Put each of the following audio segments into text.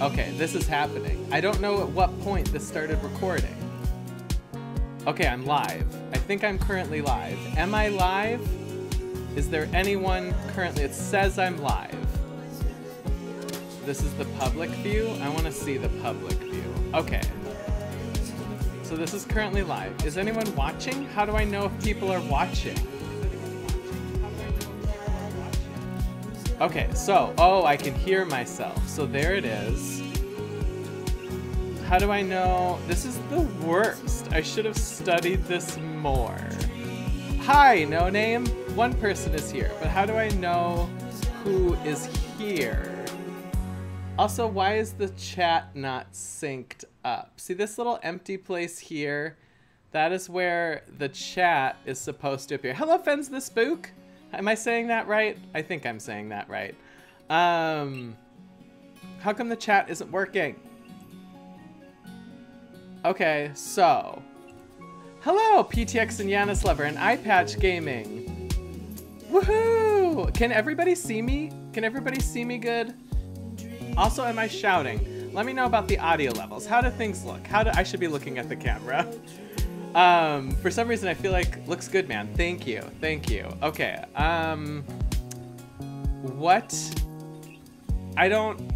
Okay, this is happening. I don't know at what point this started recording. Okay, I'm live. I think I'm currently live. Am I live? Is there anyone currently? It says I'm live. This is the public view. I want to see the public view. Okay. So this is currently live. Is anyone watching? How do I know if people are watching? Okay, so, oh, I can hear myself. So there it is. How do I know? This is the worst. I should have studied this more. Hi, no name. One person is here, but how do I know who is here? Also, why is the chat not synced up? See this little empty place here? That is where the chat is supposed to appear. Hello, Fens the Spook. Am I saying that right? I think I'm saying that right. How come the chat isn't working? Okay, so. Hello, PTX and Yanis Lover and iPatch Gaming. Woohoo! Can everybody see me? Can everybody see me good? Also, am I shouting? Let me know about the audio levels. How do things look? I should be looking at the camera. For some reason I feel like looks good, man. Thank you. Thank you. Okay. What? I don't.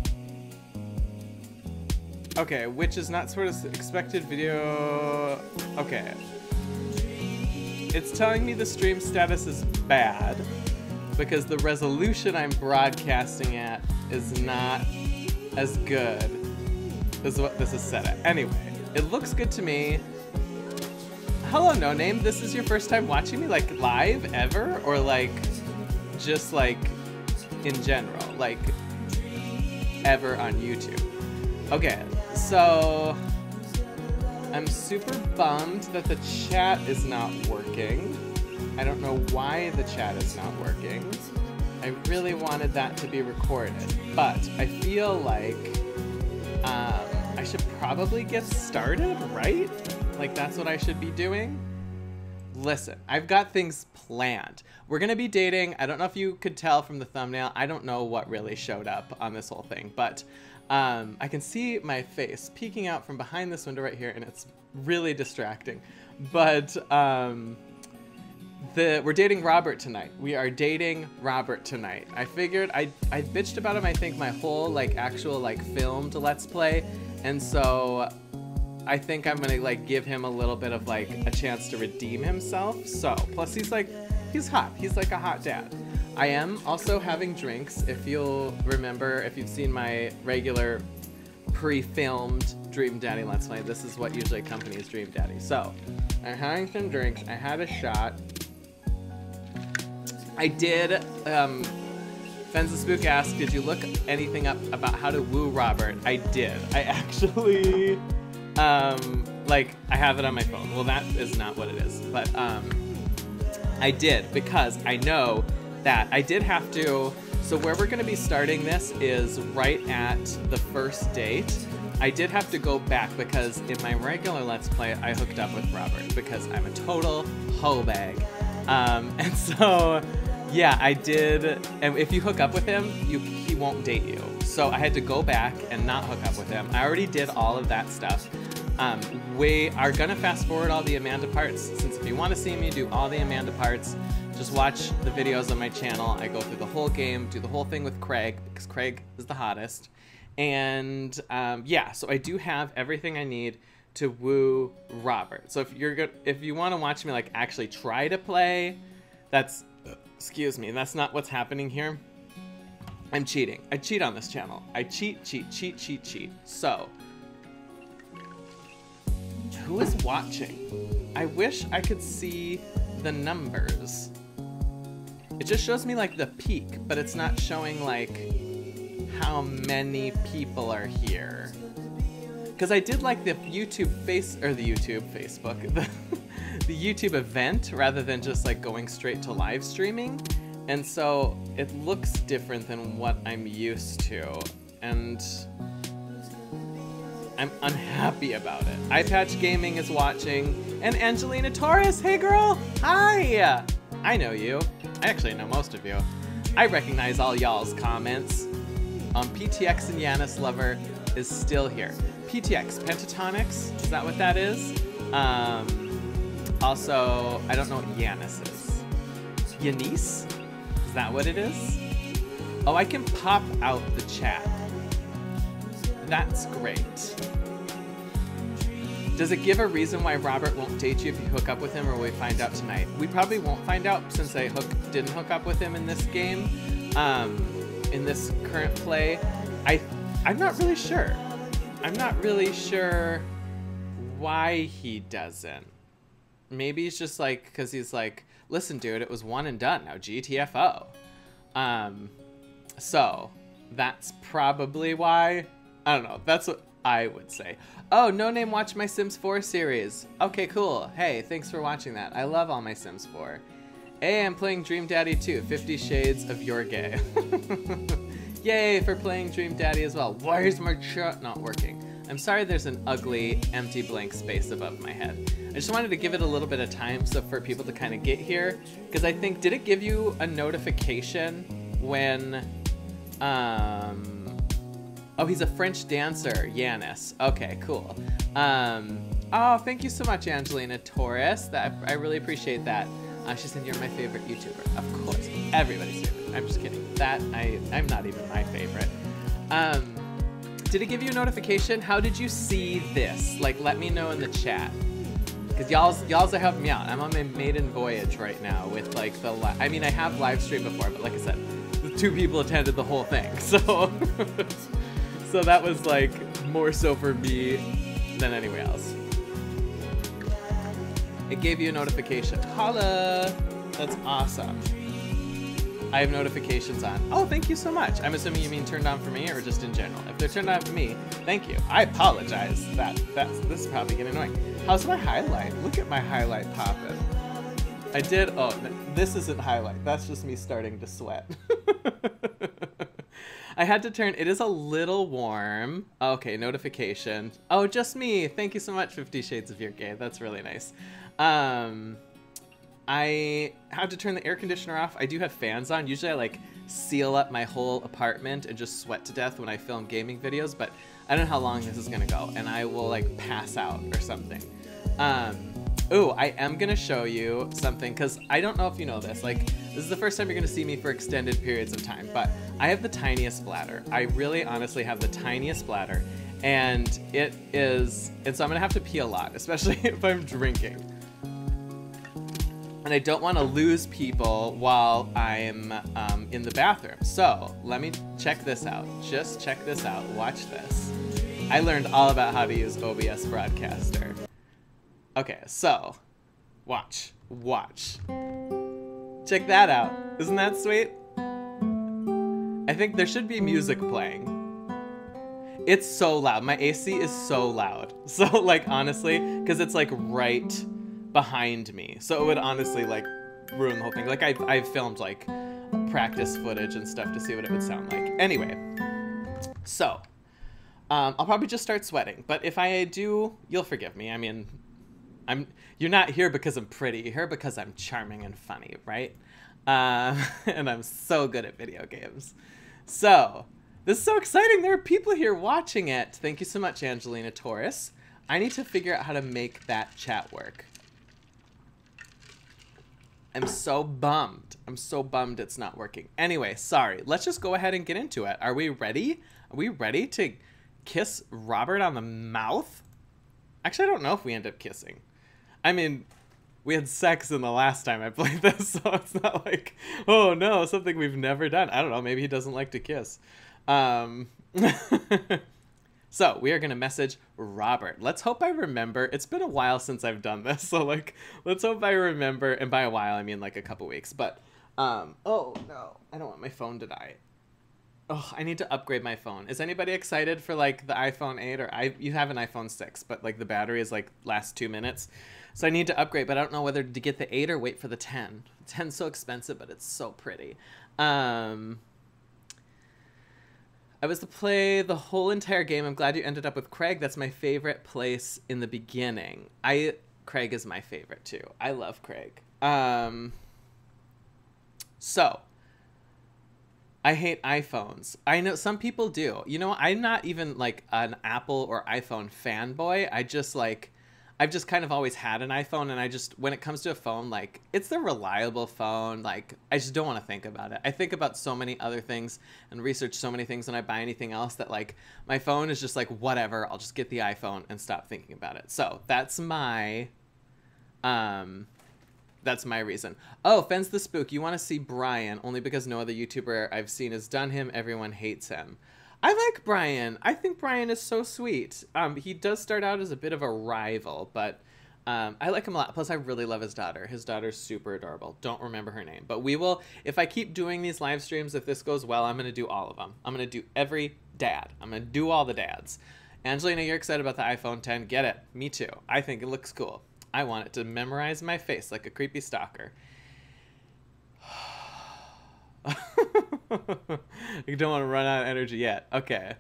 Okay, which is not sort of expected video. Okay. It's telling me the stream status is bad because the resolution I'm broadcasting at is not as good as what this is set at. Anyway, it looks good to me. Hello, no name. This is your first time watching me, like live ever, or like just like in general, like ever on YouTube. Okay, so I'm super bummed that the chat is not working. I don't know why the chat is not working. I really wanted that to be recorded, but I feel like I should probably get started, right? Like that's what I should be doing. Listen, I've got things planned. We're gonna be dating. I don't know if you could tell from the thumbnail. I don't know what really showed up on this whole thing, but I can see my face peeking out from behind this window right here, and it's really distracting. But we're dating Robert tonight. We are dating Robert tonight. I figured I bitched about him, I think, my whole like actual like filmed Let's Play, and so I think I'm gonna like give him a little bit of like a chance to redeem himself. So plus he's hot. He's like a hot dad. I am also having drinks. If you'll remember, if you've seen my regular pre-filmed Dream Daddy Let's Play, this is what usually accompanies Dream Daddy. So I'm having some drinks. I had a shot. I did, Fens the Spook asked, did you look anything up about how to woo Robert? I did. I actually, like, I have it on my phone. Well, that is not what it is, but I did, because I know that I did have to, so where we're gonna be starting this is right at the first date. I did have to go back because in my regular Let's Play, I hooked up with Robert because I'm a total hoe bag. And so, yeah, I did, and if you hook up with him, he won't date you. So I had to go back and not hook up with him. I already did all of that stuff. We are gonna fast forward all the Amanda parts, since if you wanna see me do all the Amanda parts, just watch the videos on my channel. I go through the whole game, do the whole thing with Craig, because Craig is the hottest. And yeah, so I do have everything I need to woo Robert. So if you want to watch me like actually try to play, that's, excuse me, that's not what's happening here. I'm cheating. I cheat on this channel. I cheat. So, who is watching? I wish I could see the numbers. It just shows me like the peak, but it's not showing like how many people are here. Because I did like the YouTube Facebook, the YouTube event rather than just like going straight to live streaming. And so it looks different than what I'm used to. And I'm unhappy about it. iPatch Gaming is watching. And Angelina Torres, hey girl, hi! I know you. I actually know most of you. I recognize all y'all's comments. PTX and Yanis Lover, is still here. PTX, Pentatonics, is that what that is? Also, I don't know what Yanis is. Yanis? Is that what it is? Oh, I can pop out the chat. That's great. Does it give a reason why Robert won't date you if you hook up with him, or will we find out tonight? We probably won't find out since I didn't hook up with him in this game. In this current play. I'm not really sure. I'm not really sure why he doesn't. Maybe he's just like, because he's like, listen, dude, it was one and done. Now GTFO. So that's probably why. I don't know. That's what I would say. Oh, No Name watched my Sims 4 series. Okay, cool. Hey, thanks for watching that. I love all my Sims 4. Hey, I'm playing Dream Daddy too. 50 Shades of You're Gay. Yay for playing Dream Daddy as well. Why is my chat not working? I'm sorry there's an ugly, empty blank space above my head. I just wanted to give it a little bit of time so for people to kind of get here. Because I think, did it give you a notification when, oh, he's a French dancer, Yanis. Okay, cool. Oh, thank you so much, Angelina Torres. I really appreciate that. She said you're my favorite YouTuber. Of course, everybody's favorite. I'm just kidding. I'm not even my favorite. Did it give you a notification? How did you see this? Like, let me know in the chat. Because y'all's are helping me out. I'm on my maiden voyage right now with like I mean, I have live streamed before, but like I said, 2 people attended the whole thing. So, so that was like more so for me than anywhere else. It gave you a notification. Holla! That's awesome. I have notifications on. Oh, thank you so much. I'm assuming you mean turned on for me or just in general. If they're turned on for me, thank you. I apologize. This is probably getting annoying. How's my highlight? Look at my highlight popping. I did. Oh, this isn't highlight. That's just me starting to sweat. I had to turn. It is a little warm. Okay, notification. Oh, just me. Thank you so much, 50 Shades of You're Gay. That's really nice. I had to turn the air conditioner off. I do have fans on. Usually I like seal up my whole apartment and just sweat to death when I film gaming videos, but I don't know how long this is gonna go and I will like pass out or something. Ooh, I am gonna show you something because I don't know if you know this. Like, this is the first time you're gonna see me for extended periods of time, but I have the tiniest bladder. I really honestly have the tiniest bladder, and so I'm gonna have to pee a lot, especially if I'm drinking. And I don't want to lose people while I'm in the bathroom. So let me check this out. Just check this out. Watch this. I learned all about how to use OBS Broadcaster. Okay, so watch. Check that out. Isn't that sweet? I think there should be music playing. It's so loud. My AC is so loud. So like honestly, because it's like right behind me, so it would honestly like ruin the whole thing. Like I've filmed like practice footage and stuff to see what it would sound like. Anyway, so I'll probably just start sweating, but if I do, you'll forgive me. I mean, you're not here because I'm pretty. You're here because I'm charming and funny, right? And I'm so good at video games. So this is so exciting. There are people here watching it. Thank you so much, Angelina Torres. I need to figure out how to make that chat work. I'm so bummed. I'm so bummed it's not working. Anyway, sorry. Let's just go ahead and get into it. Are we ready? Are we ready to kiss Robert on the mouth? Actually, I don't know if we end up kissing. I mean, we had sex in the last time I played this, so it's not like, oh no, something we've never done. I don't know. Maybe he doesn't like to kiss. So we are going to message Robert. Let's hope I remember. It's been a while since I've done this. So like, let's hope I remember. And by a while, I mean like a couple weeks. But, oh no, I don't want my phone to die. Oh, I need to upgrade my phone. Is anybody excited for like the iPhone 8 or you have an iPhone 6, but like the battery is like last 2 minutes. So I need to upgrade, but I don't know whether to get the 8 or wait for the 10. 10's so expensive, but it's so pretty. I was to play the whole entire game. I'm glad you ended up with Craig. That's my favorite place in the beginning. Craig is my favorite too. I love Craig. So I hate iPhones. I know some people do. You know, I'm not even like an Apple or iPhone fanboy. I've just kind of always had an iPhone, and I just, when it comes to a phone, like, it's a reliable phone. Like, I just don't want to think about it. I think about so many other things and research so many things when I buy anything else that, like, my phone is just like, whatever, I'll just get the iPhone and stop thinking about it. So that's my reason. Oh, Fens the Spook, you want to see Brian only because no other YouTuber I've seen has done him. Everyone hates him. I like Brian. I think Brian is so sweet. He does start out as a bit of a rival, but I like him a lot. Plus, I really love his daughter. His daughter's super adorable. Don't remember her name. But we will, if I keep doing these live streams, if this goes well, I'm going to do all of them. I'm going to do every dad. I'm going to do all the dads. Angelina, you're excited about the iPhone 10. Get it. Me too. I think it looks cool. I want it to memorize my face like a creepy stalker. You don't want to run out of energy yet. Okay.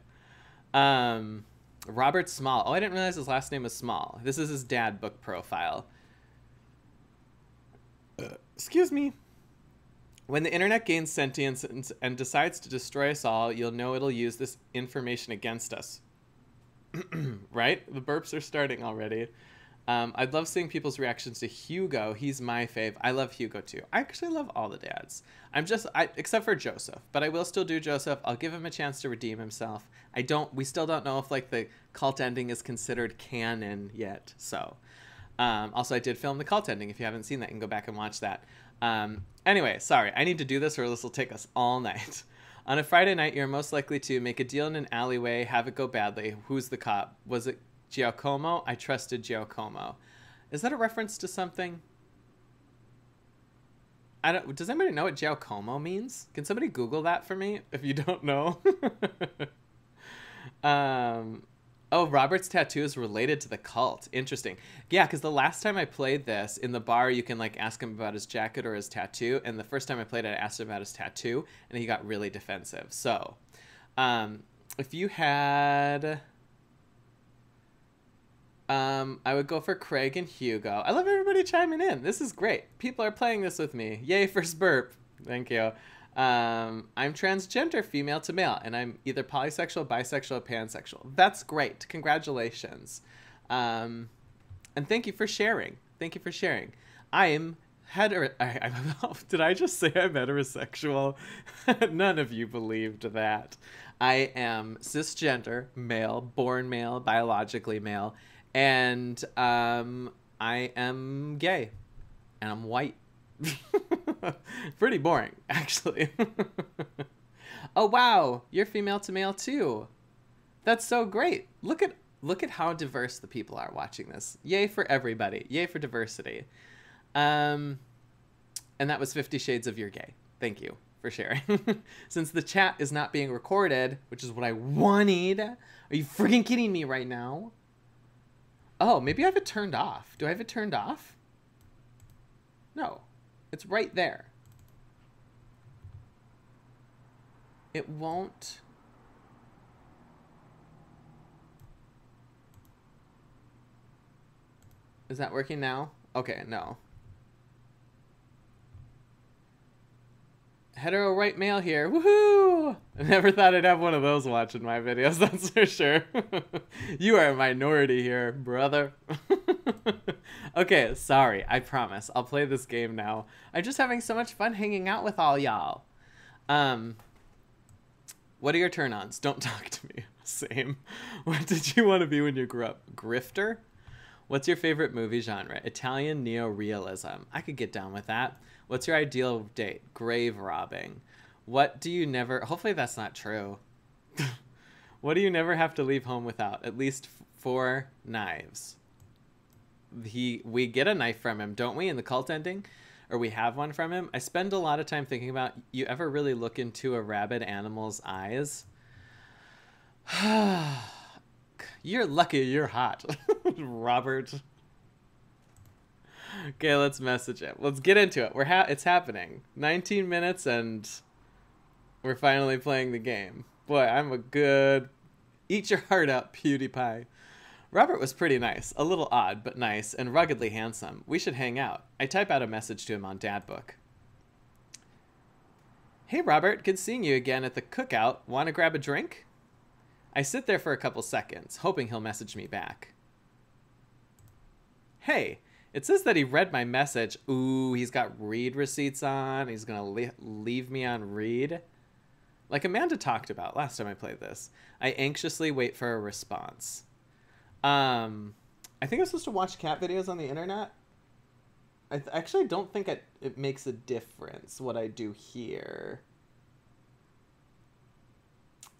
Robert Small. Oh, I didn't realize his last name was Small. This is his dad book profile. Excuse me. When the internet gains sentience and decides to destroy us all, you'll know it'll use this information against us. Right? The burps are starting already. I'd love seeing people's reactions to Hugo. He's my fave. I love Hugo too. I actually love all the dads. Except for Joseph, but I will still do Joseph. I'll give him a chance to redeem himself. We still don't know if like the cult ending is considered canon yet. So, also I did film the cult ending. If you haven't seen that, you can go back and watch that. Anyway, sorry, I need to do this or this will take us all night. On a Friday night, you're most likely to make a deal in an alleyway, have it go badly. Who's the cop? Was it Giacomo? I trusted Giacomo. Is that a reference to something? Does anybody know what Giacomo means? Can somebody Google that for me if you don't know? Oh, Robert's tattoo is related to the cult. Interesting. Yeah, because the last time I played this in the bar, you can like ask him about his jacket or his tattoo. And the first time I played it, I asked him about his tattoo, and he got really defensive. So, if you had... I would go for Craig and Hugo. I love everybody chiming in. This is great. People are playing this with me. Yay, first burp. Thank you. I'm transgender, female to male, and I'm either polysexual, bisexual, or pansexual. That's great. Congratulations. And thank you for sharing. Thank you for sharing. I'm did I just say I'm heterosexual? None of you believed that. I am cisgender, male, born male, biologically male, and I am gay, and I'm white. Pretty boring, actually. Oh wow, you're female to male too. That's so great. Look at how diverse the people are watching this. Yay for everybody. Yay for diversity. And that was 50 Shades of You're Gay. Thank you for sharing. Since the chat is not being recorded, which is what I wanted. Are you freaking kidding me right now? Oh, maybe I have it turned off. Do I have it turned off? No. It's right there. It won't. Is that working now? Okay, no. Hetero white male here. Woohoo! I never thought I'd have one of those watching my videos, that's for sure. You are a minority here, brother. Okay, sorry. I promise. I'll play this game now. I'm just having so much fun hanging out with all y'all. What are your turn-ons? Don't talk to me. Same. What did you want to be when you grew up? Grifter? What's your favorite movie genre? Italian neo-realism. I could get down with that. What's your ideal date? Grave robbing. What do you never... Hopefully that's not true. What do you never have to leave home without? At least 4 knives. We get a knife from him, don't we, in the cult ending? Or we have one from him. I spend a lot of time thinking about, you ever really look into a rabid animal's eyes? You're lucky you're hot, Robert. Okay, let's message it. Let's get into it. It's happening. 19 minutes and we're finally playing the game. Boy, I'm a good... Eat your heart out, PewDiePie. Robert was pretty nice. A little odd, but nice, and ruggedly handsome. We should hang out. I type out a message to him on Dadbook. Hey, Robert, good seeing you again at the cookout. Want to grab a drink? I sit there for a couple seconds, hoping he'll message me back. Hey, it says that he read my message. Ooh, he's got read receipts on. He's going to leave me on read. Like Amanda talked about last time I played this. I anxiously wait for a response. I think I'm supposed to watch cat videos on the internet. I actually don't think it makes a difference what I do here.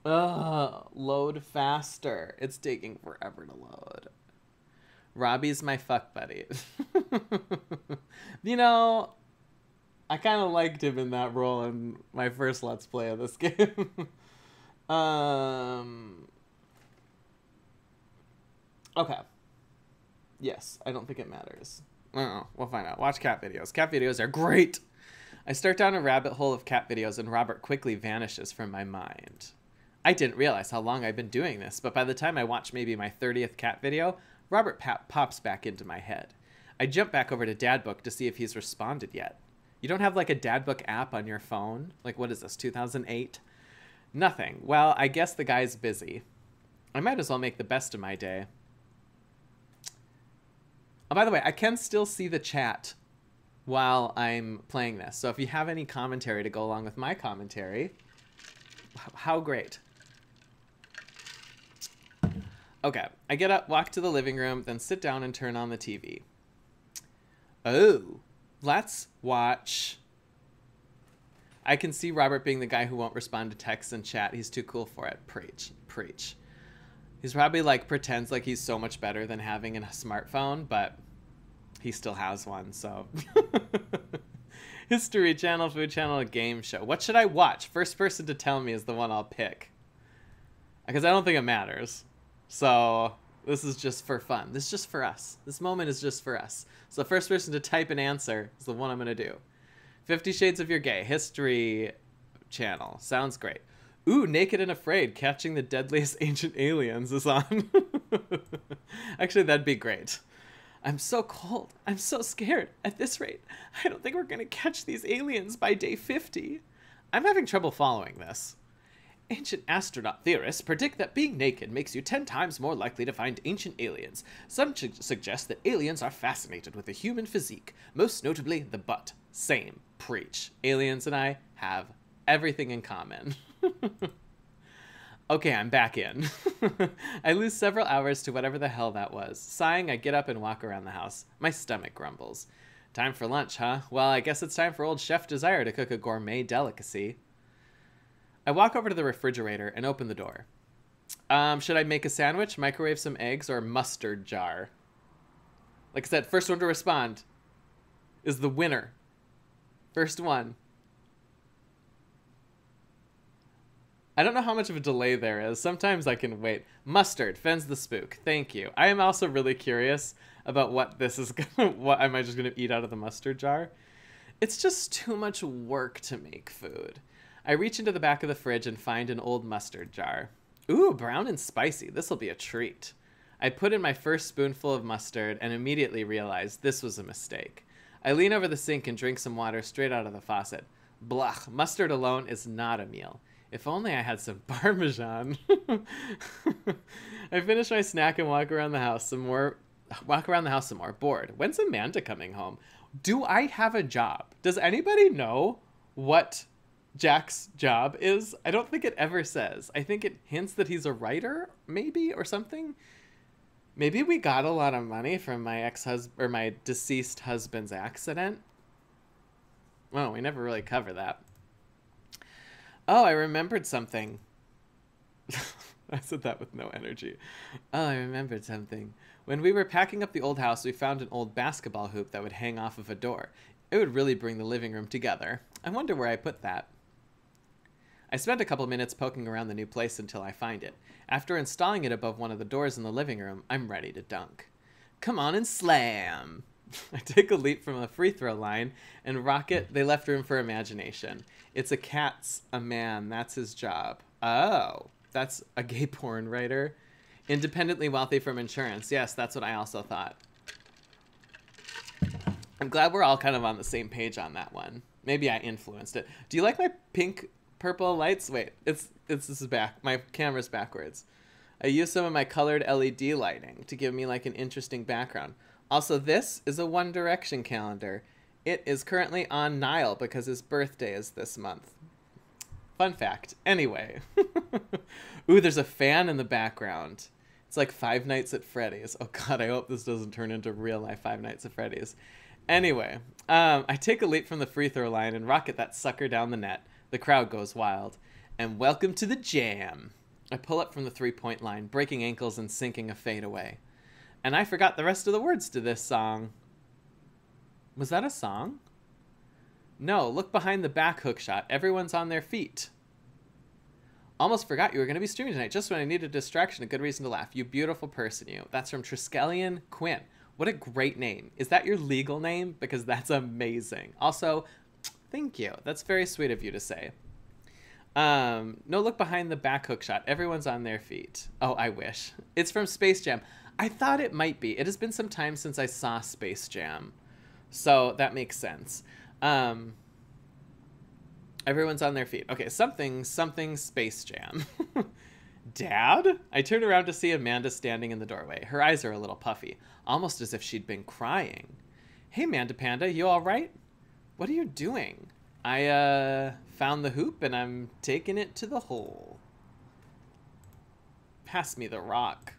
Load faster. It's taking forever to load. Robbie's my fuck buddy. You know, I kind of liked him in that role in my first Let's Play of this game. Okay. Yes, I don't think it matters. I don't know. We'll find out. Watch cat videos. Cat videos are great. I start down a rabbit hole of cat videos and Robert quickly vanishes from my mind. I didn't realize how long I've been doing this, but by the time I watch maybe my 30th cat video, Robert pops back into my head. I jump back over to Dadbook to see if he's responded yet. You don't have like a Dadbook app on your phone? Like, what is this, 2008? Nothing. Well, I guess the guy's busy. I might as well make the best of my day. Oh, by the way, I can still see the chat while I'm playing this. So if you have any commentary to go along with my commentary, how great. Okay, I get up, walk to the living room, then sit down and turn on the TV. Oh, let's watch. I can see Robert being the guy who won't respond to texts and chat. He's too cool for it. Preach, preach. He's probably like pretends like he's so much better than having a smartphone, but he still has one, so. History channel, food channel, a game show. What should I watch? First person to tell me is the one I'll pick. Because I don't think it matters. So this is just for fun. This is just for us. This moment is just for us. So the first person to type an answer is the one I'm going to do. 50 Shades of You're Gay. History channel. Sounds great. Ooh, Naked and Afraid. Catching the Deadliest Ancient Aliens is on. Actually, that'd be great. I'm so cold. I'm so scared. At this rate, I don't think we're going to catch these aliens by day 50. I'm having trouble following this. Ancient astronaut theorists predict that being naked makes you 10 times more likely to find ancient aliens. Some suggest that aliens are fascinated with the human physique, most notably the butt. Same. Preach. Aliens and I have everything in common. Okay, I'm back in. I lose several hours to whatever the hell that was. Sighing, I get up and walk around the house. My stomach grumbles. Time for lunch, huh? Well, I guess it's time for old Chef Desire to cook a gourmet delicacy. I walk over to the refrigerator and open the door. Should I make a sandwich, microwave some eggs, or mustard jar? Like I said, first one to respond is the winner. First one. I don't know how much of a delay there is. Sometimes I can wait. Mustard, fends the spook. Thank you. I am also really curious about what this is gonna, what am I just gonna eat out of the mustard jar? It's just too much work to make food. I reach into the back of the fridge and find an old mustard jar. Ooh, brown and spicy. This'll be a treat. I put in my first spoonful of mustard and immediately realized this was a mistake. I lean over the sink and drink some water straight out of the faucet. Blah, mustard alone is not a meal. If only I had some Parmesan. I finish my snack and walk around the house some more. Bored. When's Amanda coming home? Do I have a job? Does anybody know what Jack's job is? I don't think it ever says. I think it hints that he's a writer, maybe, or something. Maybe we got a lot of money from my ex-husband or my deceased husband's accident. Well, we never really cover that. Oh, I remembered something. I said that with no energy. Oh, I remembered something. When we were packing up the old house, we found an old basketball hoop that would hang off of a door. It would really bring the living room together. I wonder where I put that. I spent a couple minutes poking around the new place until I find it. After installing it above one of the doors in the living room, I'm ready to dunk. Come on and slam! I take a leap from a free throw line and rock it. They left room for imagination. It's a cat's a man. That's his job. Oh, that's a gay porn writer. Independently wealthy from insurance. Yes, that's what I also thought. I'm glad we're all kind of on the same page on that one. Maybe I influenced it. Do you like my pink purple lights? Wait, this is back. My camera's backwards. I use some of my colored LED lighting to give me like an interesting background. Also, this is a One Direction calendar. It is currently on Niall because his birthday is this month. Fun fact. Anyway. Ooh, there's a fan in the background. It's like Five Nights at Freddy's. Oh god, I hope this doesn't turn into real life Five Nights at Freddy's. Anyway, I take a leap from the free throw line and rocket that sucker down the net. The crowd goes wild. And welcome to the jam. I pull up from the three-point line, breaking ankles and sinking a fadeaway. And I forgot the rest of the words to this song. Was that a song? No, look behind the back hook shot. Everyone's on their feet. Almost forgot you were going to be streaming tonight, just when I needed a distraction, a good reason to laugh. You beautiful person, you. That's from Triskelion Quinn. What a great name. Is that your legal name? Because that's amazing. Also, thank you. That's very sweet of you to say. No, look behind the back hook shot. Everyone's on their feet. Oh, I wish. It's from Space Jam. I thought it might be. It has been some time since I saw Space Jam. So that makes sense. Everyone's on their feet. Okay, something Space Jam. Dad? I turned around to see Amanda standing in the doorway. Her eyes are a little puffy, almost as if she'd been crying. Hey, Amanda Panda, you all right? What are you doing? I found the hoop and I'm taking it to the hole. Pass me the rock.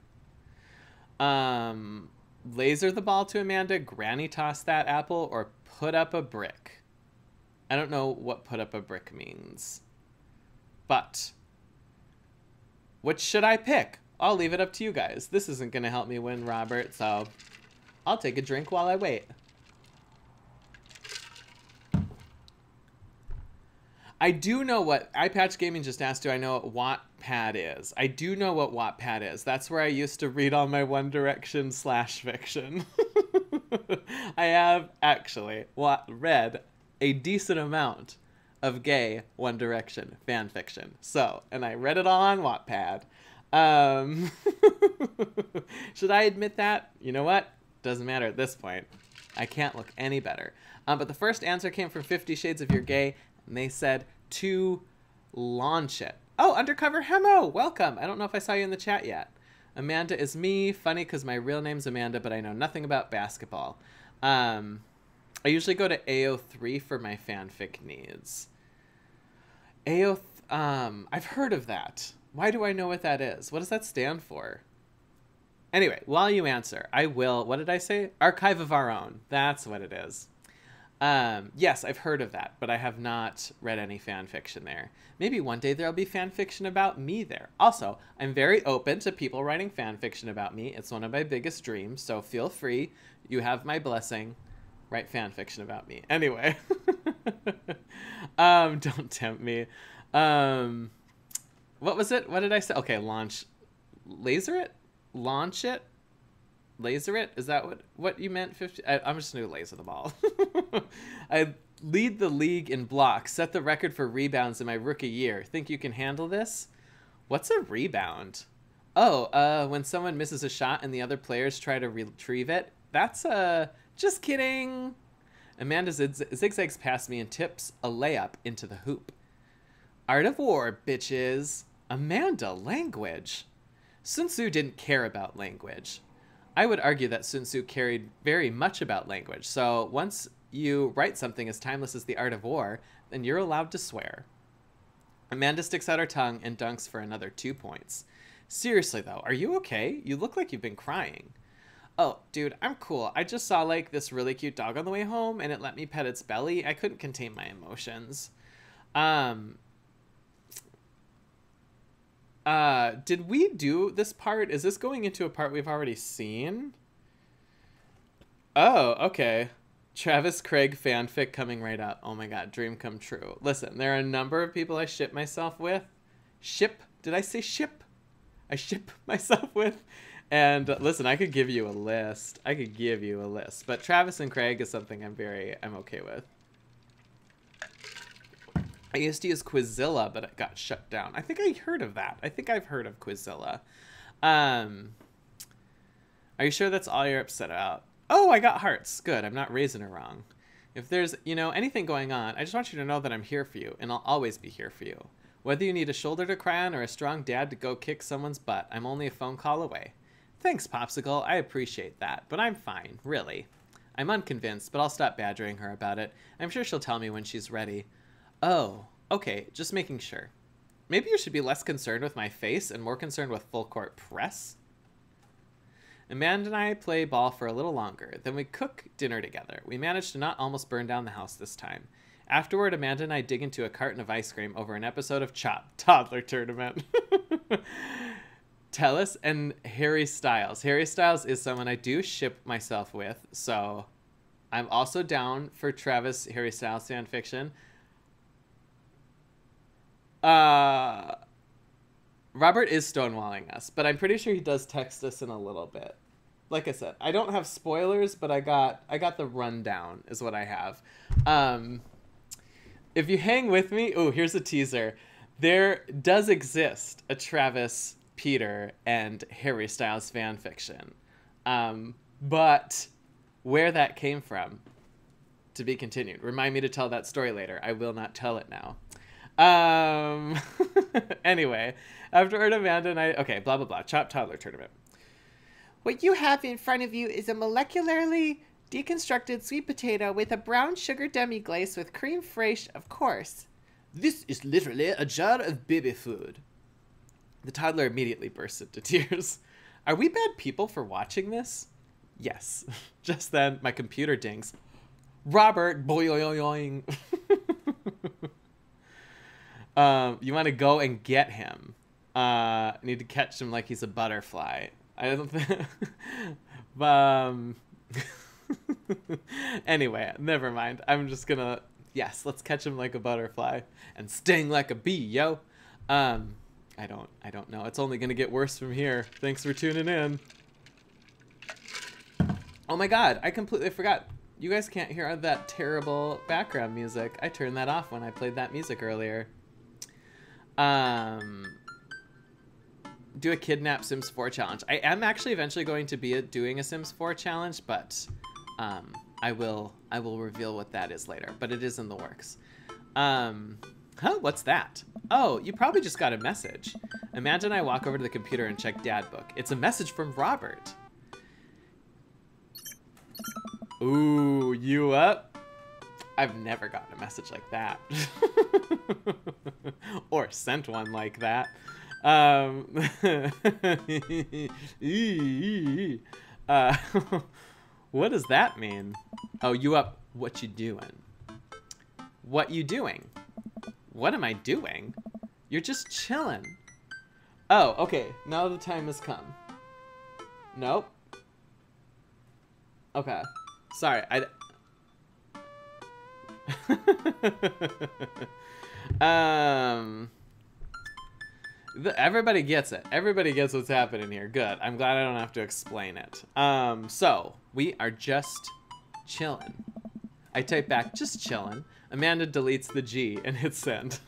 Laser the ball to Amanda, granny toss that apple, or put up a brick. I don't know what put up a brick means. But which should I pick? I'll leave it up to you guys. This isn't going to help me win, Robert, so I'll take a drink while I wait. I do know what iPatch Gaming just asked. Do I know what Wattpad is? I do know what Wattpad is. That's where I used to read all my One Direction / fiction. I have actually read a decent amount of gay One Direction fan fiction. So, and I read it all on Wattpad. Should I admit that? You know what? Doesn't matter at this point. I can't look any better. But the first answer came from 50 Shades of You're Gay, and they said to launch it. Oh, Undercover Hemo, welcome. I don't know if I saw you in the chat yet. Amanda is me. Funny because my real name's Amanda, but I know nothing about basketball. I usually go to AO3 for my fanfic needs. I've heard of that. Why do I know what that is? What does that stand for? Anyway, while you answer, I will, what did I say? Archive of Our Own. That's what it is. Yes, I've heard of that, but I have not read any fan fiction there. Maybe one day there'll be fan fiction about me there. Also, I'm very open to people writing fan fiction about me. It's one of my biggest dreams, so feel free. You have my blessing. Write fan fiction about me. Anyway. Don't tempt me. What was it? What did I say? Okay, laser it? Launch it? Laser it? Is that what you meant? 50? I'm just going to laser the ball. I lead the league in blocks, set the record for rebounds in my rookie year. Think you can handle this? What's a rebound? Oh, when someone misses a shot and the other players try to retrieve it. That's just kidding. Amanda zigzags past me and tips a layup into the hoop. Art of War, bitches. Amanda, language. Sun Tzu didn't care about language. I would argue that Sun Tzu cared very much about language. So once you write something as timeless as the Art of War, then you're allowed to swear. Amanda sticks out her tongue and dunks for another 2 points. Seriously though, are you okay? You look like you've been crying. Oh, dude, I'm cool. I just saw like this really cute dog on the way home and it let me pet its belly. I couldn't contain my emotions. Did we do this part? Is this going into a part we've already seen? Oh, okay. Travis Craig fanfic coming right up. Oh my god, dream come true. Listen, there are a number of people I ship myself with. Did I say ship? I ship myself with. And listen, I could give you a list. But Travis and Craig is something I'm okay with. I used to use Quizilla, but it got shut down. I think I heard of that. I think I've heard of Quizilla. Are you sure that's all you're upset about? Oh, I got hearts. Good. I'm not raising her wrong. If there's, anything going on, I just want you to know that I'm here for you, and I'll always be here for you. Whether you need a shoulder to cry on or a strong dad to go kick someone's butt, I'm only a phone call away. Thanks, Popsicle. I appreciate that, but I'm fine, really. I'm unconvinced, but I'll stop badgering her about it. I'm sure she'll tell me when she's ready. Oh, okay, just making sure. Maybe you should be less concerned with my face and more concerned with full court press? Amanda and I play ball for a little longer. Then we cook dinner together. We managed to not almost burn down the house this time. Afterward, Amanda and I dig into a carton of ice cream over an episode of Chopped Toddler Tournament. Tellus and Harry Styles. Harry Styles is someone I do ship myself with, so I'm also down for Travis Harry Styles fan fiction. Robert is stonewalling us, but I'm pretty sure he does text us in a little bit. Like I said, I don't have spoilers, but I got the rundown is what I have. If you hang with me, here's a teaser. There does exist a Travis, Peter, and Harry Styles fan fiction. But where that came from, to be continued. Remind me to tell that story later. I will not tell it now. Anyway, afterward, Amanda and I, okay, blah, blah, blah, Chopped Toddler Tournament. What you have in front of you is a molecularly deconstructed sweet potato with a brown sugar demi-glace with creme fraiche, of course. This is literally a jar of baby food. The toddler immediately bursts into tears. Are we bad people for watching this? Yes. Just then, my computer dings. Robert, boing. You want to go and get him. Need to catch him like he's a butterfly. I don't think... Anyway, never mind. I'm just gonna... Yes, let's catch him like a butterfly. And sting like a bee, yo. I don't know. It's only gonna get worse from here. Thanks for tuning in. Oh my god, I completely forgot. You guys can't hear that terrible background music. I turned that off when I played that music earlier. Do a Kidnap Sims 4 challenge. I am actually eventually going to be doing a Sims 4 challenge, but I will reveal what that is later, but it is in the works. What's that? Oh, you probably just got a message. Amanda and I walk over to the computer and check Dad Book. It's a message from Robert. Ooh, you up? I've never gotten a message like that. Or sent one like that. What does that mean? Oh, you up? What you doing? What you doing? What am I doing? You're just chilling. Oh, okay. Now the time has come. Nope. Okay. Sorry. Everybody gets it. Everybody gets what's happening here. Good. I'm glad I don't have to explain it. So we are just chilling. I type back, just chilling. Amanda deletes the G and hits send.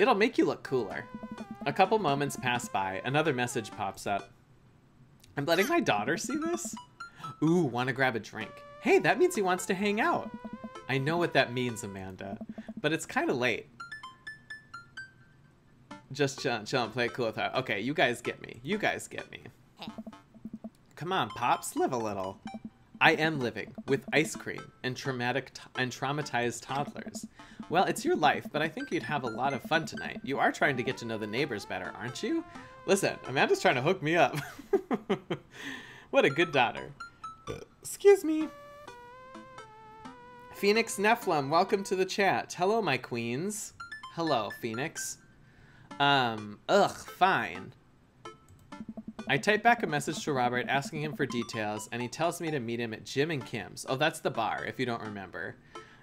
It'll make you look cooler. A couple moments pass by. Another message pops up. I'm letting my daughter see this? Ooh, want to grab a drink. Hey, that means he wants to hang out. I know what that means, Amanda, but it's kind of late. Just chill and play it cool with her. Okay, you guys get me. You guys get me. Come on, Pops, live a little. I am living with ice cream and traumatized toddlers. Well, it's your life, but I think you'd have a lot of fun tonight. You are trying to get to know the neighbors better, aren't you? Listen, Amanda's trying to hook me up. What a good daughter. Excuse me. Phoenix Nephilim, welcome to the chat. Hello, my queens. Hello, Phoenix. Fine. I type back a message to Robert asking him for details, and he tells me to meet him at Jim and Kim's. Oh, that's the bar, if you don't remember.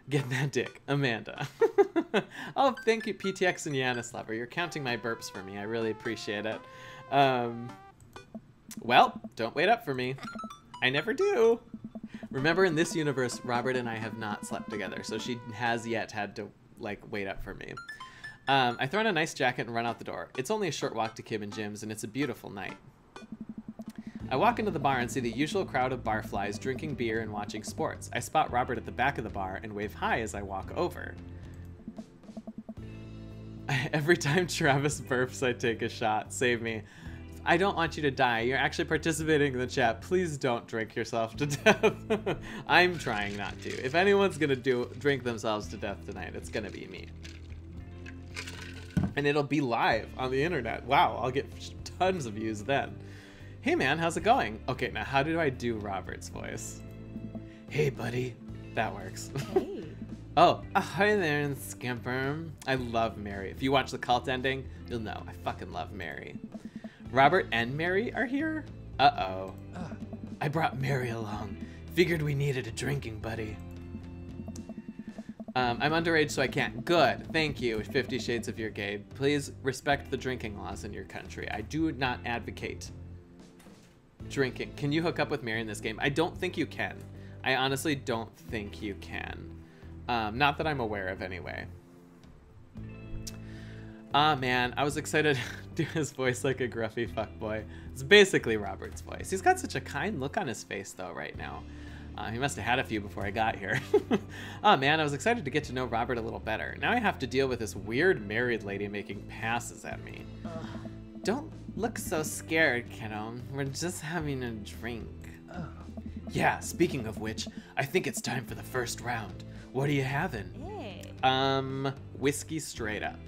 Get that dick, Amanda. Oh, thank you, PTX and Yanis Lover. You're counting my burps for me. I really appreciate it. Well, don't wait up for me. I never do. Remember, in this universe, Robert and I have not slept together, so she has yet had to, like, wait up for me. I throw on a nice jacket and run out the door. It's only a short walk to Kim and Jim's, and it's a beautiful night. I walk into the bar and see the usual crowd of barflies drinking beer and watching sports. I spot Robert at the back of the bar and wave hi as I walk over. Every time Travis burps, I take a shot. Save me. I don't want you to die. You're actually participating in the chat. Please don't drink yourself to death. I'm trying not to. If anyone's gonna drink themselves to death tonight, it's gonna be me. And it'll be live on the internet. Wow, I'll get tons of views then. Hey man, how's it going? Okay, now how do I do Robert's voice? Hey buddy. That works. Hey. Oh, hi there, Skipper. I love Mary. If you watch the cult ending, you'll know. I fucking love Mary. Robert and Mary are here? Uh-oh. I brought Mary along. Figured we needed a drinking buddy. I'm underage, so I can't. Good. Thank you, 50 Shades of Your Gay. Please respect the drinking laws in your country. I do not advocate drinking. Can you hook up with Mary in this game? I don't think you can. I honestly don't think you can. Not that I'm aware of anyway. Ah, man, I was excited to do his voice like a gruffy fuckboy. It's basically Robert's voice. He's got such a kind look on his face, though, right now. He must have had a few before I got here. Oh, man, I was excited to get to know Robert a little better. Now I have to deal with this weird married lady making passes at me. Don't look so scared, kiddo. We're just having a drink. Yeah, speaking of which, I think it's time for the first round. What are you having? Hey. Whiskey straight up.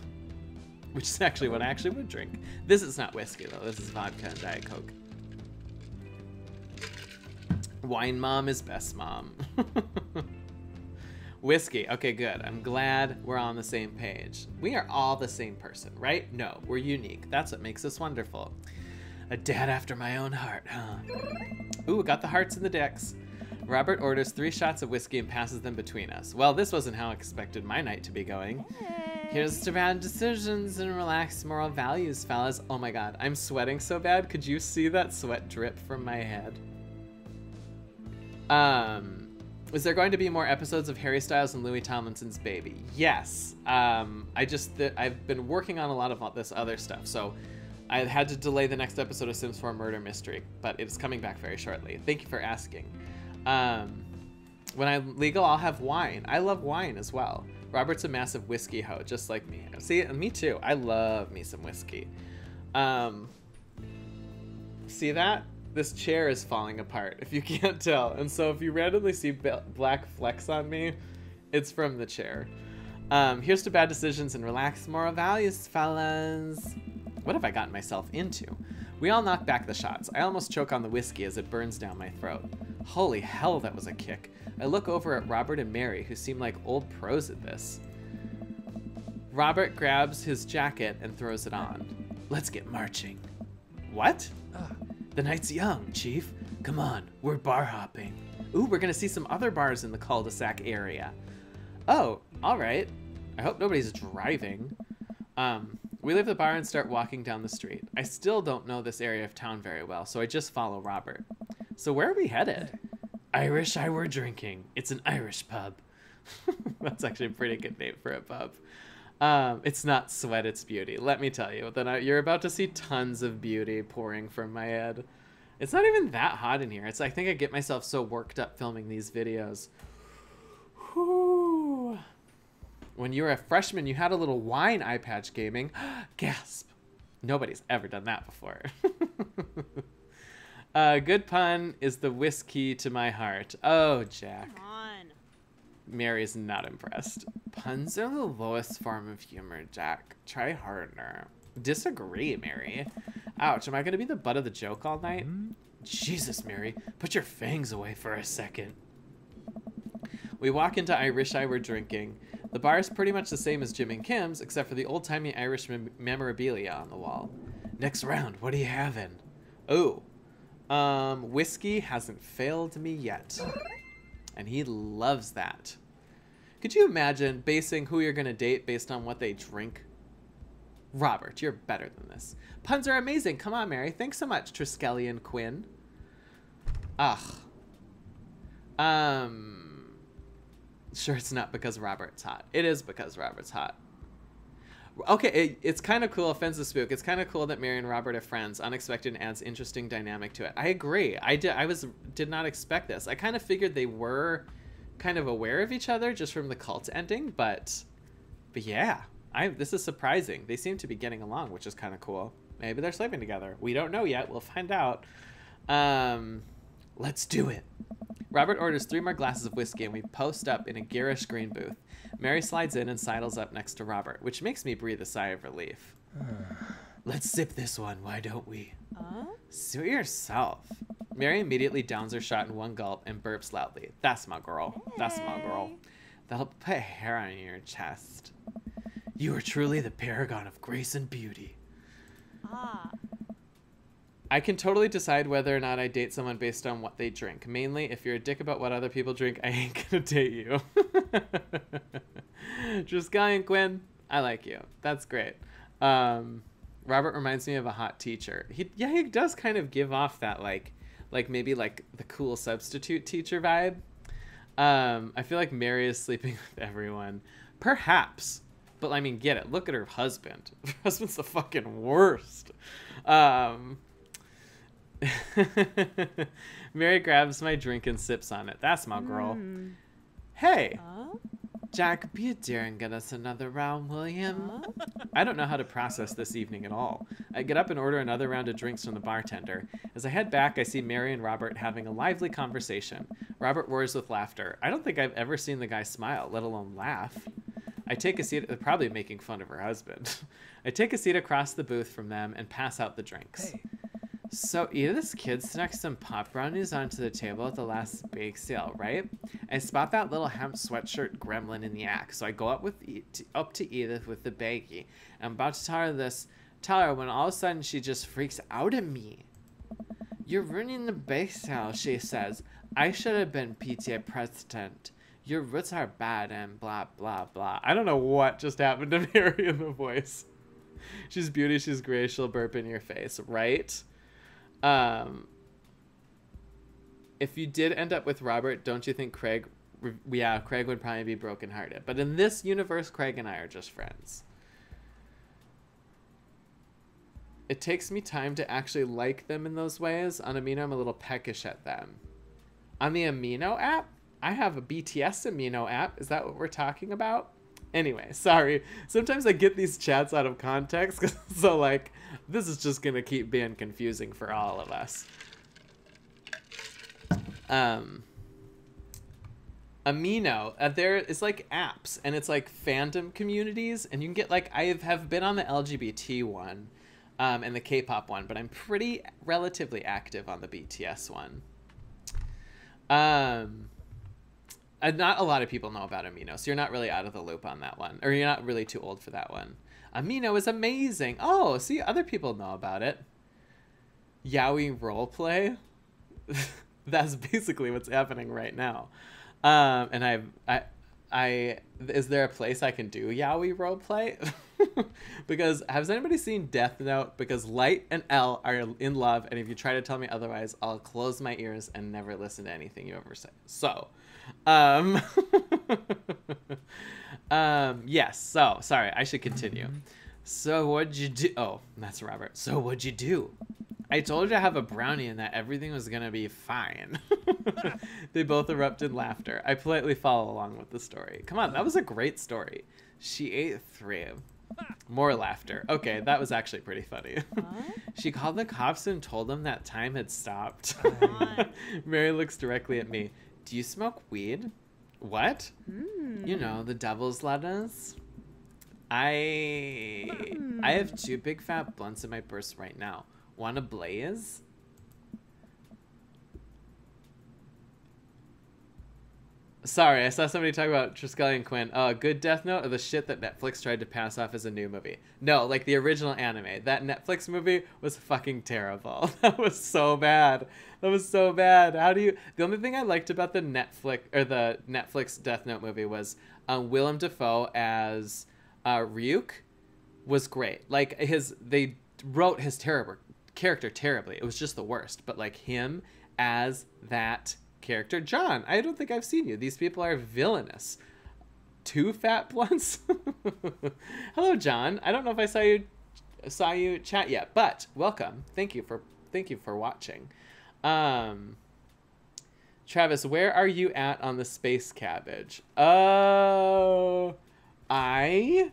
Which is actually what I actually would drink. This is not whiskey, though. This is vodka and Diet Coke. Wine mom is best mom. Whiskey. Okay, good. I'm glad we're on the same page. We are all the same person, right? No, we're unique. That's what makes us wonderful. A dad after my own heart, huh? Ooh, got the hearts and the dicks. Robert orders 3 shots of whiskey and passes them between us. Well, this wasn't how I expected my night to be going. Here's to bad decisions and relaxed moral values, fellas. Oh my god, I'm sweating so bad. Could you see that sweat drip from my head? Is there going to be more episodes of Harry Styles and Louis Tomlinson's Baby? Yes. I've been working on a lot of this other stuff, so I had to delay the next episode of Sims 4 Murder Mystery, but it's coming back very shortly. Thank you for asking. When I'm legal, I'll have wine. I love wine as well. Robert's a massive whiskey hoe, just like me. See, me too. I love me some whiskey. See that? This chair is falling apart, if you can't tell. And so if you randomly see black flecks on me, it's from the chair. Here's to bad decisions and relaxed moral values, fellas. What have I gotten myself into? We all knock back the shots. I almost choke on the whiskey as it burns down my throat. Holy hell, that was a kick. I look over at Robert and Mary, who seem like old pros at this. Robert grabs his jacket and throws it on. Let's get marching. What? The night's young, Chief. Come on, we're bar hopping. Ooh, we're gonna see some other bars in the cul-de-sac area. Oh, all right. I hope nobody's driving. We leave the bar and start walking down the street. I still don't know this area of town very well, so I just follow Robert. So where are we headed? I wish I were drinking. It's an Irish pub. That's actually a pretty good name for a pub. It's not sweat, it's beauty. Let me tell you, then you're about to see tons of beauty pouring from my head. It's not even that hot in here. I think I get myself so worked up filming these videos. Whew. When you were a freshman, you had a little wine eye patch gaming. Gasp. Nobody's ever done that before. Good pun is the whiskey to my heart. Oh, Jack. Come on. Mary's not impressed. Puns are the lowest form of humor, Jack. Try harder. Disagree, Mary. Ouch, am I gonna be the butt of the joke all night? Jesus, Mary, put your fangs away for a second. We walk into I Wish I Were Drinking. The bar is pretty much the same as Jim and Kim's, except for the old-timey Irish memorabilia on the wall. Next round, what are you having? Oh, whiskey hasn't failed me yet. And he loves that. Could you imagine basing who you're gonna date based on what they drink? Robert, you're better than this. Puns are amazing. Come on, Mary. Thanks so much, Triskelion Quinn. Ugh. Sure, it's not because Robert's hot. It is because Robert's hot. Okay, it's kind of cool. Offensive spook. It's kind of cool that Mary and Robert are friends. Unexpected and adds interesting dynamic to it. I agree. Did not expect this. I kind of figured they were kind of aware of each other just from the cult ending, but yeah, this is surprising. They seem to be getting along, which is kind of cool. Maybe they're sleeping together. We don't know yet. We'll find out. Let's do it. Robert orders 3 more glasses of whiskey, and we post up in a garish green booth. Mary slides in and sidles up next to Robert, which makes me breathe a sigh of relief. Let's sip this one, why don't we? Suit yourself. Mary immediately downs her shot in one gulp and burps loudly. That's my girl. Hey. That's my girl. That'll put hair on your chest. You are truly the paragon of grace and beauty. I can totally decide whether or not I date someone based on what they drink. Mainly, if you're a dick about what other people drink, I ain't gonna date you. Driscoll and Quinn, I like you. That's great. Robert reminds me of a hot teacher. He does kind of give off that like maybe like the cool substitute teacher vibe. I feel like Mary is sleeping with everyone. Perhaps. But I mean, get it. Look at her husband. Her husband's the fucking worst. Mary grabs my drink and sips on it. That's my girl. Hey, Jack, be a dear and get us another round, William. I don't know how to process this evening at all. I get up and order another round of drinks from the bartender. As I head back, I see Mary and Robert having a lively conversation. Robert roars with laughter. I don't think I've ever seen the guy smile, let alone laugh. I take a seat, probably making fun of her husband. I take a seat across the booth from them and pass out the drinks. Hey. So Edith's kids snuck some pop brownies onto the table at the last bake sale, right? I spot that little hemp sweatshirt gremlin in the act, so I go up to Edith with the baggie. I'm about to tell her when all of a sudden she just freaks out at me. You're ruining the bake sale, she says. I should have been PTA president. Your roots are bad and blah, blah, blah. I don't know what just happened to Mary in the voice. She's beauty, she's great, she'll burp in your face, right? If you did end up with Robert, don't you think Craig would probably be brokenhearted. But in this universe, Craig and I are just friends. It takes me time to actually like them in those ways. On Amino, I'm a little peckish at them. On the Amino app, I have a BTS Amino app. Is that what we're talking about? Anyway, sorry. Sometimes I get these chats out of context, so like, this is just gonna keep being confusing for all of us. Amino, there is like apps, and it's like fandom communities, and you can get like, I have been on the LGBT one, and the K-pop one, but I'm pretty relatively active on the BTS one. Not a lot of people know about Amino, so you're not really out of the loop on that one. Or you're not really too old for that one. Amino is amazing. Oh, see, other people know about it. Yaoi roleplay. That's basically what's happening right now. And is there a place I can do yaoi roleplay? Because has anybody seen Death Note? Because Light and L are in love, and if you try to tell me otherwise, I'll close my ears and never listen to anything you ever say. So, yes. So sorry, I should continue. So what'd you do? Oh, that's Robert. So what'd you do? I told you to have a brownie and that everything was gonna be fine. They both erupt in laughter. I politely follow along with the story. Come on, that was a great story. She ate 3. More laughter. Okay, that was actually pretty funny. She called the cops and told them that time had stopped. Mary looks directly at me. Do you smoke weed? What? You know, the devil's lettuce. I have 2 big fat blunts in my purse right now. Want a blaze? Sorry, I saw somebody talk about Driscoll and Quinn. Oh, good Death Note or the shit that Netflix tried to pass off as a new movie? No, like the original anime. That Netflix movie was fucking terrible. That was so bad. That was so bad. How do you... The only thing I liked about the Netflix Death Note movie was Willem Dafoe as Ryuk was great. Like they wrote his character terribly. It was just the worst. But like him as that character. John, I don't think I've seen you. These people are villainous. 2 fat blunts. Hello, John. I don't know if I saw you chat yet, but welcome. Thank you for watching. Travis, where are you at on the space cabbage? Oh, I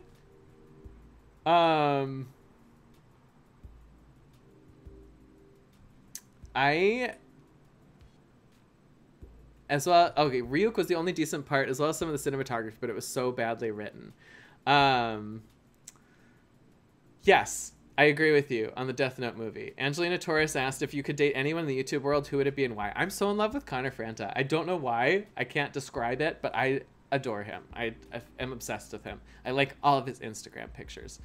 as well. Okay, Ryuk was the only decent part, as well as some of the cinematography, but it was so badly written. Yes, I agree with you on the Death Note movie. Angelina Torres asked if you could date anyone in the YouTube world, who would it be and why? I'm so in love with Connor Franta. I don't know why. I can't describe it, but I adore him. I am obsessed with him. I like all of his Instagram pictures.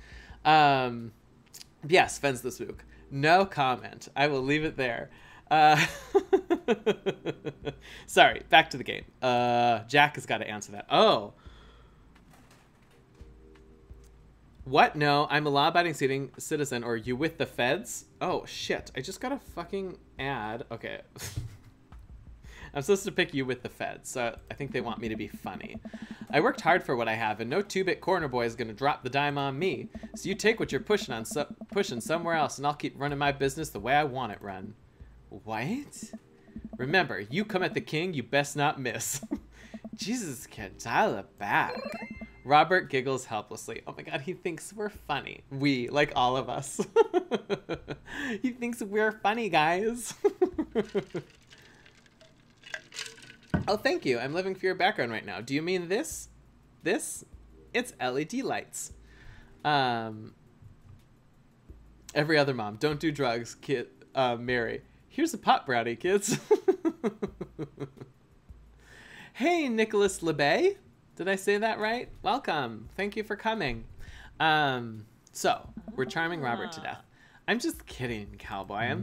Yes, Fens the Spook. No comment. I will leave it there. Sorry, back to the game. Jack has got to answer that. Oh. What? No, I'm a law-abiding citizen, or you with the feds? Oh, shit. I just got a fucking ad. Okay. I'm supposed to pick you with the feds, so I think they want me to be funny. I worked hard for what I have, and no 2-bit corner boy is going to drop the dime on me. So you take what you're pushing somewhere else, and I'll keep running my business the way I want it run. What? Remember, you come at the king, you best not miss. Jesus, kid, dial it back. Robert giggles helplessly. Oh my god, he thinks we're funny. We, like all of us. He thinks we're funny, guys. Oh, thank you. I'm living for your background right now. Do you mean this? This? It's LED lights. Every other mom. Don't do drugs, kid. Mary. Here's a pot brownie, kids. Hey, Nicholas LeBay. Did I say that right? Welcome. Thank you for coming. So, we're charming Robert to death. I'm just kidding, cowboy.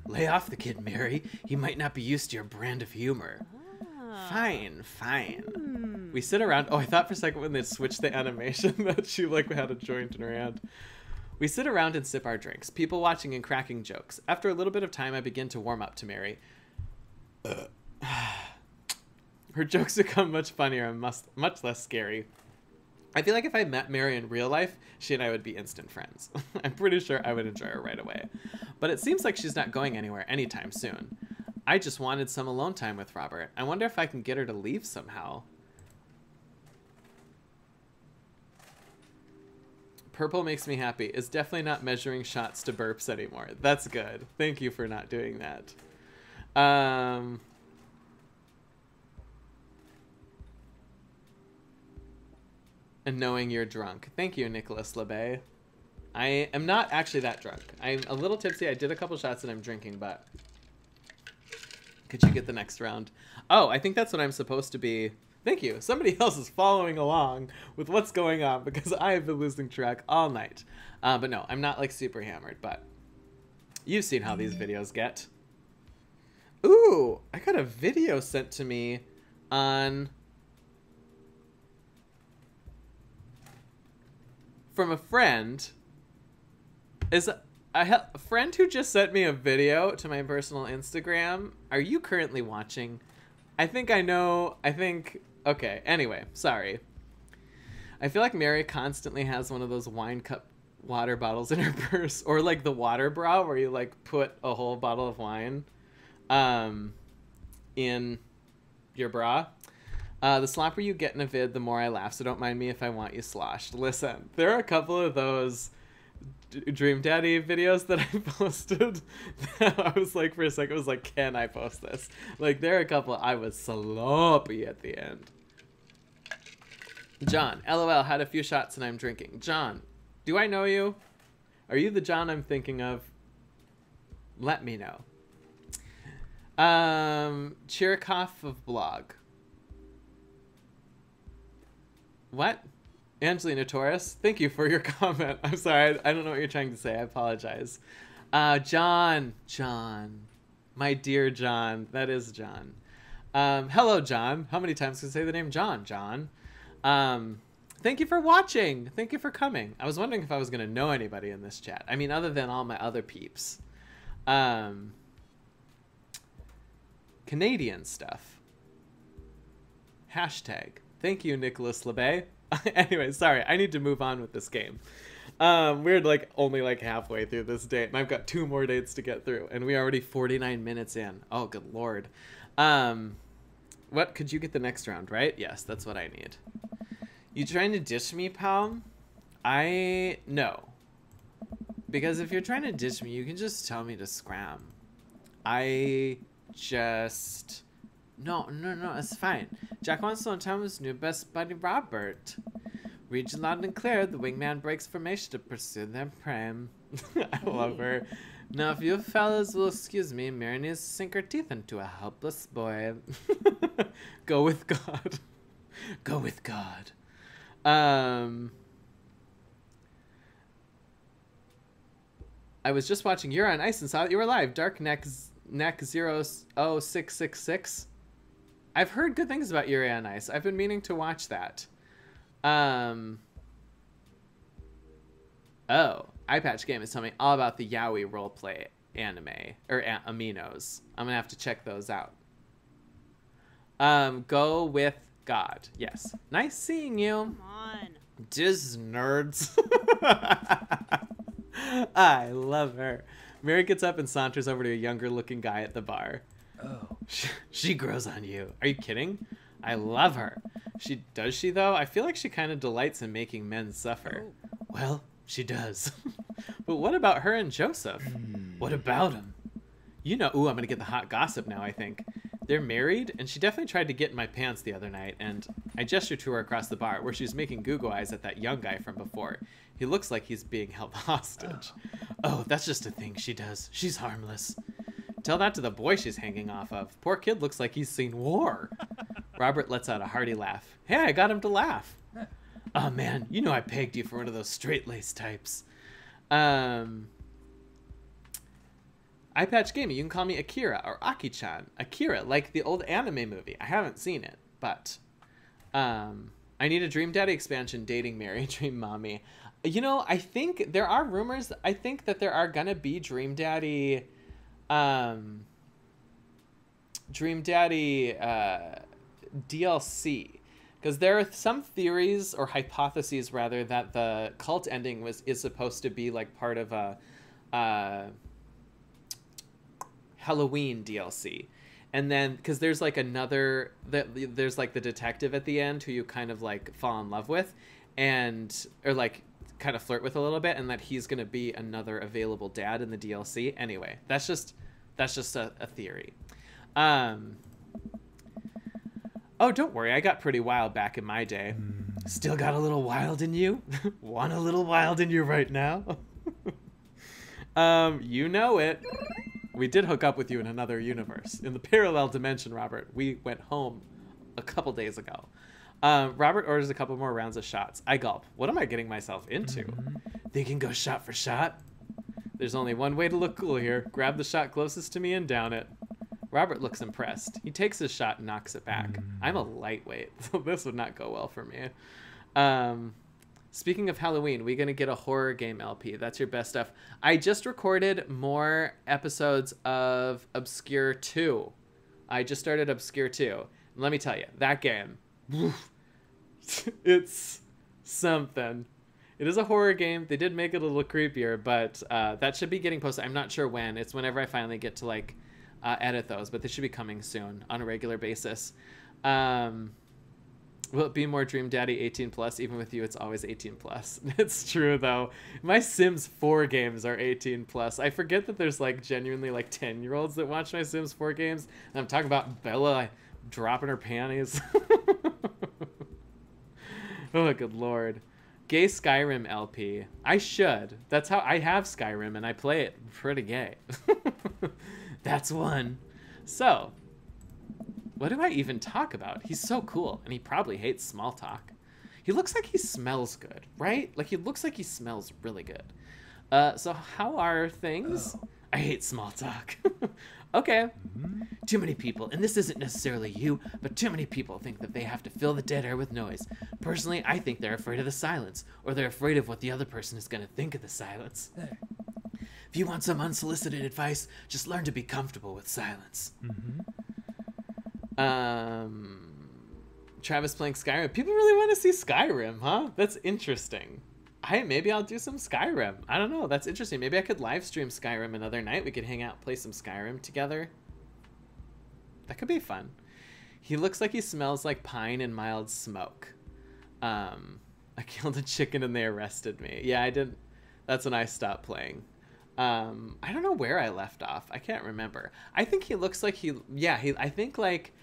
Lay off the kid, Mary. He might not be used to your brand of humor. Fine, fine. We sit around. Oh, I thought for a second when they switched the animation that she like had a joint in her hand. We sit around and sip our drinks, people watching and cracking jokes. After a little bit of time, I begin to warm up to Mary. Her jokes become much funnier and much less scary. I feel like if I met Mary in real life, she and I would be instant friends. I'm pretty sure I would enjoy her right away. But it seems like she's not going anywhere anytime soon. I just wanted some alone time with Robert. I wonder if I can get her to leave somehow. Purple makes me happy. It's definitely not measuring shots to burps anymore. That's good. Thank you for not doing that. And knowing you're drunk. Thank you, Nicholas LeBay. I am not actually that drunk. I'm a little tipsy. I did a couple shots and I'm drinking, but... Could you get the next round? Oh, I think that's what I'm supposed to be. Thank you. Somebody else is following along with what's going on because I have been losing track all night. But no, I'm not like super hammered, but you've seen how these videos get. Ooh, I got a video sent to me on... from a friend. Is a friend who just sent me a video to my personal Instagram. Are you currently watching? I think I know. Okay, anyway, sorry. I feel like Mary constantly has one of those wine cup water bottles in her purse, or like the water bra where you like put a whole bottle of wine in your bra. The slopper you get in a vid, the more I laugh, so don't mind me if I want you sloshed. Listen, there are a couple of those Dream Daddy videos that I posted that I was like, for a second, I was like, can I post this? Like, there are a couple I was sloppy at the end. John, LOL, had a few shots and I'm drinking. John, do I know you? Are you the John I'm thinking of? Let me know. Chirikov of blog. What? Angelina Torres, thank you for your comment. I'm sorry, I don't know what you're trying to say. I apologize. John, my dear John, that is John. Hello, John. How many times can I say the name John? John. Thank you for watching. Thank you for coming. I was wondering if I was going to know anybody in this chat. I mean, other than all my other peeps. Canadian stuff. Hashtag. Thank you, Nicholas LeBay. Anyway, sorry, I need to move on with this game. We're like only like halfway through this date, and I've got 2 more dates to get through, and we're already 49 minutes in. Oh, good lord. What could you get the next round, right? Yes, that's what I need. You trying to ditch me, pal? No. Because if you're trying to ditch me, you can just tell me to scram. No, it's fine. Jack wants to tell his new best buddy, Robert. Read you loud and clear, the wingman breaks formation to pursue their prey. I love her. Now, if you fellas will excuse me, Mary needs to sink her teeth into a helpless boy. Go with God. Go with God. I was just watching You're on Ice and saw that you were live. Dark Neck 00666. I've heard good things about Yuri on Ice. I've been meaning to watch that. Oh, iPatch Game is telling me all about the Yaoi roleplay anime or aminos. I'm gonna have to check those out. Go with God. Yes. Nice seeing you. Come on. Just nerds. I love her. Mary gets up and saunters over to a younger looking guy at the bar. Oh. She grows on you. Are you kidding? I love her. Does she though? I feel like she kind of delights in making men suffer. Oh. Well, she does. But what about her and Joseph? What about him? You know, ooh, I'm gonna get the hot gossip now, I think. They're married, and she definitely tried to get in my pants the other night, and I gestured to her across the bar, where she was making Google eyes at that young guy from before. He looks like he's being held hostage. Oh, that's just a thing she does. She's harmless. Tell that to the boy she's hanging off of. Poor kid looks like he's seen war. Robert lets out a hearty laugh. Hey, I got him to laugh. Oh man, you know I pegged you for one of those straight-laced types. iPatch Gaming, you can call me Akira or Aki-chan. Akira, like the old anime movie. I haven't seen it, but I need a Dream Daddy expansion dating Mary, Dream Mommy. You know, I think there are rumors. I think that there are gonna be Dream Daddy DLC, because there are some theories or hypotheses rather that the cult ending is supposed to be like part of a Halloween DLC, and then because there's like there's like the detective at the end who you kind of like fall in love with or like kind of flirt with a little bit, and that he's gonna be another available dad in the DLC. Anyway, that's just a theory. Oh, don't worry, I got pretty wild back in my day. Still got a little wild in you? Want a little wild in you right now? You know it. We did hook up with you in another universe. In the parallel dimension, Robert. We went home a couple days ago. Robert orders a couple more rounds of shots. I gulp. What am I getting myself into? Thinking go shot for shot? There's only one way to look cool here. Grab the shot closest to me and down it. Robert looks impressed. He takes his shot and knocks it back. I'm a lightweight, so this would not go well for me. Speaking of Halloween, we're going to get a horror game LP. That's your best stuff. I just recorded more episodes of Obscure 2. I just started Obscure 2. And let me tell you, that game, it's something. It is a horror game. They did make it a little creepier, but that should be getting posted. I'm not sure when. It's whenever I finally get to like edit those, but they should be coming soon on a regular basis. Will it be more Dream Daddy 18 plus? Even with you, it's always 18 plus. It's true though. My Sims 4 games are 18 plus. I forget that there's like genuinely like 10-year-olds that watch my Sims 4 games. And I'm talking about Bella dropping her panties. Oh, good lord. Gay Skyrim LP. I should. That's how I have Skyrim and I play it pretty gay. That's one. So, what do I even talk about? He's so cool, and he probably hates small talk. He looks like he smells good, right? Like, he looks like he smells really good. So how are things? Oh. I hate small talk. Okay. Too many people, and this isn't necessarily you, but too many people think that they have to fill the dead air with noise. Personally, I think they're afraid of the silence, or they're afraid of what the other person is going to think of the silence. If you want some unsolicited advice, just learn to be Travis playing Skyrim. People really want to see Skyrim, huh? That's interesting. Maybe I'll do some Skyrim. I don't know. That's interesting. Maybe I could live stream Skyrim another night. We could hang out, play some Skyrim together. That could be fun. He looks like he smells like pine and mild smoke. I killed a chicken and they arrested me. Yeah, I did. That's when I stopped playing. I don't know where I left off. I can't remember. I think he looks like I think like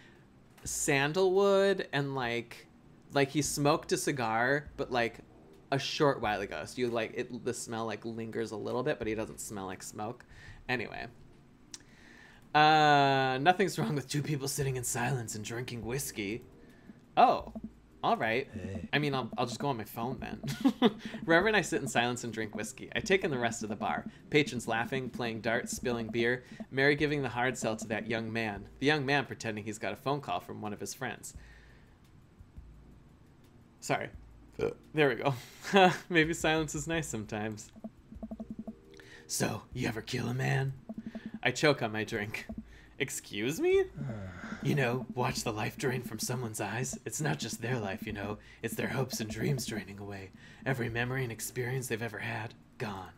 sandalwood and like he smoked a cigar, but like a short while ago. So you like it, the smell like lingers a little bit, but he doesn't smell like smoke. Anyway. Nothing's wrong with two people sitting in silence and drinking whiskey. Oh, all right. Hey. I mean, I'll just go on my phone then. Wherever I sit in silence and drink whiskey, I take in the rest of the bar. Patrons laughing, playing darts, spilling beer. Mary giving the hard sell to that young man. The young man pretending he's got a phone call from one of his friends. Sorry. There we go. Maybe silence is nice sometimes. So, you ever kill a man? I choke on my drink. Excuse me? You know, watch the life drain from someone's eyes. It's not just their life, you know. It's their hopes and dreams draining away. Every memory and experience they've ever had, gone.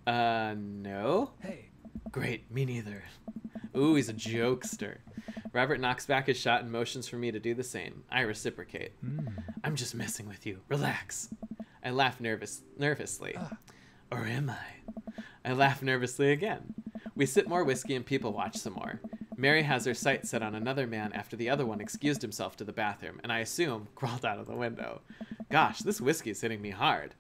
No? Hey. Great, me neither. Ooh, he's a jokester. Robert knocks back his shot and motions for me to do the same. I reciprocate. I'm just messing with you. Relax. I laugh nervously. Or am I? I laugh nervously again. We sip more whiskey and people watch some more. Mary has her sights set on another man after the other one excused himself to the bathroom, and I assume crawled out of the window. Gosh, this whiskey is hitting me hard.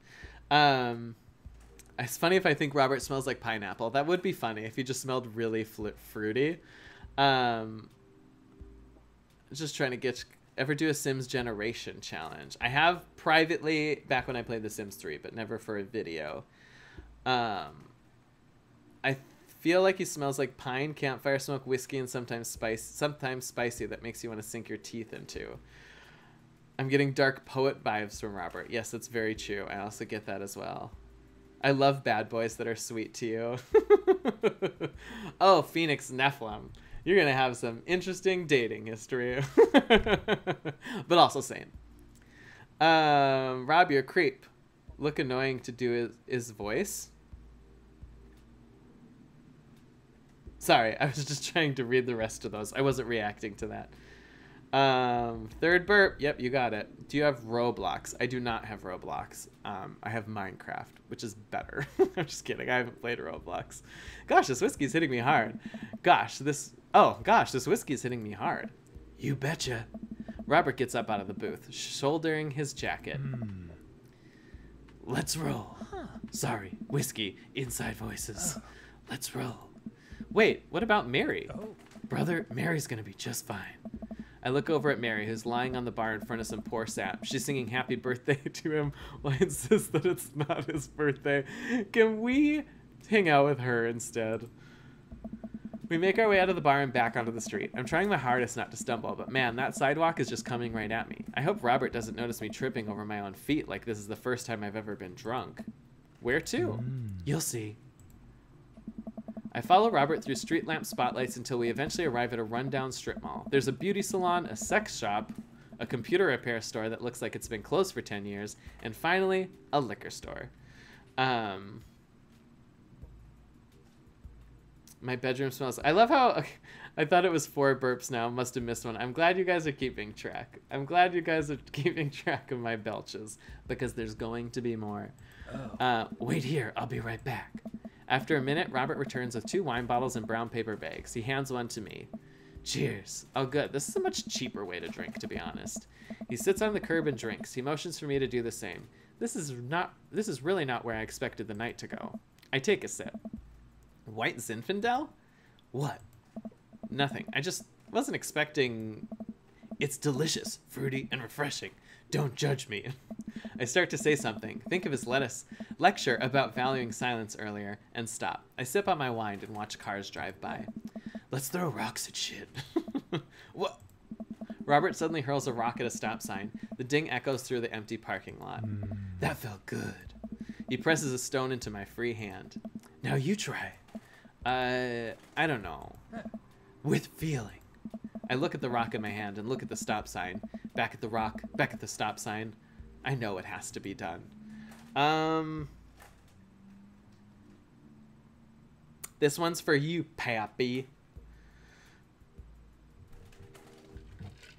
It's funny if I think Robert smells like pineapple. That would be funny if he just smelled really fruity. Just trying to get... Ever do a Sims Generation challenge? I have privately back when I played The Sims 3, but never for a video. I feel like he smells like pine, campfire smoke, whiskey, and sometimes spicy that makes you want to sink your teeth into. I'm getting dark poet vibes from Robert. Yes, that's very true. I also get that as well. I love bad boys that are sweet to you. Oh, Phoenix Nephilim. You're going to have some interesting dating history. But also same. Rob, you're a creep. Look annoying to do his voice. Sorry, I was just trying to read the rest of those. I wasn't reacting to that. Third burp. Yep, you got it. Do you have Roblox? I do not have Roblox. I have Minecraft, which is better. I'm just kidding. I haven't played Roblox. Gosh, this whiskey's hitting me hard. Gosh, this whiskey's hitting me hard. You betcha. Robert gets up out of the booth, shouldering his jacket. Let's roll. Sorry, whiskey, inside voices. Let's roll. Wait, what about Mary? Brother, Mary's gonna be just fine. I look over at Mary, who's lying on the bar in front of some poor sap. She's singing happy birthday to him while I insist that it's not his birthday. Can we hang out with her instead? We make our way out of the bar and back onto the street. I'm trying my hardest not to stumble, but man, that sidewalk is just coming right at me. I hope Robert doesn't notice me tripping over my own feet like this is the first time I've ever been drunk. Where to? You'll see. I follow Robert through street lamp spotlights until we eventually arrive at a rundown strip mall. There's a beauty salon, a sex shop, a computer repair store that looks like it's been closed for 10 years, and finally, a liquor store. My bedroom smells... I love how... Okay, I thought it was 4 burps now. Must have missed one. I'm glad you guys are keeping track. I'm glad you guys are keeping track of my belches, because there's going to be more. Wait here. I'll be right back. After a minute, Robert returns with 2 wine bottles and brown paper bags. He hands one to me. Cheers. Oh, good. This is a much cheaper way to drink, to be honest. He sits on the curb and drinks. He motions for me to do the same. This is really not where I expected the night to go. I take a sip. White Zinfandel? What? Nothing. I just wasn't expecting... It's delicious, fruity, and refreshing. Don't judge me. I start to say something, think of his lecture about valuing silence earlier, and stop. I sip on my wine and watch cars drive by. Let's throw rocks at shit. What? Robert suddenly hurls a rock at a stop sign. The ding echoes through the empty parking lot. That felt good. He presses a stone into my free hand. Now you try. I don't know. With feeling. I look at the rock in my hand and look at the stop sign. Back at the rock, back at the stop sign. I know it has to be done. This one's for you, Pappy.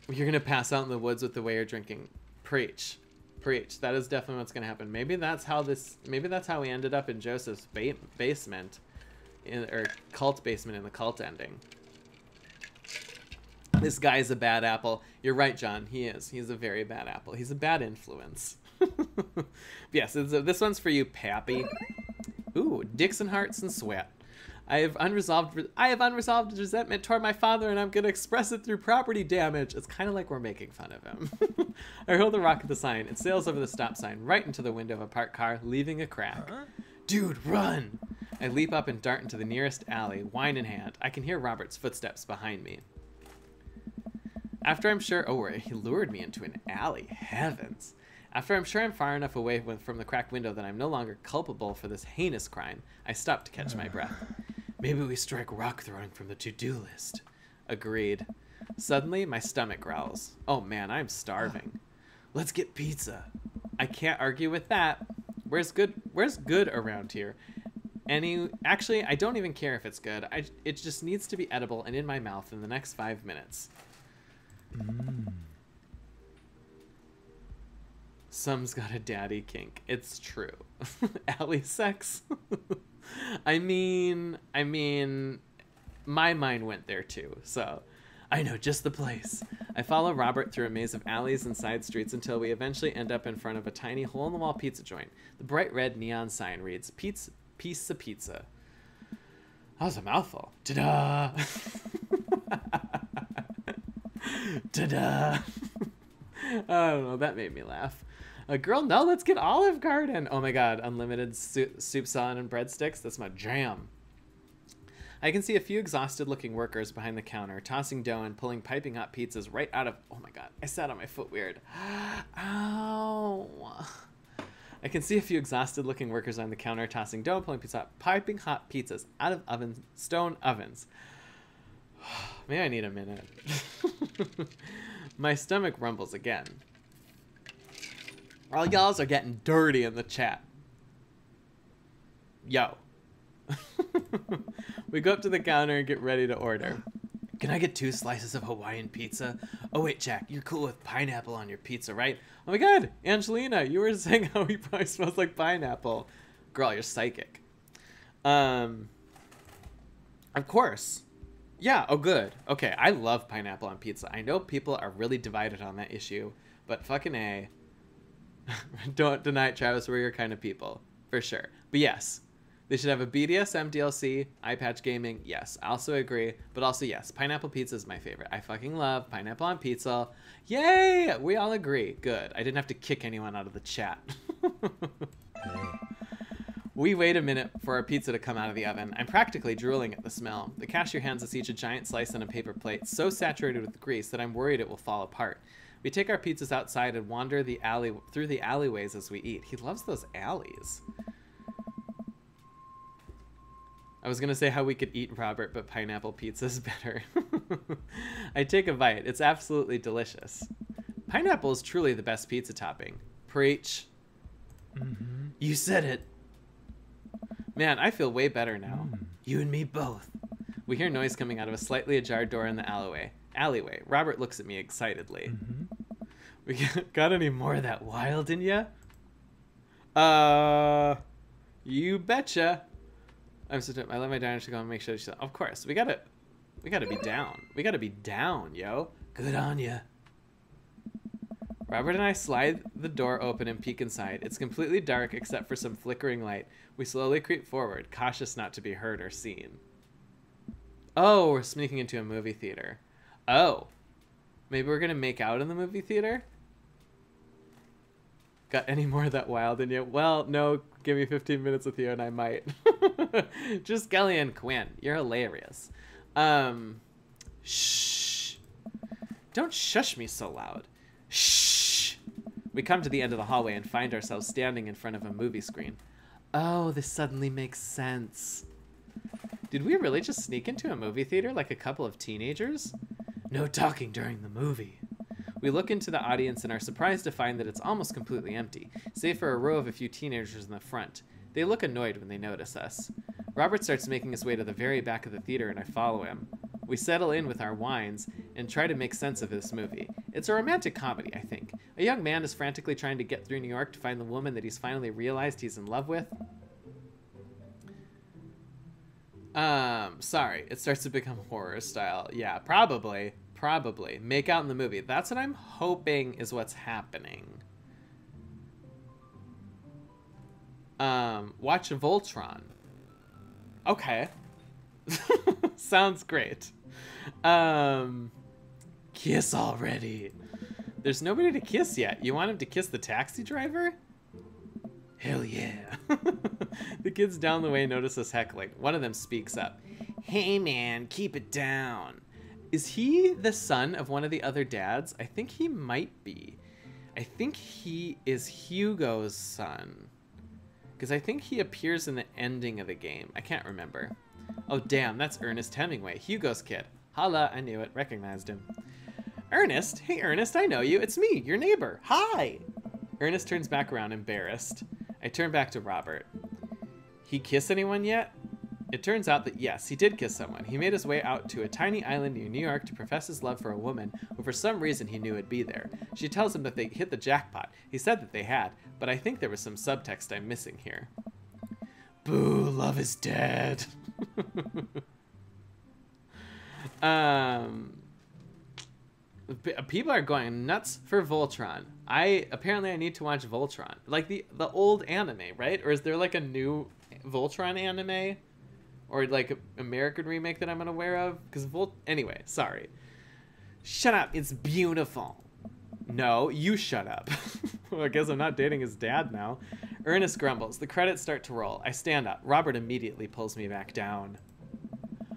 You're gonna pass out in the woods with the way you're drinking. Preach. Preach. That is definitely what's gonna happen. Maybe that's how we ended up in Joseph's basement. Or cult basement in the cult ending. This guy's a bad apple. You're right, John. He is. He's a very bad apple. He's a bad influence. Yes, this one's for you, Pappy. Ooh, Dixon Hearts and Sweat. I have unresolved resentment toward my father, and I'm gonna express it through property damage. It's kind of like we're making fun of him. I hurl the rock at the sign. It sails over the stop sign, right into the window of a parked car, leaving a crack. Dude, run! I leap up and dart into the nearest alley, wine in hand. I can hear Robert's footsteps behind me. After I'm sure... Oh, he lured me into an alley. Heavens. After I'm sure I'm far enough away from the cracked window that I'm no longer culpable for this heinous crime, I stop to catch my breath. Maybe we strike rock throwing from the to-do list. Agreed. Suddenly, my stomach growls. Oh man, I'm starving. Let's get pizza. I can't argue with that. Where's good around here? Actually, I don't even care if it's good. It just needs to be edible and in my mouth in the next 5 minutes. Some's got a daddy kink. It's true. Alley sex? I mean, my mind went there too, so I know just the place. I follow Robert through a maze of alleys and side streets until we eventually end up in front of a tiny hole-in-the-wall pizza joint. The bright red neon sign reads, Piece of Pizza. That was a mouthful. Ta-da! Ta-da! I don't know, that made me laugh. Girl, no, let's get Olive Garden. Oh my god, unlimited soup salad and breadsticks. That's my jam. I can see a few exhausted-looking workers behind the counter, tossing dough and pulling piping hot pizzas right out of... Oh my god, I sat on my foot weird. Ow. I can see a few exhausted-looking workers on the counter, tossing dough and pulling piping hot pizzas out of stone ovens. Maybe I need a minute. My stomach rumbles again. All y'alls are getting dirty in the chat. Yo. We go up to the counter and get ready to order. Can I get 2 slices of Hawaiian pizza? Oh wait, Jack, you're cool with pineapple on your pizza, right? Oh my god, Angelina, you were saying how he probably smells like pineapple. Girl, you're psychic. Of course. Yeah, oh good. Okay, I love pineapple on pizza. I know people are really divided on that issue, but fucking A. Don't deny it, Travis, we're your kind of people. For sure. But yes, they should have a BDSM DLC, eye patch gaming. Yes, I also agree. But also, yes, pineapple pizza is my favorite. I fucking love pineapple on pizza. Yay! We all agree. Good. I didn't have to kick anyone out of the chat. We wait a minute for our pizza to come out of the oven. I'm practically drooling at the smell. The cashier hands us each a giant slice on a paper plate, so saturated with grease that I'm worried it will fall apart. We take our pizzas outside and wander through the alleyways as we eat. He loves those alleys. I was gonna say how we could eat Robert, but pineapple pizza's better. I take a bite. It's absolutely delicious. Pineapple is truly the best pizza topping. Preach. Mm-hmm. You said it. Man, I feel way better now. You and me both. We hear noise coming out of a slightly ajar door in the alleyway. Robert looks at me excitedly. Mm-hmm. We got any more of that wild in ya? You betcha. I let my diner to go and make sure she's... Of course, we gotta be down. We gotta be down, yo. Good on ya. Robert and I slide the door open and peek inside. It's completely dark except for some flickering light. We slowly creep forward, cautious not to be heard or seen. Oh, we're sneaking into a movie theater. Oh. Maybe we're gonna make out in the movie theater? Got any more of that wild in you? Well, no, give me 15 minutes with you and I might. Just Kelly and Quinn. You're hilarious. Shh. Don't shush me so loud. Shh. We come to the end of the hallway and find ourselves standing in front of a movie screen. Oh, this suddenly makes sense. Did we really just sneak into a movie theater like a couple of teenagers? No talking during the movie. We look into the audience and are surprised to find that it's almost completely empty, save for a row of a few teenagers in the front. They look annoyed when they notice us. Robert starts making his way to the very back of the theater and I follow him. We settle in with our wines and try to make sense of this movie. It's a romantic comedy, I think. A young man is frantically trying to get through New York to find the woman that he's finally realized he's in love with. Sorry, it starts to become horror style. Yeah, probably. Make out in the movie. That's what I'm hoping is what's happening. Watch Voltron. Okay. Sounds great. Kiss already. There's nobody to kiss yet. You want him to kiss the taxi driver? Hell yeah. The kids down the way notice us heckling. One of them speaks up. Hey man, keep it down. Is he the son of one of the other dads? I think he might be. I think he is Hugo's son. Because I think he appears in the ending of the game. I can't remember. Oh damn, that's Ernest Hemingway, Hugo's kid. Holla, I knew it, recognized him. Ernest? Hey Ernest, I know you. It's me, your neighbor. Hi! Ernest turns back around, embarrassed. I turn back to Robert. He kiss anyone yet? It turns out that yes, he did kiss someone. He made his way out to a tiny island near New York to profess his love for a woman who for some reason he knew would be there. She tells him that they hit the jackpot. He said that they had, but I think there was some subtext I'm missing here. Boo, love is dead. People are going nuts for Voltron. Apparently I need to watch Voltron. Like the old anime, right? Or is there like a new Voltron anime? Or like an American remake that I'm unaware of? Because anyway, sorry. Shut up, it's beautiful. No, you shut up. Well, I guess I'm not dating his dad now. Ernest grumbles. The credits start to roll. I stand up. Robert immediately pulls me back down.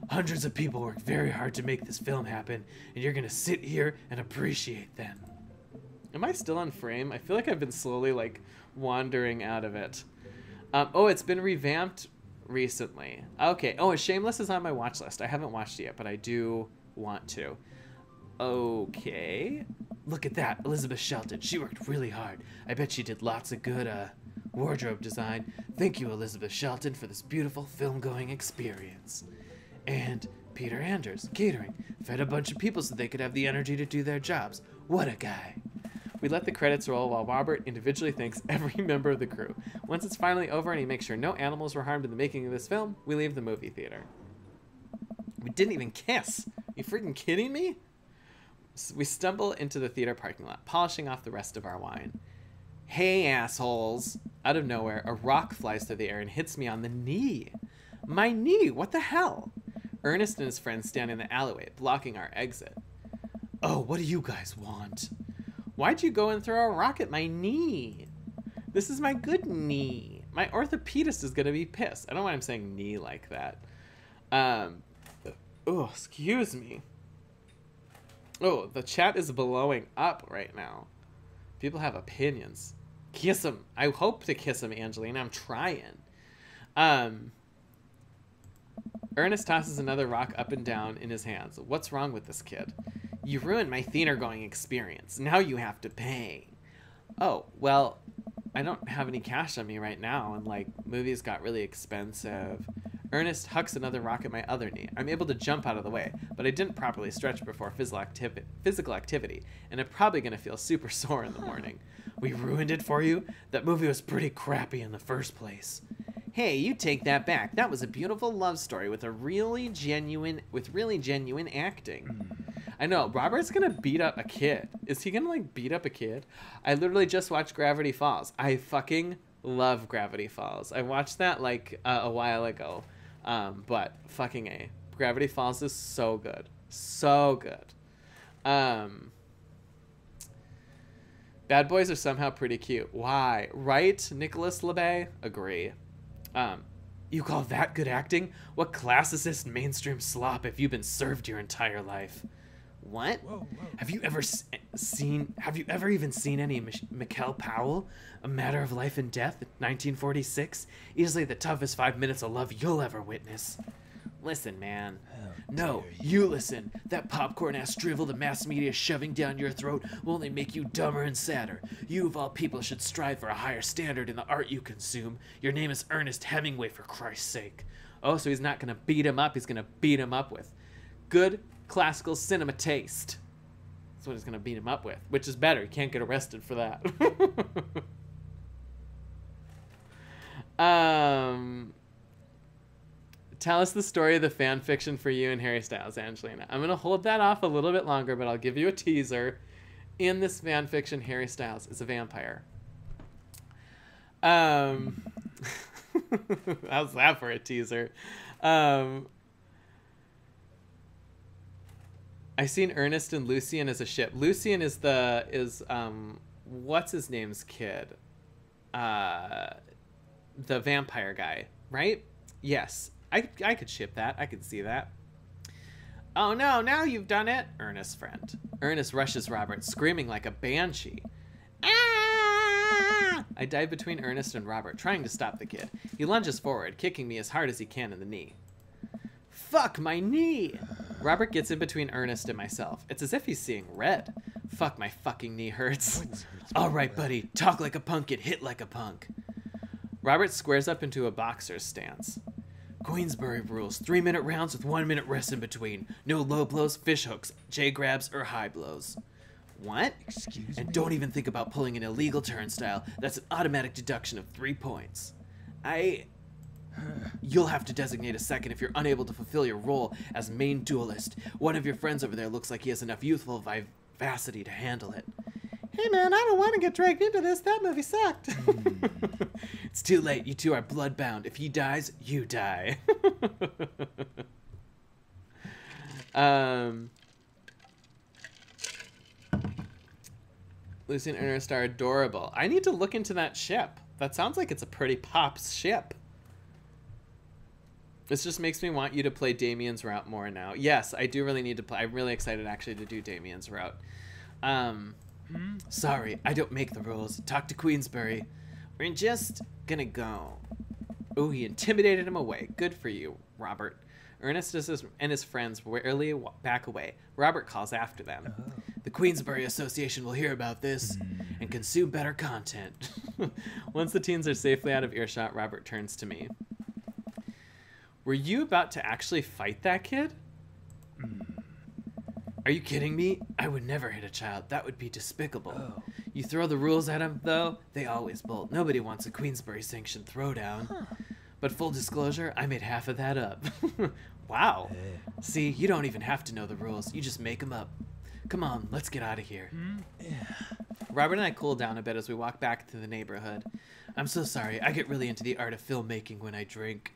Hundreds of people worked very hard to make this film happen, and you're gonna sit here and appreciate them. Am I still on frame? I feel like I've been slowly like wandering out of it. Oh, it's been revamped recently. Okay. Oh, Shameless is on my watch list. I haven't watched it yet, but I do want to. Okay. Look at that, Elizabeth Shelton. She worked really hard. I bet she did lots of good wardrobe design. Thank you, Elizabeth Shelton, for this beautiful film-going experience. And Peter Anders, catering, fed a bunch of people so they could have the energy to do their jobs. What a guy. We let the credits roll while Robert individually thanks every member of the crew. Once it's finally over and he makes sure no animals were harmed in the making of this film, we leave the movie theater. We didn't even kiss. You freaking kidding me? We stumble into the theater parking lot, polishing off the rest of our wine. Hey, assholes. Out of nowhere, a rock flies through the air and hits me on the knee. My knee, what the hell? Ernest and his friends stand in the alleyway, blocking our exit. Oh, what do you guys want? Why'd you go and throw a rock at my knee? This is my good knee. My orthopedist is gonna be pissed. I don't know why I'm saying knee like that. Oh, excuse me. Oh, the chat is blowing up right now. People have opinions. Kiss him. I hope to kiss him, Angelina. I'm trying. Ernest tosses another rock up and down in his hands. What's wrong with this kid? You ruined my theater-going experience. Now you have to pay. Oh, well, I don't have any cash on me right now, and, like, movies got really expensive. Ernest hucks another rock at my other knee. I'm able to jump out of the way, but I didn't properly stretch before physical activity, and I'm probably going to feel super sore in the morning. We ruined it for you? That movie was pretty crappy in the first place. Hey, you take that back. That was a beautiful love story with really genuine acting. I know, Robert's gonna beat up a kid. Is he gonna like beat up a kid? I literally just watched Gravity Falls. I fucking love Gravity Falls. I watched that like a while ago. But fucking A. Gravity Falls is so good. So good. Bad boys are somehow pretty cute. Why? Right, Nicholas LeBay? Agree. You call that good acting? What classicist mainstream slop have you been served your entire life? What? Whoa. Have you ever even seen any Mikkel Powell? A Matter of Life and Death, 1946? Easily the toughest 5 minutes of love you'll ever witness. Listen, man. No, you listen. That popcorn-ass drivel the mass media is shoving down your throat will only make you dumber and sadder. You, of all people, should strive for a higher standard in the art you consume. Your name is Ernest Hemingway, for Christ's sake. Oh, so he's not going to beat him up. He's going to beat him up with good classical cinema taste. That's what he's going to beat him up with, which is better. He can't get arrested for that. Tell us the story of the fan fiction for you and Harry Styles, Angelina. I'm going to hold that off a little bit longer, but I'll give you a teaser. In this fan fiction, Harry Styles is a vampire. How's that for a teaser? I seen Ernest and Lucian as a ship. Lucian is what's his name's kid? The vampire guy, right? Yes. I could ship that. I could see that. Oh no, now you've done it! Ernest's friend. Ernest rushes Robert, screaming like a banshee. Ah! I dive between Ernest and Robert, trying to stop the kid. He lunges forward, kicking me as hard as he can in the knee. Fuck my knee! Robert gets in between Ernest and myself. It's as if he's seeing red. Fuck, my fucking knee hurts. Alright, buddy, talk like a punk and hit like a punk. Robert squares up into a boxer's stance. Queensbury rules, 3-minute rounds with 1-minute rest in between. No low blows, fish hooks, J-grabs, or high blows. What? Excuse And me? don't even think about pulling an illegal turnstile. That's an automatic deduction of 3 points. You'll have to designate a second if you're unable to fulfill your role as main duelist. One of your friends over there looks like he has enough youthful vivacity to handle it. Hey man, I don't want to get dragged into this. That movie sucked. It's too late. You two are bloodbound. If he dies, you die. Lucy and Ernest are adorable. I need to look into that ship. That sounds like it's a pretty pops ship. This just makes me want you to play Damien's route more now. Yes, I do really need to play. I'm really excited actually to do Damien's route. Sorry, I don't make the rules. Talk to Queensbury. We're just gonna go. Oh, he intimidated him away. Good for you, Robert. Ernest and his friends rarely back away. Robert calls after them. The Queensbury Association will hear about this and consume better content. Once the teens are safely out of earshot, Robert turns to me. Were you about to actually fight that kid? Are you kidding me? I would never hit a child. That would be despicable. Oh. You throw the rules at him, though, they always bolt. Nobody wants a Queensbury-sanctioned throwdown. But full disclosure, I made half of that up. Wow. See, you don't even have to know the rules. You just make them up. Come on, let's get out of here. Robert and I cool down a bit as we walk back to the neighborhood. I'm so sorry. I get really into the art of filmmaking when I drink.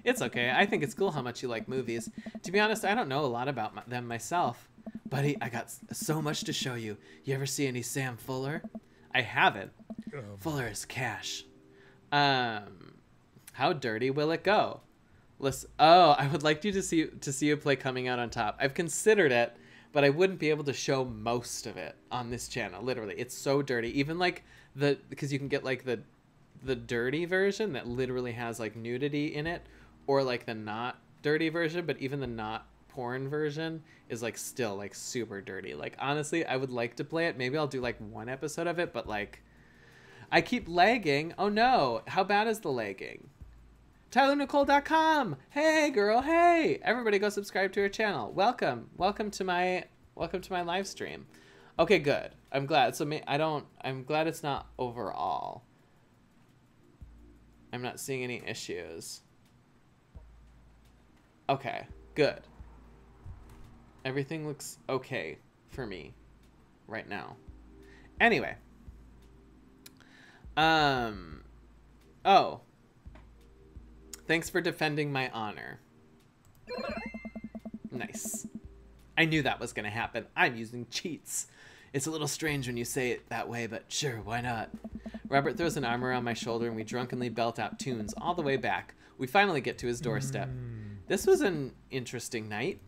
It's okay. I think it's cool how much you like movies. To be honest, I don't know a lot about them myself. Buddy, I got so much to show you. You ever see any Sam Fuller? I haven't. Fuller is cash. How dirty will it go? Listen, I would like you to see you play Coming Out on Top. I've considered it, but I wouldn't be able to show most of it on this channel. Literally, it's so dirty. Even like because you can get like the dirty version that literally has like nudity in it, or like the not dirty version, but even the not porn version is like still like super dirty. Like honestly, I would like to play it. Maybe I'll do like one episode of it, but like I keep lagging. Oh no, how bad is the lagging? TylerNicole.com. Hey girl, hey. Everybody go subscribe to her channel. Welcome to my live stream. Okay, good. I'm glad. So I'm glad it's not overall. I'm not seeing any issues. Okay, good. Everything looks okay for me right now. Anyway. Oh. Thanks for defending my honor. Nice. I knew that was gonna happen. I'm using cheats. It's a little strange when you say it that way, but sure, why not? Robert throws an arm around my shoulder and we drunkenly belt out tunes all the way back. We finally get to his doorstep. This was an interesting night.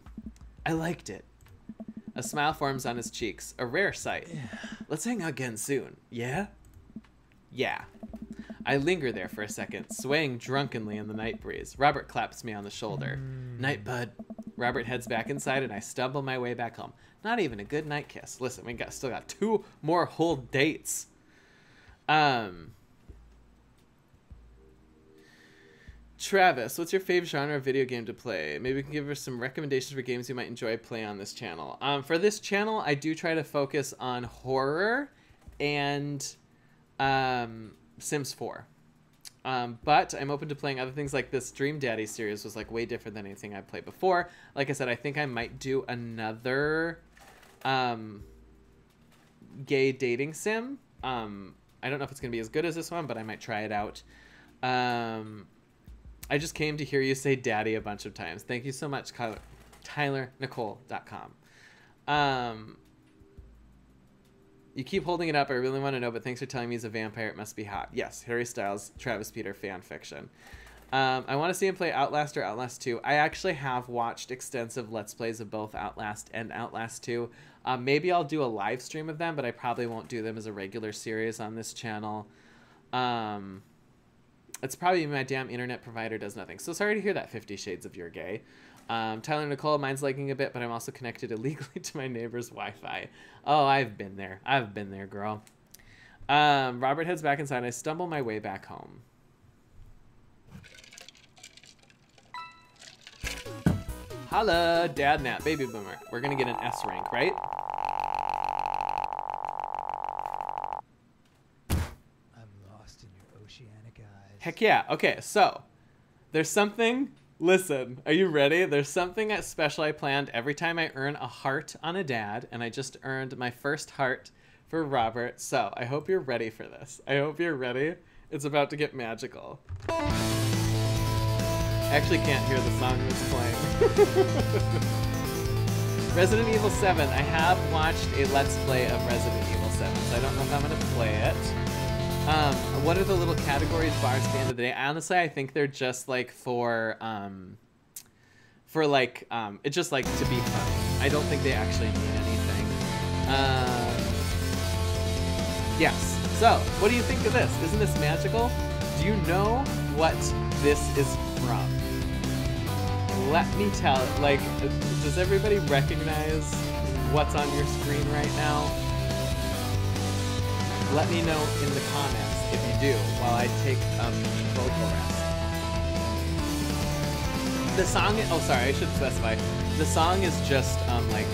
I liked it. A smile forms on his cheeks, a rare sight. Let's hang out again soon. Yeah? Yeah. I linger there for a second, swaying drunkenly in the night breeze. Robert claps me on the shoulder. Night, bud. Robert heads back inside, and I stumble my way back home. Not even a good night kiss. Listen, we still got 2 more whole dates. Travis, what's your favorite genre of video game to play? Maybe you can give us some recommendations for games you might enjoy play on this channel. For this channel, I do try to focus on horror and Sims 4. But I'm open to playing other things. Like this Dream Daddy series was like way different than anything I've played before. Like I said, I think I might do another gay dating sim. I don't know if it's gonna be as good as this one, but I might try it out. I just came to hear you say daddy a bunch of times. Thank you so much, TylerNicole.com. You keep holding it up. I really want to know, but thanks for telling me he's a vampire. It must be hot. Yes, Harry Styles, Travis Peter fan fiction. I want to see him play Outlast or Outlast 2. I actually have watched extensive Let's Plays of both Outlast and Outlast 2. Maybe I'll do a live stream of them, but I probably won't do them as a regular series on this channel. It's probably my damn internet provider does nothing. So sorry to hear that, 50 Shades of You're Gay. Tyler Nicole, mine's lagging a bit, but I'm also connected illegally to my neighbor's Wi-Fi. Oh, I've been there. I've been there, girl. Robert heads back inside, and I stumble my way back home. Holla, Dad Nat, Baby Boomer. We're gonna get an S rank, right? Heck yeah. Okay, so there's something. Listen, are you ready? There's something special I planned every time I earn a heart on a dad, and I just earned my first heart for Robert. So I hope you're ready for this. I hope you're ready. It's about to get magical. I actually can't hear the song that's playing. Resident Evil 7. I have watched a Let's Play of Resident Evil 7, so I don't know if I'm going to play it. What are the little categories bars at the end of the day? Honestly, I think they're just like for it's just like to be funny. I don't think they actually mean anything. Yes. So, what do you think of this? Isn't this magical? Do you know what this is from? Let me tell. Like, does everybody recognize what's on your screen right now? Let me know in the comments if you do while I take vocal rest. The song, oh sorry, I should specify. The song is just like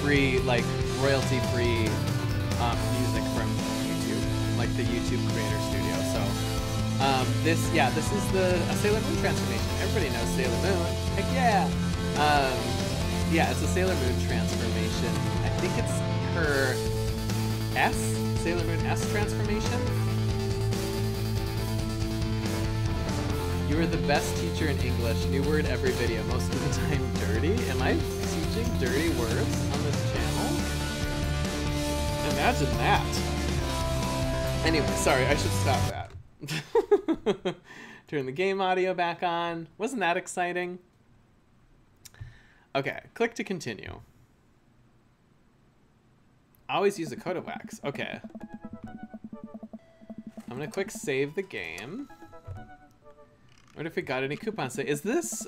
free, like royalty free music from YouTube, like the YouTube Creator Studio. So this is a Sailor Moon transformation. Everybody knows Sailor Moon. Heck yeah. Yeah, it's a Sailor Moon transformation. I think it's her Sailor Moon S transformation. You are the best teacher in English. New word every video. Most of the time, dirty. Am I teaching dirty words on this channel? Imagine that. Anyway, sorry, I should stop that. Turn the game audio back on. Wasn't that exciting? Okay, click to continue. Always use a coat of wax. Okay. I'm gonna quick save the game. I wonder if we got any coupons. So is this,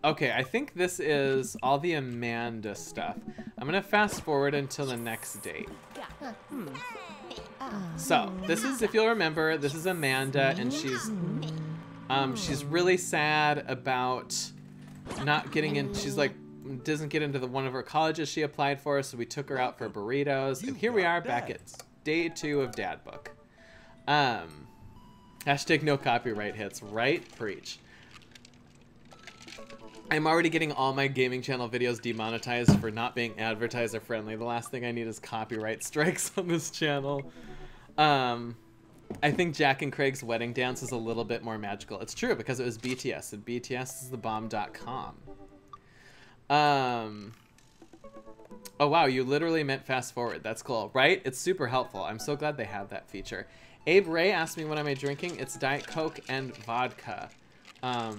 okay, I think this is all the Amanda stuff. I'm gonna fast forward until the next date. So, this is, if you'll remember, this is Amanda, and she's really sad about not getting in. She's like, doesn't get into one of her colleges she applied for, so we took her out for burritos, and here we are back at day 2 of Dad Book. Hashtag no copyright hits, right? Preach. I'm already getting all my gaming channel videos demonetized for not being advertiser friendly. The last thing I need is copyright strikes on this channel. I think Jack and Craig's wedding dance is a little bit more magical. It's true, because it was BTS, and BTS is the bomb.com. Oh wow, you literally meant fast forward. That's cool, right? It's super helpful. I'm so glad they have that feature. Abe Ray asked me what am I drinking. It's Diet Coke and vodka. I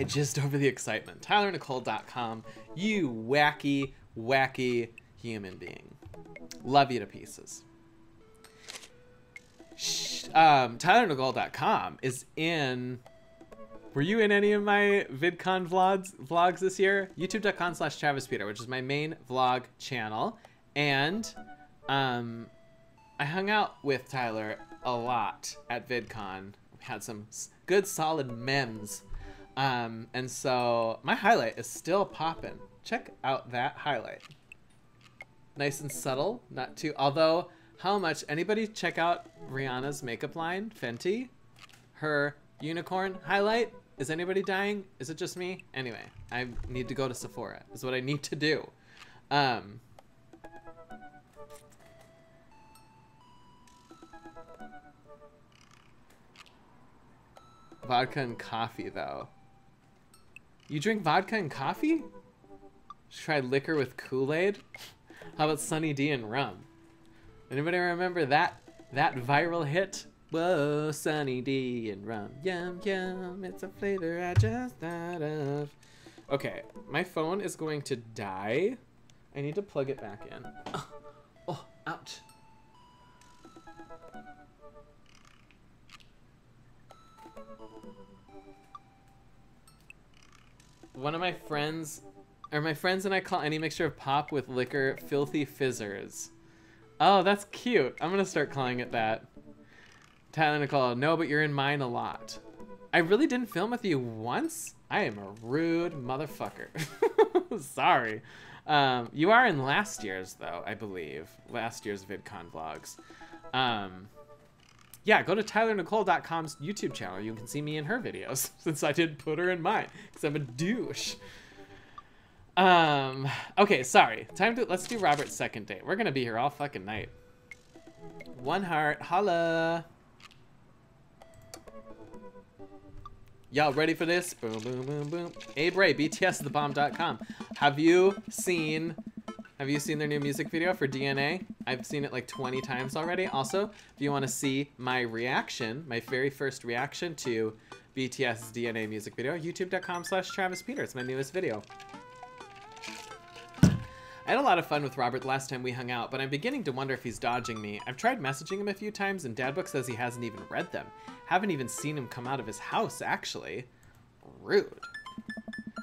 jizzed over the excitement. TylerNicole.com. You wacky, wacky human being. Love you to pieces. TylerNagol.com is in... Were you in any of my VidCon vlogs this year? YouTube.com/TravisPeter, which is my main vlog channel. And I hung out with Tyler a lot at VidCon. We had some good solid memes. And so my highlight is still popping. Check out that highlight. Nice and subtle, not too, although how much, anybody check out Rihanna's makeup line, Fenty? Her unicorn highlight? Is anybody dying? Is it just me? Anyway, I need to go to Sephora, is what I need to do. Vodka and coffee, though. You drink vodka and coffee? Should try liquor with Kool-Aid? How about Sunny D and rum? Anybody remember that viral hit? Whoa, Sunny D and rum. Yum, yum, it's a flavor I just thought of. Okay, my phone is going to die. I need to plug it back in. Oh, ouch. One of my friends, or my friends and I call any mixture of pop with liquor filthy fizzers. Oh, that's cute. I'm gonna start calling it that. Tyler Nicole, no, but you're in mine a lot. I really didn't film with you once? I am a rude motherfucker. Sorry. You are in last year's, though, I believe. Last year's VidCon vlogs. Yeah, go to TylerNicole.com's YouTube channel. You can see me in her videos, since I did put her in mine, because I'm a douche. Okay, sorry. Let's do Robert's second date. We're gonna be here all fucking night. One heart, holla. Y'all ready for this? Boom, boom, boom, boom. Abe Ray, BTSthebomb.com. Have you seen their new music video for DNA? I've seen it like 20 times already. Also, if you want to see my reaction, my very first reaction to BTS's DNA music video, youtube.com/TravisPeter. It's my newest video. I had a lot of fun with Robert last time we hung out, but I'm beginning to wonder if he's dodging me. I've tried messaging him a few times, and Dadbook says he hasn't even read them. Haven't even seen him come out of his house, actually. Rude.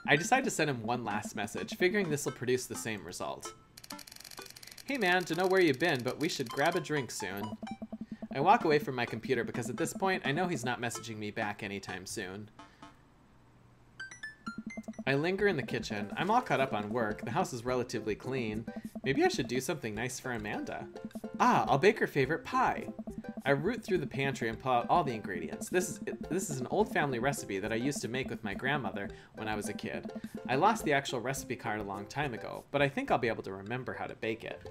I decided to send him one last message, figuring this will produce the same result. Hey man, don't know where you've been, but we should grab a drink soon. I walk away from my computer because at this point, I know he's not messaging me back anytime soon. I linger in the kitchen. I'm all caught up on work. The house is relatively clean. Maybe I should do something nice for Amanda. Ah, I'll bake her favorite pie. I root through the pantry and pull out all the ingredients. This is an old family recipe that I used to make with my grandmother when I was a kid. I lost the actual recipe card a long time ago, but I think I'll be able to remember how to bake it.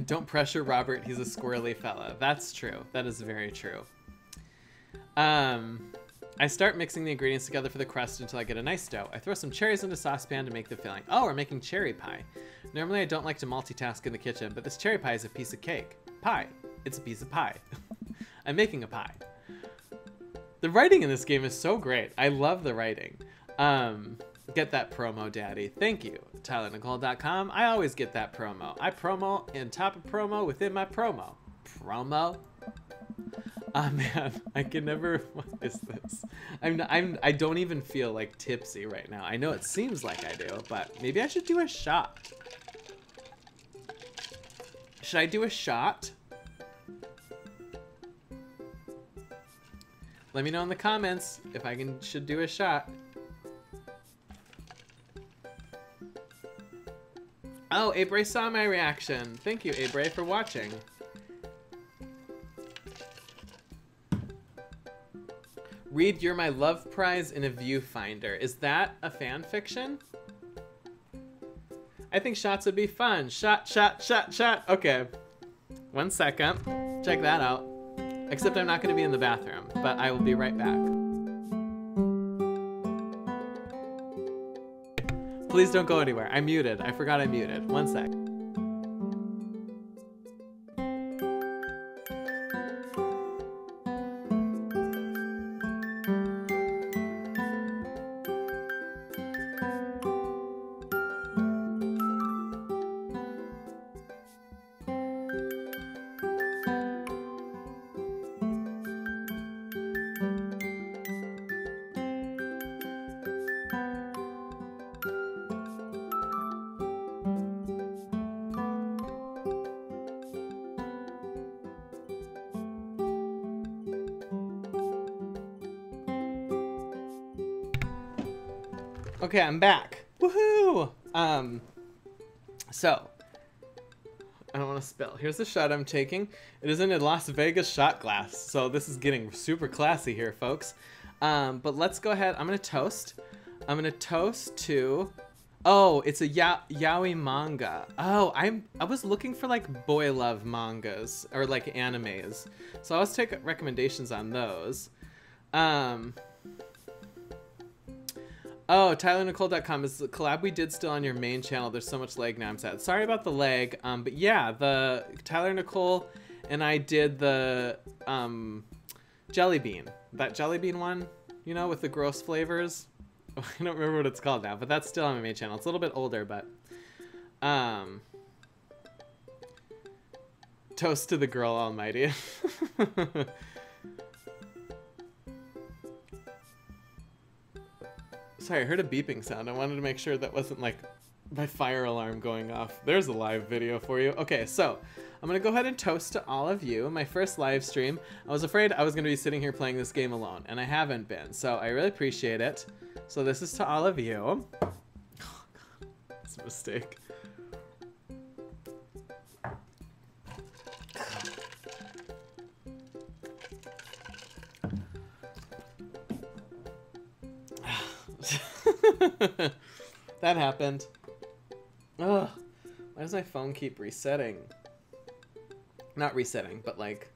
Don't pressure Robert, he's a squirrely fella. That's true. That is very true. I start mixing the ingredients together for the crust until I get a nice dough. I throw some cherries into a saucepan to make the filling. Oh, we're making cherry pie. Normally I don't like to multitask in the kitchen, but this cherry pie is a piece of cake. Pie. It's a piece of pie. I'm making a pie. The writing in this game is so great. I love the writing. Get that promo, daddy. Thank you. TylerNicole.com. I always get that promo. I promo and top of promo within my promo. Promo? Ah, man, I can never. What is this? I don't even feel like tipsy right now. I know it seems like I do, but maybe I should do a shot. Should I do a shot? Let me know in the comments if I should do a shot. Oh, Abre saw my reaction. Thank you, Abre, for watching. Read You're My Love Prize in a Viewfinder. Is that a fan fiction? I think shots would be fun. Shot, shot, shot, shot. Okay. 1 second. Check that out. Except I'm not going to be in the bathroom, but I will be right back. Please don't go anywhere. I'm muted. I forgot I'm muted. 1 sec. Okay, I'm back. Woohoo! So, I don't want to spill. Here's the shot I'm taking. It is in a Las Vegas shot glass, so this is getting super classy here, folks. But let's go ahead. I'm gonna toast. I'm gonna toast to. Oh, it's a yaoi manga. Oh, I was looking for like boy love mangas or like animes, so I was taking recommendations on those. Oh, TylerNicole.com is the collab we did still on your main channel. There's so much lag now. I'm sad. Sorry about the lag. But yeah, the Tyler Nicole and I did the jelly bean. That jelly bean one, you know, with the gross flavors. I don't remember what it's called now, but that's still on my main channel. It's a little bit older, but toast to the girl almighty. Sorry, I heard a beeping sound. I wanted to make sure that wasn't like my fire alarm going off. There's a live video for you. Okay, so I'm gonna go ahead and toast to all of you. My first live stream. I was afraid I was gonna be sitting here playing this game alone, and I haven't been, so I really appreciate it. So this is to all of you. Oh, God. That's a mistake. That happened. Ugh. Why does my phone keep resetting? Not resetting, but like...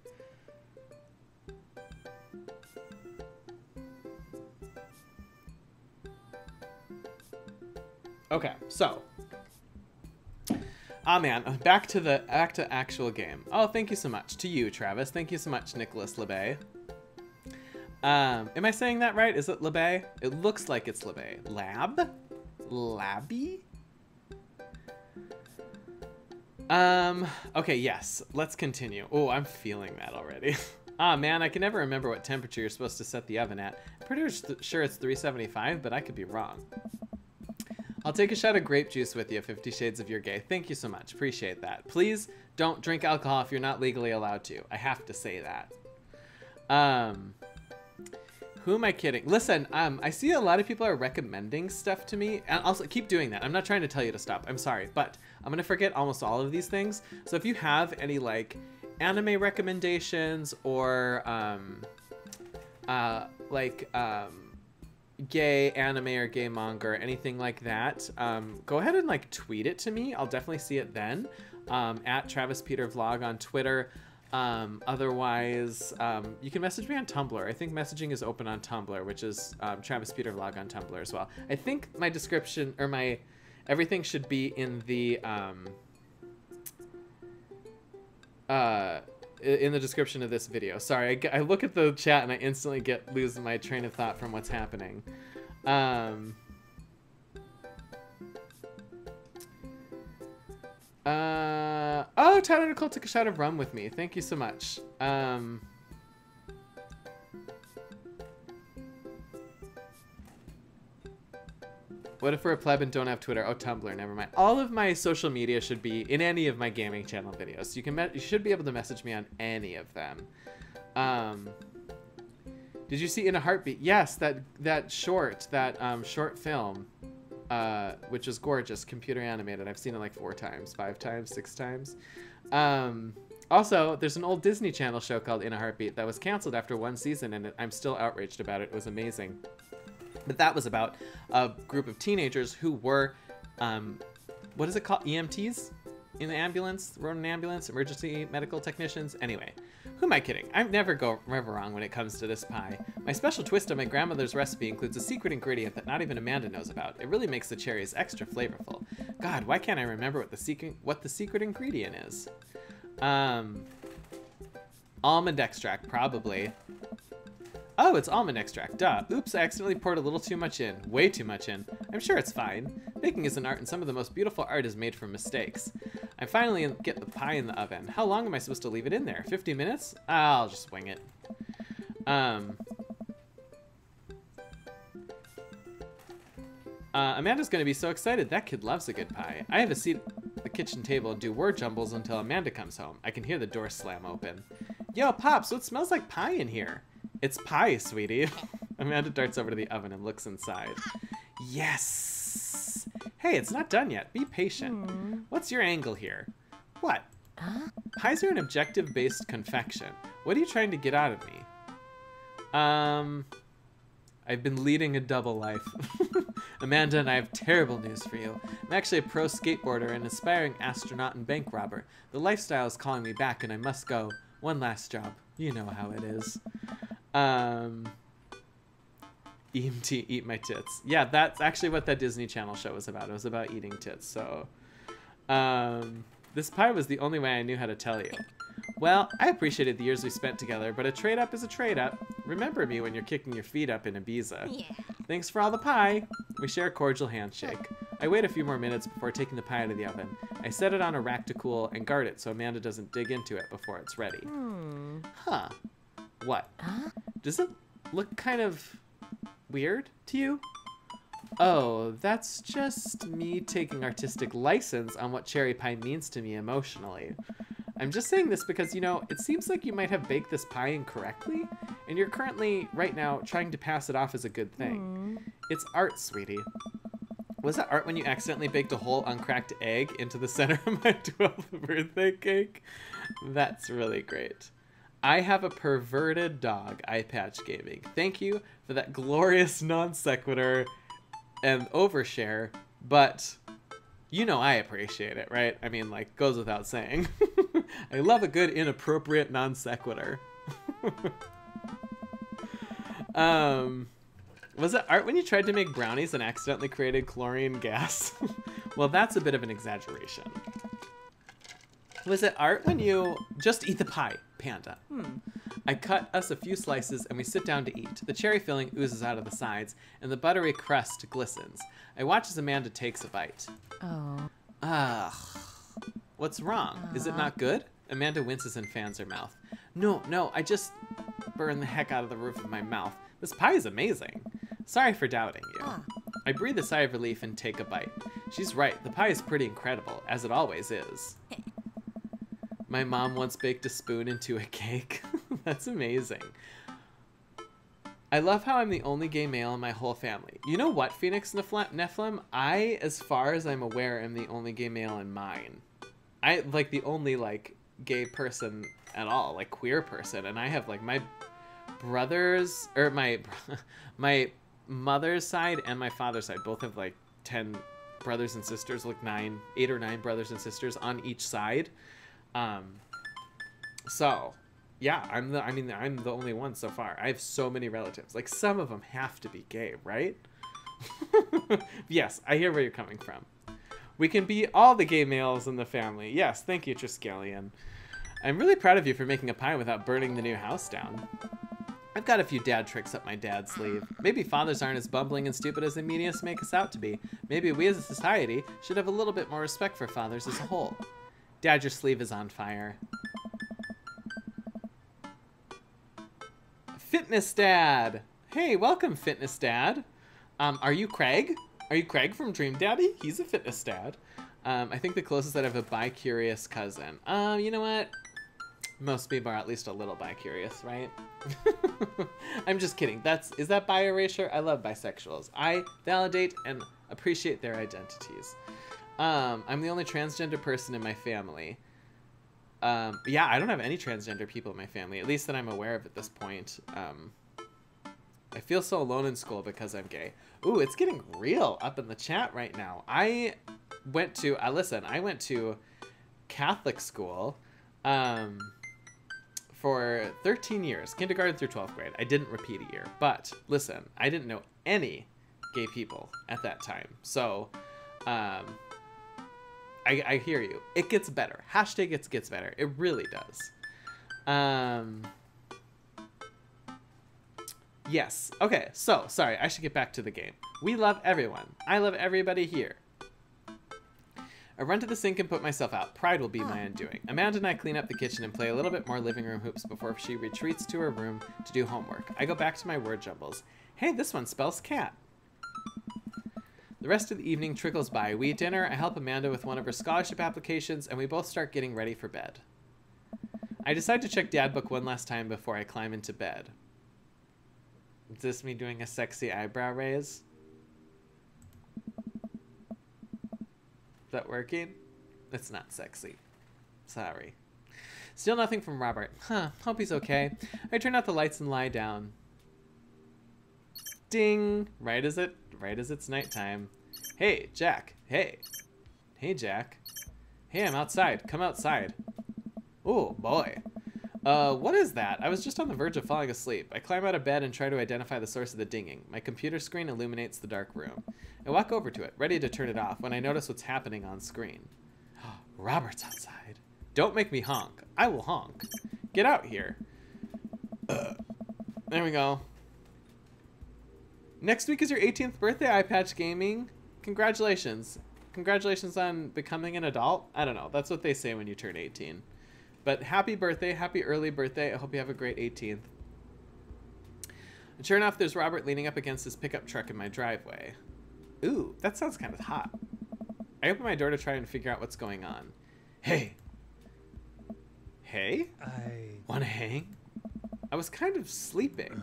Okay, so. Ah, man, back to actual game. Oh, thank you so much to you, Travis. Thank you so much, Nicholas LeBay. Am I saying that right? Is it LeBay? It looks like it's LeBay. Lab? Labby? Okay, yes. Let's continue. Oh, I'm feeling that already. Ah, man, I can never remember what temperature you're supposed to set the oven at. I'm pretty sure it's 375, but I could be wrong. I'll take a shot of grape juice with you, 50 Shades of Your Gay. Thank you so much. Appreciate that. Please don't drink alcohol if you're not legally allowed to. I have to say that. Who am I kidding? Listen, I see a lot of people are recommending stuff to me, and also keep doing that. I'm not trying to tell you to stop. I'm sorry, but I'm gonna forget almost all of these things. So if you have any like anime recommendations or gay anime or gay manga or anything like that, go ahead and like tweet it to me. I'll definitely see it then. At Travis Peter Vlog on Twitter. Otherwise, you can message me on Tumblr. I think messaging is open on Tumblr, which is Travis Peter Vlog on Tumblr as well. I think my description or my everything should be in the description of this video. Sorry, I look at the chat and I instantly lose my train of thought from what's happening. Oh, Tyler Nicole took a shot of rum with me. Thank you so much. What if we're a pleb and don't have Twitter? Oh, Tumblr, never mind. All of my social media should be in any of my gaming channel videos. You should be able to message me on any of them. Did you see In a Heartbeat? Yes, that short film. Which is gorgeous, computer animated. I've seen it like 4 times, 5 times, 6 times. Also, there's an old Disney Channel show called In a Heartbeat that was canceled after 1 season, and I'm still outraged about it. It was amazing. But that was about a group of teenagers who were, what is it called? EMTs? In the ambulance? Rode an ambulance? Emergency medical technicians? Anyway. Who am I kidding? I never go wrong when it comes to this pie. My special twist on my grandmother's recipe includes a secret ingredient that not even Amanda knows about. It really makes the cherries extra flavorful. God, why can't I remember what the secret ingredient is? Almond extract, probably. Oh, it's almond extract, duh. Oops, I accidentally poured a little too much in. Way too much in. I'm sure it's fine. Baking is an art, and some of the most beautiful art is made from mistakes. I finally get the pie in the oven. How long am I supposed to leave it in there? 50 minutes? I'll just wing it. Amanda's gonna be so excited. That kid loves a good pie. I have a seat at the kitchen table and do word jumbles until Amanda comes home. I can hear the door slam open. Yo, Pops, what smells like pie in here? It's pie, sweetie. Amanda darts over to the oven and looks inside. Yes! Hey, it's not done yet. Be patient. What's your angle here? What? Pies are an objective-based confection. What are you trying to get out of me? I've been leading a double life. Amanda and I have terrible news for you. I'm actually a pro skateboarder and aspiring astronaut and bank robber. The lifestyle is calling me back and I must go. One last job. You know how it is. EMT, eat my tits. Yeah, that's actually what that Disney Channel show was about. It was about eating tits, so... this pie was the only way I knew how to tell you. Well, I appreciated the years we spent together, but a trade-up is a trade-up. Remember me when you're kicking your feet up in Ibiza. Yeah. Thanks for all the pie. We share a cordial handshake. I wait a few more minutes before taking the pie out of the oven. I set it on a rack to cool and guard it so Amanda doesn't dig into it before it's ready. Huh. What? Does it look kind of weird to you? Oh, that's just me taking artistic license on what cherry pie means to me emotionally. I'm just saying this because, you know, it seems like you might have baked this pie incorrectly, and you're currently, right now, trying to pass it off as a good thing. It's art, sweetie. Was it art when you accidentally baked a whole uncracked egg into the center of my 12th birthday cake? That's really great. I have a perverted dog, Eye Patch Gaming. Thank you for that glorious non sequitur and overshare, but you know I appreciate it, right? I mean, like, goes without saying. I love a good inappropriate non sequitur. Was it art when you tried to make brownies and accidentally created chlorine gas? Well, that's a bit of an exaggeration. Was it art when you... Just eat the pie, Panda. I cut us a few slices and we sit down to eat. The cherry filling oozes out of the sides and the buttery crust glistens. I watch as Amanda takes a bite. Oh. Ugh. What's wrong? Is it not good? Amanda winces and fans her mouth. No, I just burned the heck out of the roof of my mouth. This pie is amazing. Sorry for doubting you. I breathe a sigh of relief and take a bite. She's right, the pie is pretty incredible, as it always is. My mom once baked a spoon into a cake. That's amazing. I love how I'm the only gay male in my whole family. You know what, Phoenix Nephilim? I, as far as I'm aware, am the only gay male in mine. I, like, the only, like, gay person at all, like, queer person. And I have, like, my brothers, or my mother's side and my father's side both have, like, 10 brothers and sisters, like 8 or 9 brothers and sisters on each side. So, yeah, I'm the only one so far. I have so many relatives. Like, some of them have to be gay, right? Yes, I hear where you're coming from. We can be all the gay males in the family. Yes, thank you, Triskelion. I'm really proud of you for making a pie without burning the new house down. I've got a few dad tricks up my dad's sleeve. Maybe fathers aren't as bumbling and stupid as the media make us out to be. Maybe we as a society should have a little bit more respect for fathers as a whole. Dad, your sleeve is on fire. Fitness Dad! Hey, welcome, Fitness Dad. Are you Craig? Are you Craig from Dream Daddy? He's a Fitness Dad. I think the closest I'd have a bi-curious cousin. You know what? Most people are at least a little bi-curious, right? I'm just kidding. Is that bi-erasure? I love bisexuals. I validate and appreciate their identities. I'm the only transgender person in my family. Yeah, I don't have any transgender people in my family, at least that I'm aware of at this point. I feel so alone in school because I'm gay. Ooh, it's getting real up in the chat right now. I went to Catholic school for 13 years, kindergarten through 12th grade. I didn't repeat a year, but listen, I didn't know any gay people at that time. So, I hear you. It gets better. Hashtag it gets better. It really does. Yes. Okay, so, sorry. I should get back to the game. We love everyone. I love everybody here. I run to the sink and put myself out. Pride will be my undoing. Amanda and I clean up the kitchen and play a little bit more living room hoops before she retreats to her room to do homework. I go back to my word jumbles. Hey, this one spells cat. The rest of the evening trickles by. We eat dinner, I help Amanda with one of her scholarship applications, and we both start getting ready for bed. I decide to check Dad Book one last time before I climb into bed. Is this me doing a sexy eyebrow raise? that working? It's not sexy. Sorry. Still nothing from Robert. Huh, hope he's okay. I turn out the lights and lie down. Ding! Right as it's nighttime. Hey, Jack. Hey. Hey, Jack. Hey, I'm outside. Come outside. Oh, boy. What is that? I was just on the verge of falling asleep. I climb out of bed and try to identify the source of the dinging. My computer screen illuminates the dark room. I walk over to it, ready to turn it off, when I notice what's happening on screen. Robert's outside. Don't make me honk. I will honk. Get out here. There we go. Next week is your 18th birthday, iPatch Gaming. Congratulations. Congratulations on becoming an adult. I don't know. That's what they say when you turn 18. But happy birthday. Happy early birthday. I hope you have a great 18th. And sure enough, there's Robert leaning up against his pickup truck in my driveway. Ooh, that sounds kind of hot. I open my door to try and figure out what's going on. Hey. Hey? Wanna hang? I was kind of sleeping.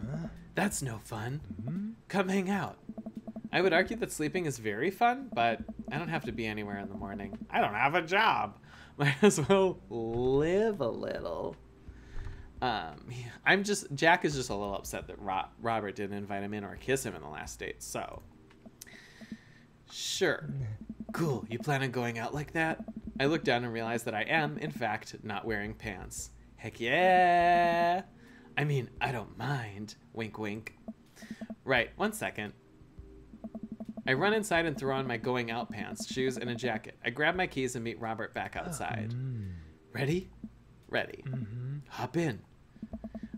That's no fun. Come hang out. I would argue that sleeping is very fun, but I don't have to be anywhere in the morning. I don't have a job. Might as well live a little. Jack is just a little upset that Robert didn't invite him in or kiss him in the last date, so. Sure. Cool, you plan on going out like that? I look down and realize that I am, in fact, not wearing pants. Heck yeah! I mean, I don't mind. Wink, wink. Right, 1 second. I run inside and throw on my going out pants, shoes, and a jacket. I grab my keys and meet Robert back outside. Ready? Ready. Hop in.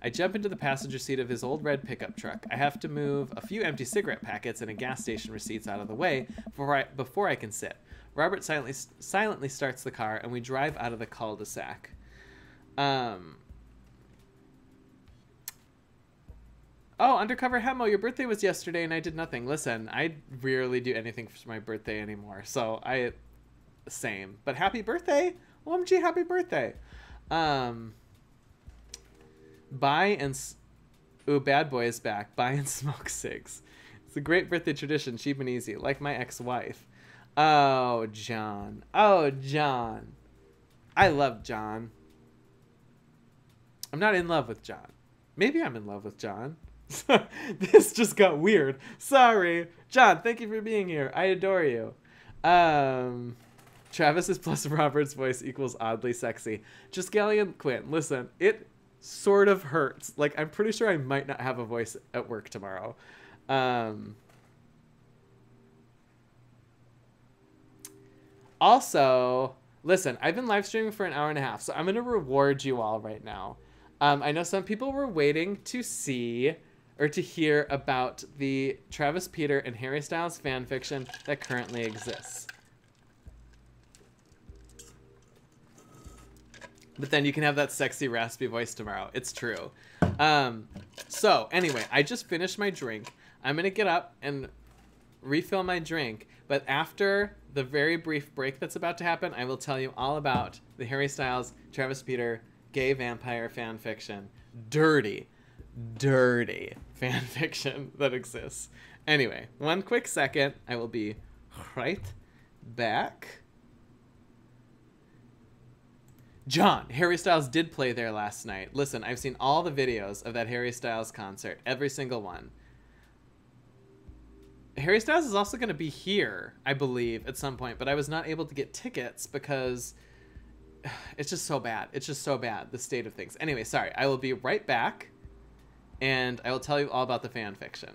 I jump into the passenger seat of his old red pickup truck. I have to move a few empty cigarette packets and a gas station receipts out of the way before I can sit. Robert silently starts the car, and we drive out of the cul-de-sac. Oh, Undercover Hemo, your birthday was yesterday and I did nothing. Listen, I rarely do anything for my birthday anymore, so same. But happy birthday! OMG, happy birthday! Bad Boy is back. Buy and smoke cigs. It's a great birthday tradition, cheap and easy, like my ex-wife. Oh, John. Oh, John. I love John. I'm not in love with John. Maybe I'm in love with John. This just got weird. Sorry. John, thank you for being here. I adore you. Travis's plus Robert's voice equals oddly sexy. Just Gally and Quinn, listen, it sort of hurts. Like, I'm pretty sure I might not have a voice at work tomorrow. Also, listen, I've been live streaming for an hour and a half, so I'm going to reward you all right now. I know some people were waiting to see or to hear about the Travis Peter and Harry Styles fan fiction that currently exists. But then you can have that sexy raspy voice tomorrow. It's true. So anyway, I just finished my drink. I'm going to get up and refill my drink. But after the very brief break that's about to happen, I will tell you all about the Harry Styles, Travis Peter, gay vampire fan fiction. Dirty fan fiction that exists. Anyway, 1 quick second. I will be right back. John, Harry Styles did play there last night. Listen, I've seen all the videos of that Harry Styles concert. Every single one. Harry Styles is also going to be here, I believe, at some point. But I was not able to get tickets because it's just so bad. It's just so bad, the state of things. Anyway, sorry. I will be right back. And I will tell you all about the fan fiction.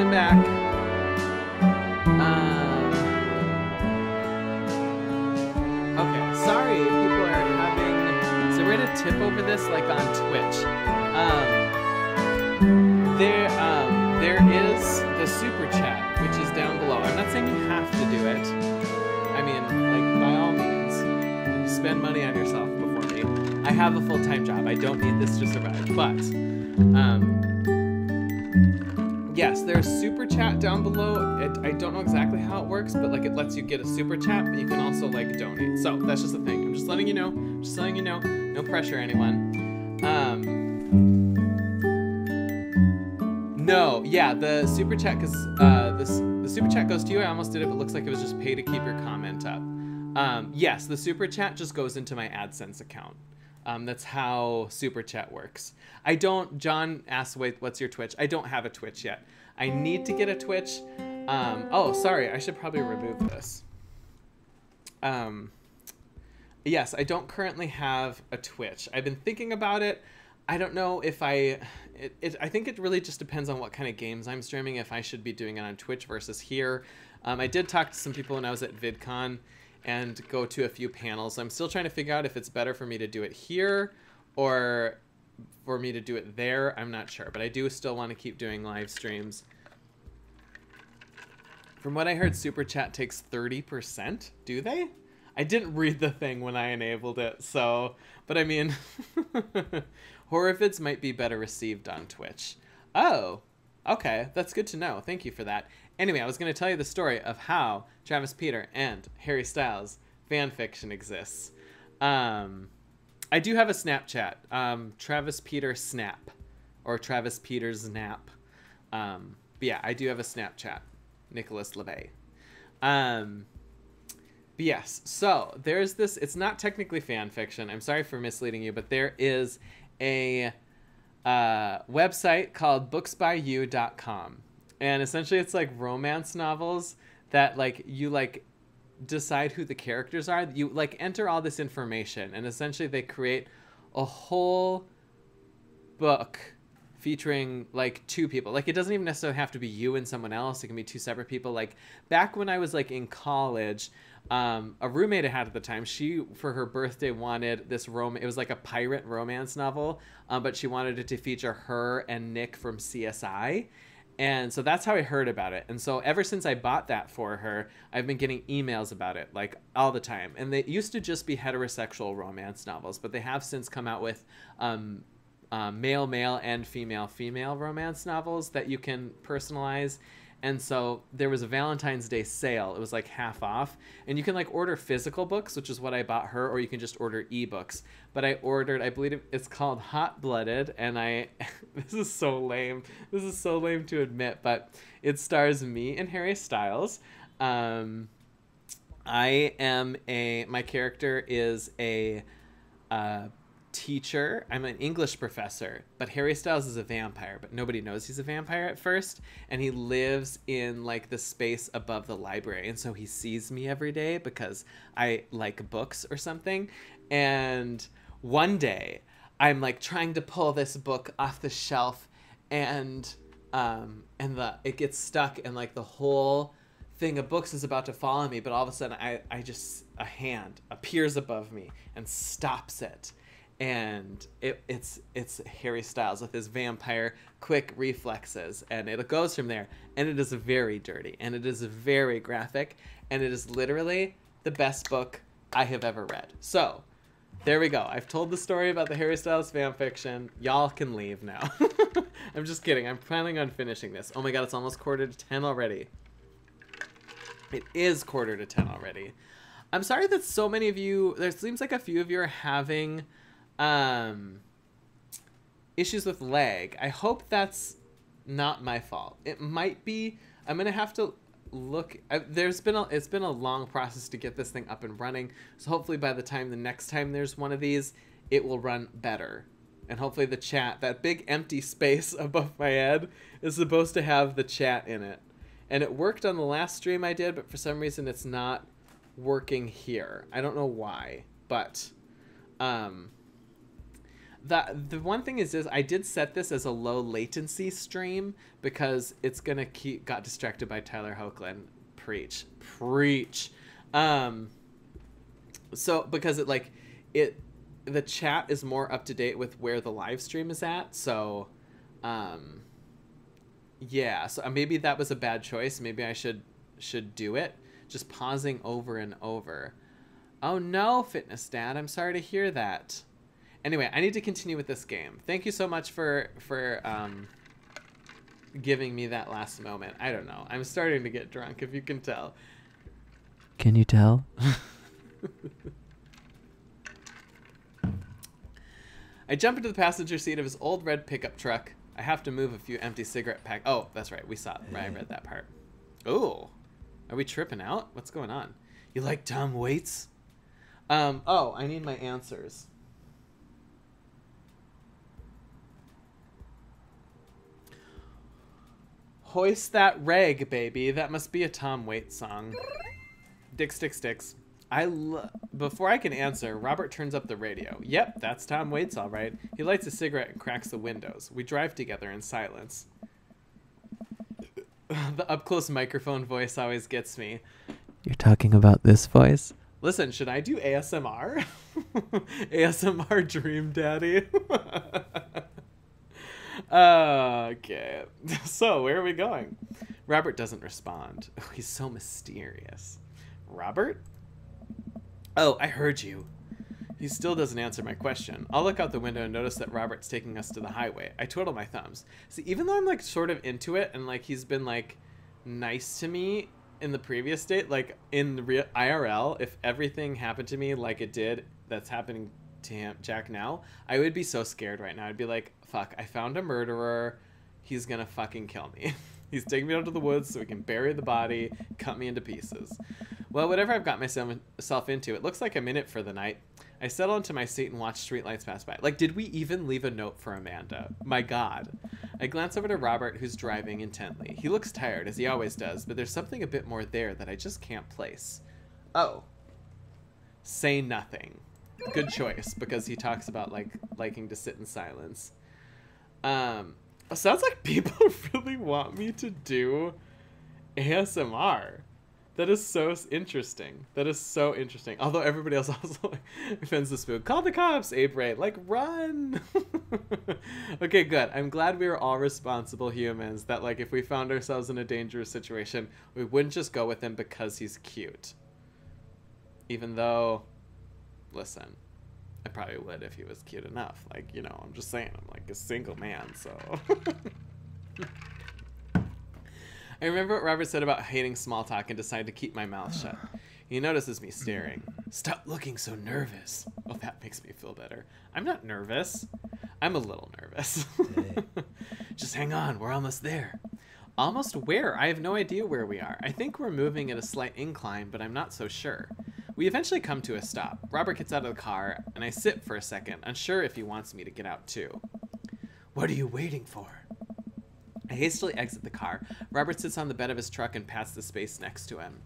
I'm back. Okay, sorry if people are having... So we're gonna tip over this like on Twitch. There is the super chat, which is down below. I'm not saying you have to do it. I mean, like, by all means, spend money on yourself before me. I have a full-time job. I don't need this to survive, but... yes, there's super chat down below. I don't know exactly how it works, but like it lets you get a super chat, but you can also like donate. So that's just the thing. I'm just letting you know. Just letting you know. No pressure, anyone. No, yeah, the super chat, because the super chat goes to you. I almost did it, but it looks like it was just pay to keep your comment up. Yes, the super chat just goes into my AdSense account. That's how super chat works. I don't, John asked, wait, what's your Twitch? I don't have a Twitch yet. I need to get a Twitch. Oh, sorry, I should probably remove this. Yes, I don't currently have a Twitch. I've been thinking about it. I don't know if I think it really just depends on what kind of games I'm streaming, if I should be doing it on Twitch versus here. I did talk to some people when I was at VidCon and go to a few panels. I'm still trying to figure out if it's better for me to do it here or for me to do it there. I'm not sure, but I do still want to keep doing live streams. From what I heard, Super Chat takes 30%. Do they? I didn't read the thing when I enabled it, so... But I mean... horror vids might be better received on Twitch. Oh, okay. That's good to know. Thank you for that. Anyway, I was going to tell you the story of how Travis Peter and Harry Styles fanfiction exists. I do have a Snapchat. Travis Peter Snap. Or Travis Peter's Nap. But yeah, I do have a Snapchat. Nicholas LeBay. But yes, so there's this, it's not technically fan fiction. I'm sorry for misleading you, but there is a website called booksbyu.com. And essentially it's like romance novels that like you like decide who the characters are. You like enter all this information and essentially they create a whole book featuring like two people. Like it doesn't even necessarily have to be you and someone else. It can be two separate people. Like back when I was like in college, a roommate I had at the time, she for her birthday wanted this it was like a pirate romance novel, but she wanted it to feature her and Nick from CSI. And so that's how I heard about it. And so ever since I bought that for her, I've been getting emails about it like all the time. And they used to just be heterosexual romance novels, but they have since come out with male and female romance novels that you can personalize. And so there was a Valentine's Day sale. It was like half off. And you can like order physical books, which is what I bought her, or you can just order ebooks. But I ordered, I believe it's called Hot Blooded. And this is so lame. This is so lame to admit, but it stars me and Harry Styles. My character is a teacher. I'm an English professor, but Harry Styles is a vampire, but nobody knows he's a vampire at first, and he lives in like the space above the library, and so he sees me every day because I like books or something. And one day I'm like trying to pull this book off the shelf, and it gets stuck, and like the whole thing of books is about to fall on me, but all of a sudden a hand appears above me and stops it. And it's Harry Styles with his vampire quick reflexes, and it goes from there. And it is very dirty, and it is very graphic, and it is literally the best book I have ever read. So there we go. I've told the story about the Harry Styles fanfiction. Y'all can leave now. I'm just kidding. I'm planning on finishing this. Oh my god, it's almost 9:45 already. It is 9:45 already. I'm sorry that so many of you, there seems like a few of you are having issues with lag. I hope that's not my fault. It might be. I'm gonna have to look. It's been a long process to get this thing up and running. So hopefully by the next time there's one of these, it will run better. And hopefully the chat, that big empty space above my head, is supposed to have the chat in it. And it worked on the last stream I did, but for some reason it's not working here. I don't know why, but The one thing is I did set this as a low latency stream because it's gonna got distracted by Tyler Hoechlin. Preach. So because the chat is more up to date with where the live stream is at. So, yeah. So maybe that was a bad choice. Maybe I should do it. Just pausing over and over. Oh no, Fitness Dad. I'm sorry to hear that. Anyway, I need to continue with this game. Thank you so much for giving me that last moment. I don't know. I'm starting to get drunk, if you can tell. Can you tell? I jump into the passenger seat of his old red pickup truck. I have to move a few empty cigarette packs. Oh, that's right. We saw it. I read that part. Ooh. Are we tripping out? What's going on? You like Tom Waits? Oh, I need my answers. Hoist that rag, baby. That must be a Tom Waits song. Dick, stick, sticks. Before I can answer, Robert turns up the radio. Yep, that's Tom Waits, all right. He lights a cigarette and cracks the windows. We drive together in silence. The up-close microphone voice always gets me. You're talking about this voice? Listen, should I do ASMR? ASMR Dream Daddy? Okay. So, where are we going? Robert doesn't respond. Oh, he's so mysterious. Robert? Oh, I heard you. He still doesn't answer my question. I'll look out the window and notice that Robert's taking us to the highway. I twiddle my thumbs. See, even though I'm like sort of into it and like he's been like nice to me in the previous date, like in the real IRL, if everything happened to me like it did that's happening to him, Jack now, I would be so scared right now. I'd be like, fuck, I found a murderer. He's gonna fucking kill me. He's taking me out to the woods so he can bury the body, cut me into pieces. Well, whatever I've got myself into, it looks like I'm in it for the night. I settle into my seat and watch streetlights pass by. Like, did we even leave a note for Amanda? My God. I glance over to Robert, who's driving intently. He looks tired, as he always does, but there's something a bit more there that I just can't place. Oh. Say nothing. Good choice, because he talks about, like, liking to sit in silence. Sounds like people really want me to do ASMR. That is so interesting. That is so interesting. Although everybody else also like, defends the spook. Call the cops, Abe Ray. Like, run! Okay, good. I'm glad we were all responsible humans. That, like, if we found ourselves in a dangerous situation, we wouldn't just go with him because he's cute. Even though, listen, I probably would if he was cute enough. Like, you know, I'm just saying. I'm, like, a single man, so... I remember what Robert said about hating small talk and decided to keep my mouth shut. He notices me staring. Stop looking so nervous. Oh, that makes me feel better. I'm not nervous. I'm a little nervous. Just hang on, we're almost there. Almost where? I have no idea where we are. I think we're moving at a slight incline, but I'm not so sure. We eventually come to a stop. Robert gets out of the car, and I sit for a second, unsure if he wants me to get out too. What are you waiting for? I hastily exit the car. Robert sits on the bed of his truck and pats the space next to him.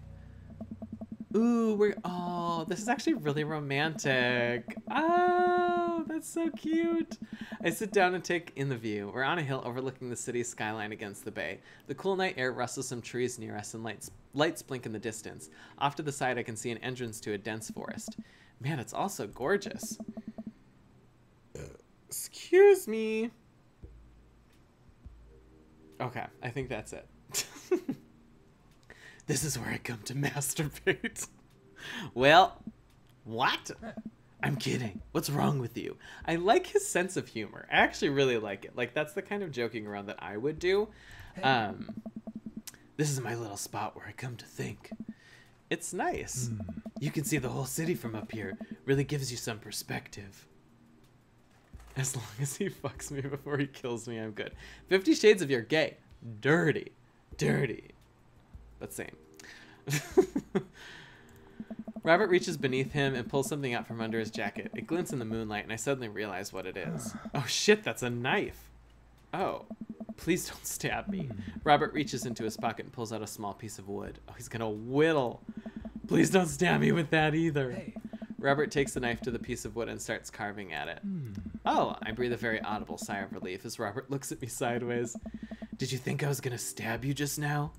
Ooh, oh, this is actually really romantic. Oh, that's so cute. I sit down and take in the view. We're on a hill overlooking the city's skyline against the bay. The cool night air rustles some trees near us and lights blink in the distance. Off to the side, I can see an entrance to a dense forest. Man, it's also gorgeous. Excuse me. Okay, I think that's it. This is where I come to masturbate. Well, what? I'm kidding. What's wrong with you? I like his sense of humor. I actually really like it. Like, that's the kind of joking around that I would do. This is my little spot where I come to think. It's nice. You can see the whole city from up here. Really gives you some perspective. As long as he fucks me before he kills me, I'm good. 50 Shades of You're gay. Dirty. Dirty. But same. Robert reaches beneath him and pulls something out from under his jacket. It glints in the moonlight, and I suddenly realize what it is. Oh shit, that's a knife. Oh. Please don't stab me. Robert reaches into his pocket and pulls out a small piece of wood. Oh, he's gonna whittle. Please don't stab me with that either. Hey. Robert takes the knife to the piece of wood and starts carving at it. Oh, I breathe a very audible sigh of relief as Robert looks at me sideways. Did you think I was gonna stab you just now?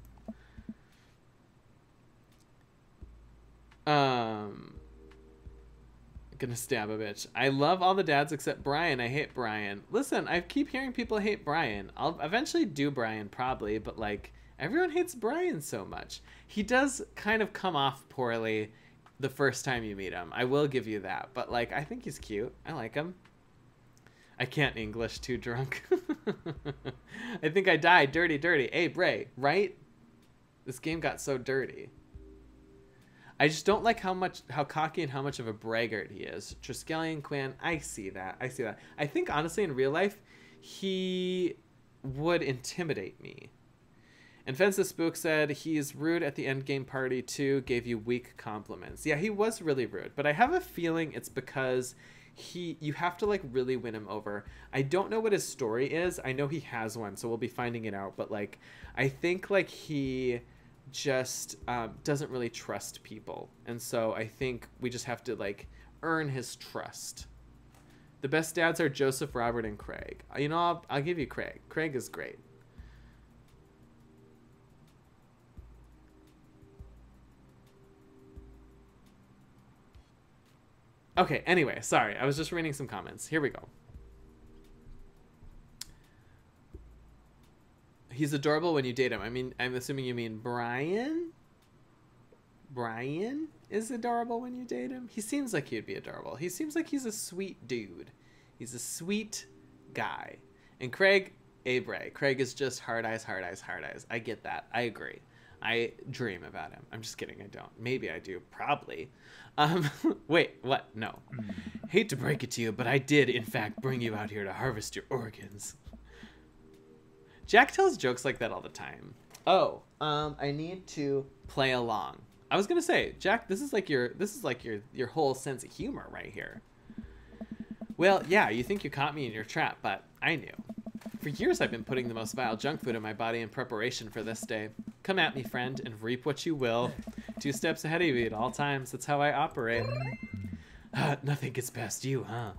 Gonna stab a bitch. I love all the dads except Brian. I hate Brian. Listen, I keep hearing people hate Brian. I'll eventually do Brian probably, but like everyone hates Brian so much. He does kind of come off poorly the first time you meet him. I will give you that. But like I think he's cute. I like him. I can't English, too drunk. I think I died. Dirty, dirty. Hey, Bray, right? This game got so dirty. I just don't like how cocky and how much of a braggart he is. Triskelion Quinn, I see that. I see that. I think, honestly, in real life, he would intimidate me. And Fence the Spook said, he's rude at the endgame party, too. Gave you weak compliments. Yeah, he was really rude. But I have a feeling it's because you have to, like, really win him over. I don't know what his story is. I know he has one, so we'll be finding it out. But, like, I think, like, he just doesn't really trust people, and so I think we just have to like earn his trust. The best dads are Joseph, Robert, and Craig. You know, I'll give you Craig. Craig is great. Okay, anyway, sorry, I was just reading some comments. Here we go. He's adorable when you date him. I mean, I'm assuming you mean Brian? Brian is adorable when you date him? He seems like he'd be adorable. He seems like he's a sweet dude. He's a sweet guy. And Craig, Bray. Craig is just hard eyes, hard eyes, hard eyes. I get that. I agree. I dream about him. I'm just kidding. I don't. Maybe I do. Probably. Wait, what? No. Hate to break it to you, but I did, in fact, bring you out here to harvest your organs. Jack tells jokes like that all the time. Oh, I need to play along. I was gonna say, Jack, this is like your whole sense of humor right here. Well, yeah, you think you caught me in your trap, but I knew. For years I've been putting the most vile junk food in my body in preparation for this day. Come at me, friend, and reap what you will. 2 steps ahead of you at all times. That's how I operate. Nothing gets past you, huh?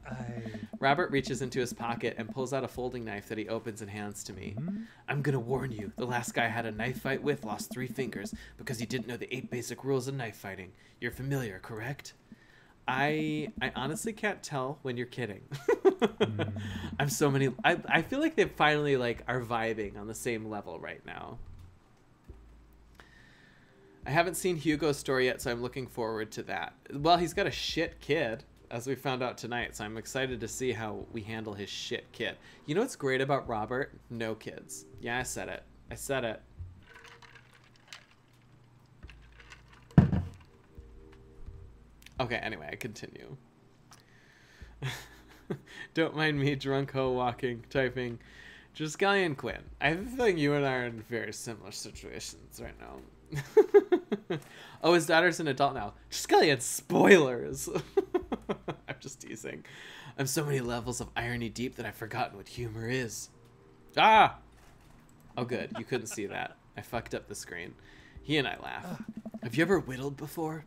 Robert reaches into his pocket and pulls out a folding knife that he opens and hands to me. I'm gonna warn you, the last guy I had a knife fight with lost 3 fingers because he didn't know the 8 basic rules of knife fighting. You're familiar, correct? I honestly can't tell when you're kidding. I feel like they finally like are vibing on the same level right now. I haven't seen Hugo's story yet, so I'm looking forward to that. Well, he's got a shit kid, as we found out tonight, so I'm excited to see how we handle his shit kid. You know what's great about Robert? No kids. Yeah, I said it. I said it. Okay, anyway, I continue. Don't mind me, drunk hoe walking, typing. Triskelion Quinn. I have a feeling you and I are in very similar situations right now. Oh, his daughter's an adult now. Triskelion, spoilers. I'm just teasing. I'm so many levels of irony deep that I've forgotten what humor is. Ah! Oh, good. You couldn't see that. I fucked up the screen. He and I laugh. Have you ever whittled before?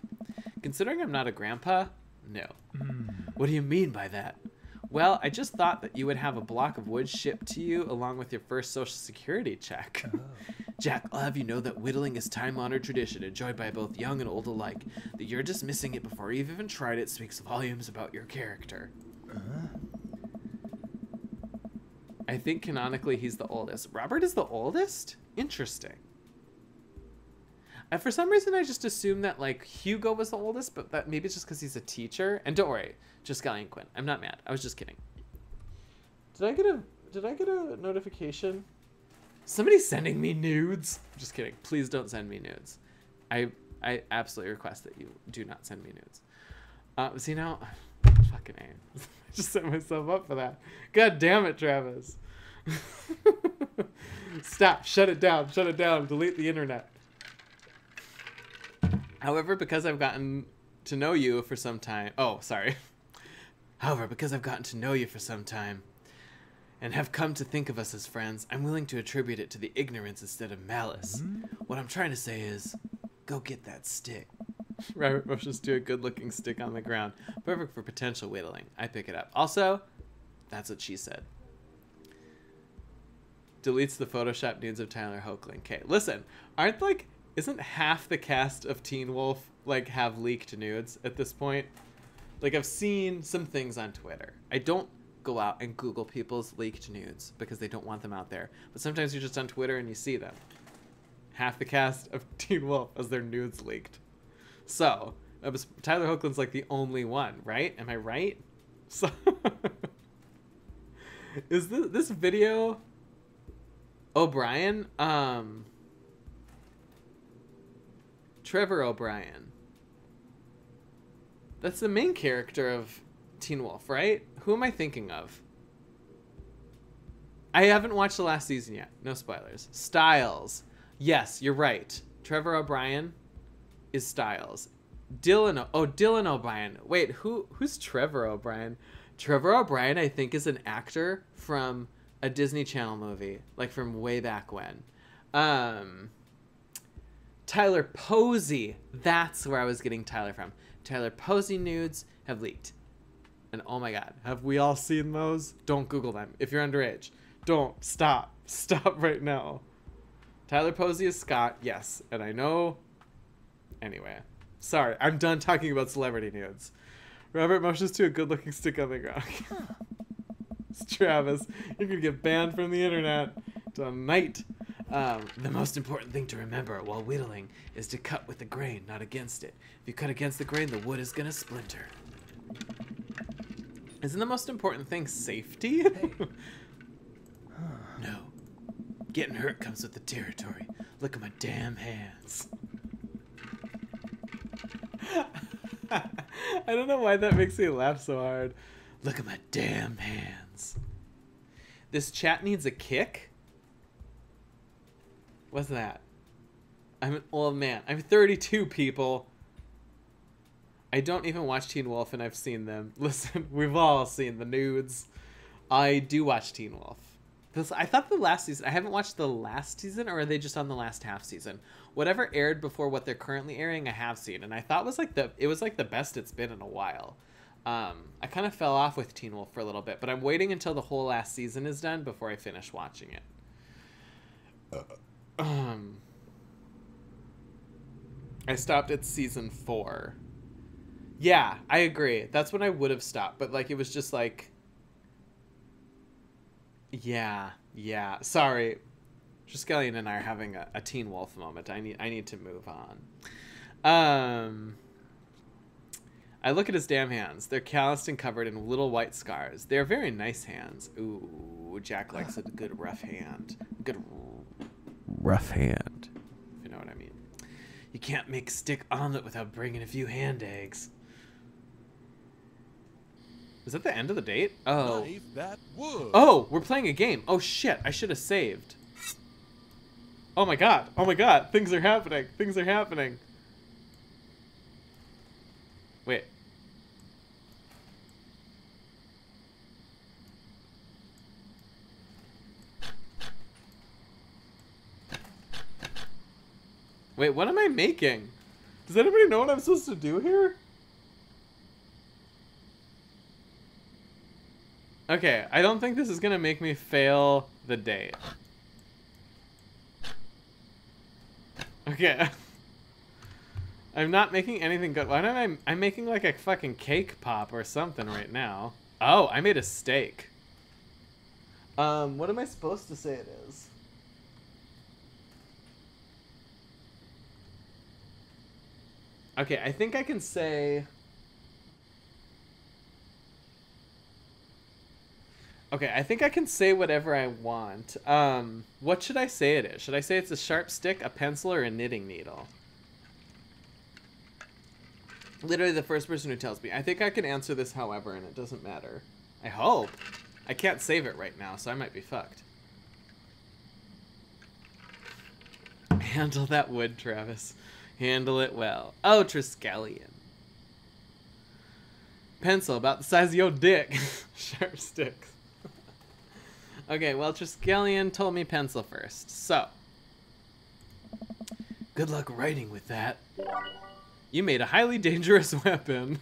Considering I'm not a grandpa, no. What do you mean by that? Well, I just thought that you would have a block of wood shipped to you along with your first social security check. Jack, I'll have you know that whittling is time-honored tradition enjoyed by both young and old alike. That you're dismissing it before you've even tried it speaks volumes about your character. I think canonically he's the oldest. Robert is the oldest? Interesting. For some reason, I just assumed that like Hugo was the oldest, but that maybe it's just because he's a teacher. And don't worry, just Triskelion Quinn. I'm not mad. I was just kidding. Did I get a notification? Somebody's sending me nudes. Just kidding. Please don't send me nudes. I absolutely request that you do not send me nudes. See now, fucking A. I just set myself up for that. God damn it, Travis. Stop. Shut it down. Shut it down. Delete the internet. However, because I've gotten to know you for some time... Oh, sorry. However, because I've gotten to know you for some time and have come to think of us as friends, I'm willing to attribute it to the ignorance instead of malice. What I'm trying to say is, go get that stick. Robert motions to a good-looking stick on the ground. Perfect for potential whittling. I pick it up. Also, That's what she said. Deletes the Photoshop nudes of Tyler Hoechlin. Okay, listen, isn't half the cast of Teen Wolf have leaked nudes at this point? I've seen some things on Twitter. I don't go out and Google people's leaked nudes because they don't want them out there. But sometimes you're just on Twitter and you see them. Half the cast of Teen Wolf has their nudes leaked. So, Tyler Hoechlin's the only one, right? Am I right? So, is this video O'Brien? Trevor O'Brien. That's the main character of Teen Wolf, right? Who am I thinking of? I haven't watched the last season yet. No spoilers. Styles. Yes, you're right. Trevor O'Brien is Styles. Dylan O'Brien. Wait, who's Trevor O'Brien? Trevor O'Brien, I think, is an actor from a Disney Channel movie, from way back when. Tyler Posey. That's where I was getting Tyler from. Tyler Posey nudes have leaked. And oh my god, have we all seen those? Don't Google them. If you're underage, don't. Stop. Stop right now. Tyler Posey is Scott, yes. And I know... Anyway. Sorry, I'm done talking about celebrity nudes. Robert motions to a good-looking stick on the ground. It's Travis. You're gonna get banned from the internet tonight. The most important thing to remember while whittling is to cut with the grain, not against it. If you cut against the grain, the wood is gonna splinter. Isn't the most important thing safety? Hey. No. Getting hurt comes with the territory. Look at my damn hands. I don't know why that makes me laugh so hard. Look at my damn hands. This chat needs a kick? What's that? I'm an old man. I'm 32, people. I don't even watch Teen Wolf, and I've seen them. Listen, we've all seen the nudes. I do watch Teen Wolf. I thought the last season... I haven't watched the last season, or are they just on the last half season? Whatever aired before what they're currently airing, I have seen. And I thought it was the best it's been in a while. I kind of fell off with Teen Wolf for a little bit, but I'm waiting until the whole last season is done before I finish watching it. I stopped at season 4. Yeah, I agree. That's when I would have stopped, but it was just yeah. Sorry, Triskelion and I are having a Teen Wolf moment. I need to move on. I look at his damn hands. They're calloused and covered in little white scars. They're very nice hands. Ooh, Jack likes a good rough hand. Good rough hand. If you know what I mean. You can't make stick omelet without bringing a few hand eggs. Is that the end of the date? Oh. Oh, we're playing a game. Oh shit, I should have saved. Oh my god. Oh my god. Things are happening. Things are happening. Wait. Wait, what am I making? Does anybody know what I'm supposed to do here? Okay, I don't think this is gonna make me fail the date. Okay. I'm not making anything good. Why don't I'm making a fucking cake pop or something right now. Oh, I made a steak. What am I supposed to say it is? Okay, I think I can say... Okay, I think I can say whatever I want. What should I say it is? Should I say it's a sharp stick, a pencil, or a knitting needle? Literally the first person who tells me. I think I can answer this however, and it doesn't matter. I hope. I can't save it right now, so I might be fucked. Handle that wood, Travis. Handle it well. Oh, Triskelion. Pencil, about the size of your dick. Sharp sticks. Okay, well, Triskelion told me pencil first, so. Good luck writing with that. You made a highly dangerous weapon.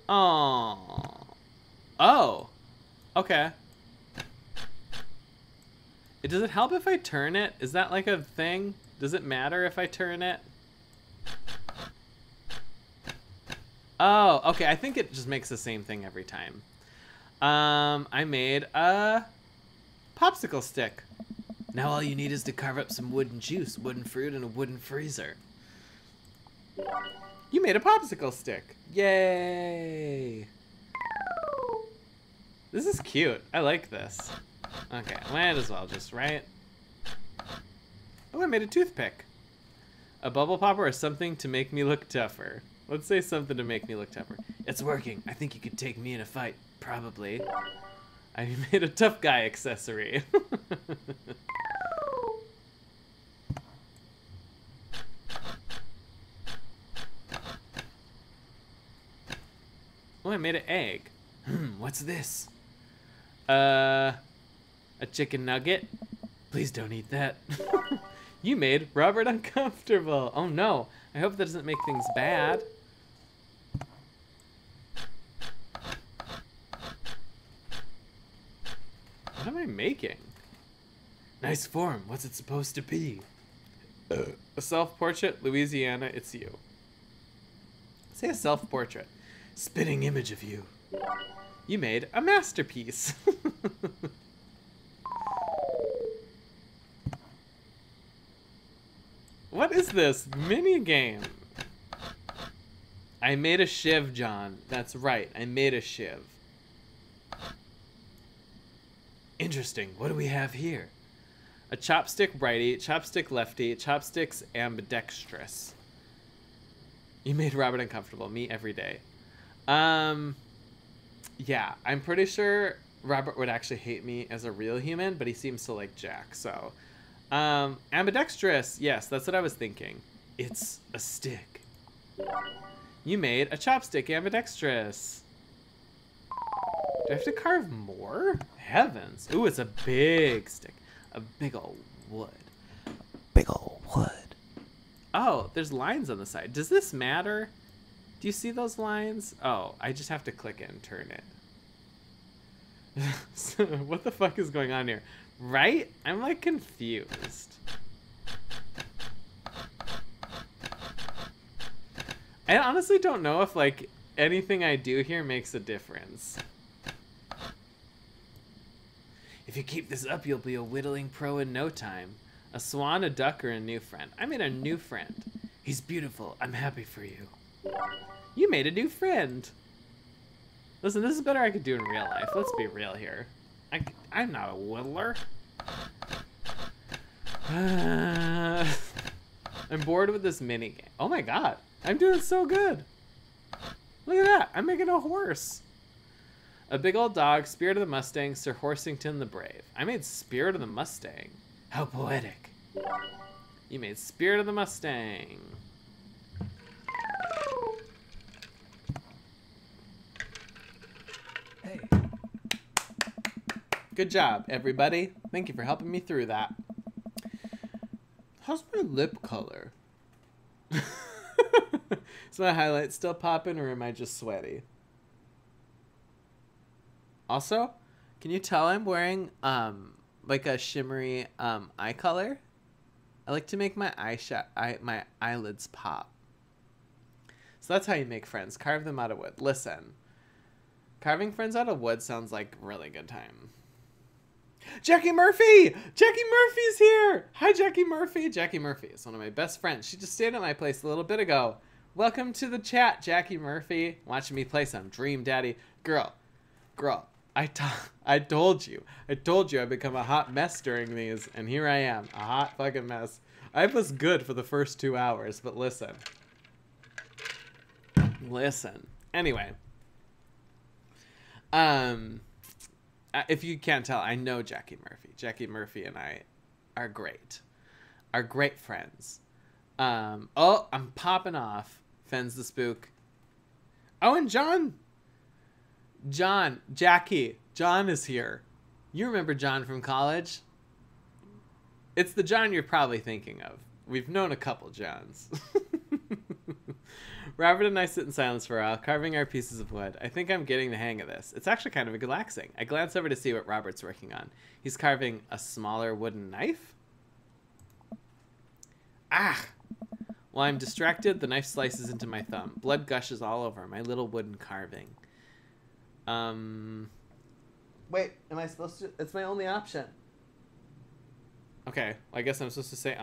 Aww. Oh, okay. Does it help if I turn it? Is that like a thing? Does it matter if I turn it? Oh, okay. I think it just makes the same thing every time. I made a popsicle stick. Now all you need is to carve up some wooden juice, wooden fruit, and a wooden freezer. You made a popsicle stick. Yay! This is cute. I like this. Okay, might as well just, right? Oh, I made a toothpick. A bubble popper or something to make me look tougher. Let's say something to make me look tougher. It's working. I think you could take me in a fight. Probably. I made a tough guy accessory. Oh, I made an egg. What's this? A chicken nugget? Please don't eat that. You made Robert uncomfortable. Oh no, I hope that doesn't make things bad. What am I making? Nice form. What's it supposed to be? A self-portrait, Louisiana, it's you. Say a self-portrait. Spitting image of you. You made a masterpiece. What is this mini game? I made a shiv, John. That's right. I made a shiv. Interesting. What do we have here? A chopstick righty, chopstick lefty, chopsticks ambidextrous. You made Robert uncomfortable. Me every day. Yeah, I'm pretty sure Robert would actually hate me as a real human, but he seems to like Jack, so. Ambidextrous. Yes, that's what I was thinking. It's a stick. You made a chopstick ambidextrous. Do I have to carve more? Heavens. Ooh, it's a big stick. A big ol' wood. Big ol' wood. Oh, there's lines on the side. Does this matter? Do you see those lines? Oh, I just have to click it and turn it. So, what the fuck is going on here? Right? I'm like confused. I honestly don't know if like anything I do here makes a difference. If you keep this up, you'll be a whittling pro in no time. A swan, a duck, or a new friend? I made a new friend. He's beautiful. I'm happy for you. You made a new friend. Listen, this is better I could do in real life. Let's be real here. I'm not a whittler. I'm bored with this mini game. Oh my god, I'm doing so good. Look at that, I'm making a horse. A big old dog, Spirit of the Mustang, Sir Horsington the Brave. I made Spirit of the Mustang. How poetic. You made Spirit of the Mustang. Hey. Good job, everybody. Thank you for helping me through that. How's my lip color? Is my highlight still popping or am I just sweaty? Also, can you tell I'm wearing like a shimmery eye color? I like to make my my eyelids pop. So that's how you make friends. Carve them out of wood. Listen, carving friends out of wood sounds like a really good time. Jackie Murphy! Jackie Murphy's here! Hi, Jackie Murphy. Jackie Murphy is one of my best friends. She just stayed at my place a little bit ago. Welcome to the chat, Jackie Murphy. Watching me play some Dream Daddy. Girl, I told you I'd become a hot mess during these, and here I am, a hot fucking mess. I was good for the first 2 hours, but listen. Anyway. If you can't tell, I know Jackie Murphy. Jackie Murphy and I are great. Are great friends. Oh, I'm popping off. Fens the Spook. Oh, and Jackie. John is here. You remember John from college? It's the John you're probably thinking of. We've known a couple Johns. Robert and I sit in silence for a while, carving our pieces of wood. I think I'm getting the hang of this. It's actually kind of relaxing. I glance over to see what Robert's working on. He's carving a smaller wooden knife? Ah! While I'm distracted, the knife slices into my thumb. Blood gushes all over my little wooden carving. Wait, am I supposed to? It's my only option. Okay, I guess I'm supposed to say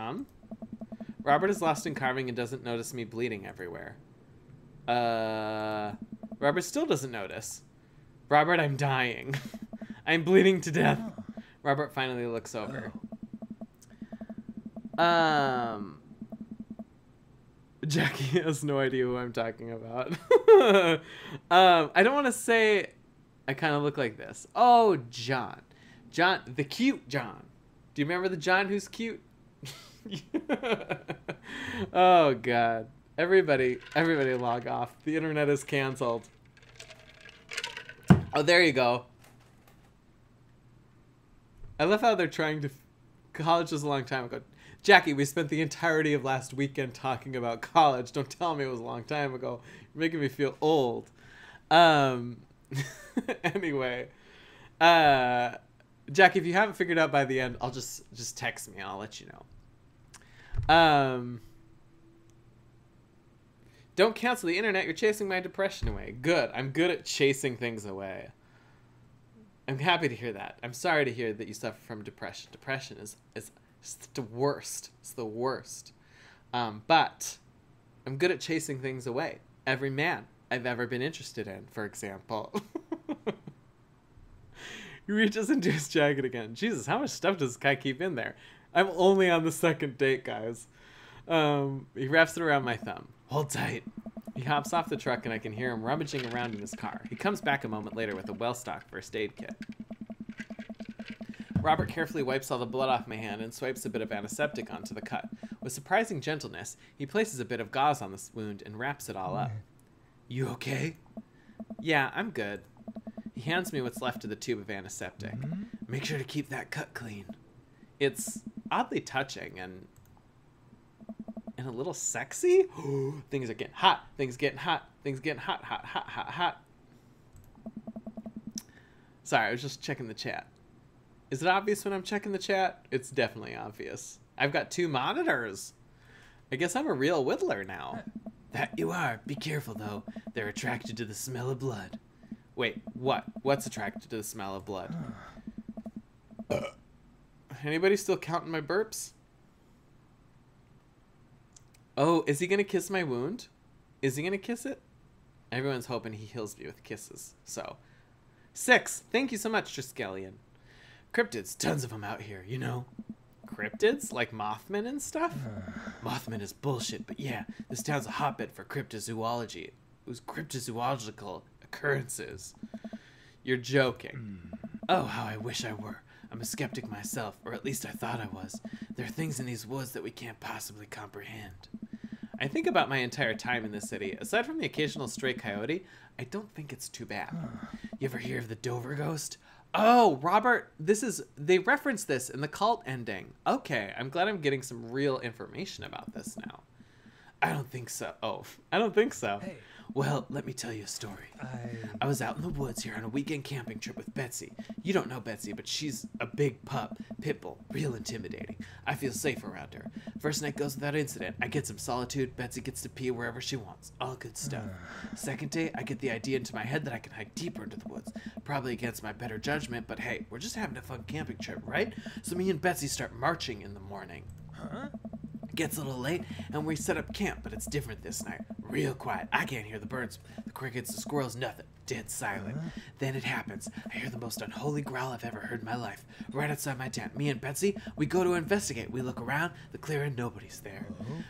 Robert is lost in carving and doesn't notice me bleeding everywhere. Robert still doesn't notice. Robert, I'm dying. I'm bleeding to death. Robert finally looks over. Jackie has no idea who I'm talking about. I don't want to say I kind of look like this. Oh, John. John, the cute John. Do you remember the John who's cute? Oh, God. Everybody log off. The internet is canceled. Oh, there you go. I love how they're trying to... College was a long time ago. Jackie, we spent the entirety of last weekend talking about college. Don't tell me it was a long time ago. You're making me feel old. Anyway. Jackie, if you haven't figured out by the end, I'll just text me. I'll let you know. Don't cancel the internet. You're chasing my depression away. Good. I'm good at chasing things away. I'm happy to hear that. I'm sorry to hear that you suffer from depression. Depression is it's the worst. It's the worst. But I'm good at chasing things away. Every man I've ever been interested in, for example. He reaches into his jacket again. Jesus, how much stuff does this guy keep in there? I'm only on the second date, guys. He wraps it around my thumb. Hold tight. He hops off the truck and I can hear him rummaging around in his car. He comes back a moment later with a well-stocked first aid kit. Robert carefully wipes all the blood off my hand and swipes a bit of antiseptic onto the cut. With surprising gentleness, he places a bit of gauze on the wound and wraps it all up. You okay? Yeah, I'm good. He hands me what's left of the tube of antiseptic. Make sure to keep that cut clean. It's oddly touching and a little sexy. Things are getting hot. Things getting hot. Things getting hot, hot, hot, hot, hot. Sorry, I was just checking the chat. Is it obvious when I'm checking the chat? It's definitely obvious. I've got 2 monitors. I guess I'm a real whittler now. That you are. Be careful, though. They're attracted to the smell of blood. Wait, what? What's attracted to the smell of blood? Anybody still counting my burps? Oh, is he gonna kiss my wound? Is he gonna kiss it? Everyone's hoping he heals me with kisses, so. 6. Thank you so much, Triskelion. Cryptids, tons of them out here, you know. Cryptids? Like Mothman and stuff? Mothman is bullshit, but yeah, this town's a hotbed for cryptozoology. It was cryptozoological occurrences. You're joking. Oh, how I wish I were. I'm a skeptic myself, or at least I thought I was. There are things in these woods that we can't possibly comprehend. I think about my entire time in this city. Aside from the occasional stray coyote, I don't think it's too bad. You ever hear of the Dover ghost? Oh, Robert, they reference this in the cult ending. Okay, I'm glad I'm getting some real information about this now. I don't think so. Oh, I don't think so. Hey. Well, let me tell you a story. I was out in the woods here on a weekend camping trip with Betsy. You don't know Betsy, but she's a big pup, pit bull, real intimidating. I feel safe around her. First night goes without incident. I get some solitude. Betsy gets to pee wherever she wants. All good stuff. Second day, I get the idea into my head that I can hike deeper into the woods. Probably against my better judgment, but hey, we're just having a fun camping trip, right? So me and Betsy start marching in the morning. Gets a little late, and we set up camp, but it's different this night. Real quiet. I can't hear the birds, the crickets, the squirrels, nothing. Dead silent. Then it happens. I hear the most unholy growl I've ever heard in my life. Right outside my tent. Me and Betsy, we go to investigate. We look around, the clearing, nobody's there.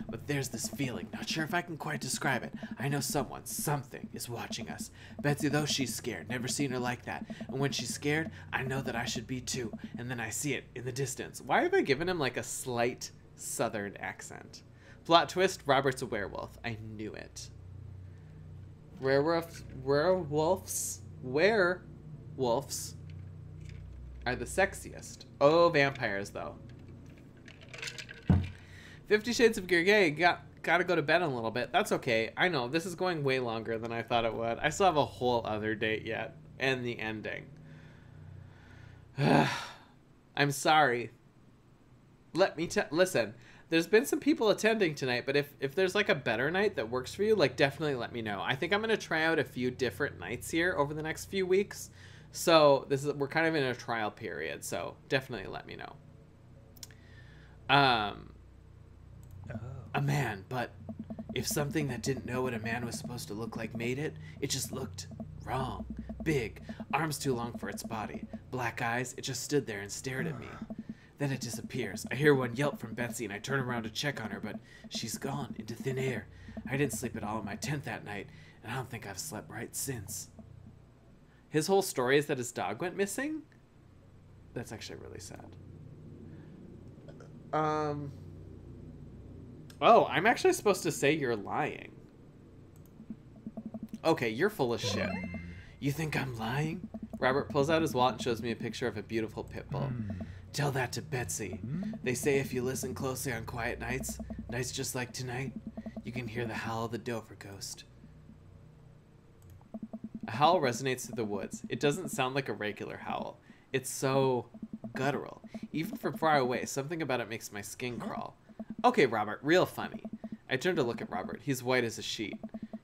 But there's this feeling. Not sure if I can quite describe it. I know someone, something, is watching us. Betsy, though, she's scared. Never seen her like that. And when she's scared, I know that I should be too. And then I see it in the distance. Why have I given him like a slight southern accent? Plot twist, Robert's a werewolf. I knew it. Werewolves are the sexiest. Oh, vampires, though. 50 Shades of Grey gotta go to bed in a little bit. That's okay. I know this is going way longer than I thought it would. I still have a whole other date yet, and the ending. I'm sorry. Listen. There's been some people attending tonight, but if there's like a better night that works for you, like definitely let me know. I think I'm gonna try out a few different nights here over the next few weeks. So we're kind of in a trial period, so definitely let me know. A man, but if something that didn't know what a man was supposed to look like made it, it just looked wrong. Big, arms too long for its body, black eyes, it just stood there and stared at me. Then it disappears. I hear one yelp from Betsy, and I turn around to check on her, but she's gone into thin air. I didn't sleep at all in my tent that night, and I don't think I've slept right since. His whole story is that his dog went missing? That's actually really sad. Oh, I'm actually supposed to say you're lying. Okay, you're full of shit. You think I'm lying? Robert pulls out his wallet and shows me a picture of a beautiful pit bull. Tell that to Betsy. They say if you listen closely on quiet nights, nights just like tonight, you can hear the howl of the Dover ghost. A howl resonates through the woods. It doesn't sound like a regular howl. It's so guttural. Even from far away, something about it makes my skin crawl. Okay, Robert, real funny. I turn to look at Robert. He's white as a sheet.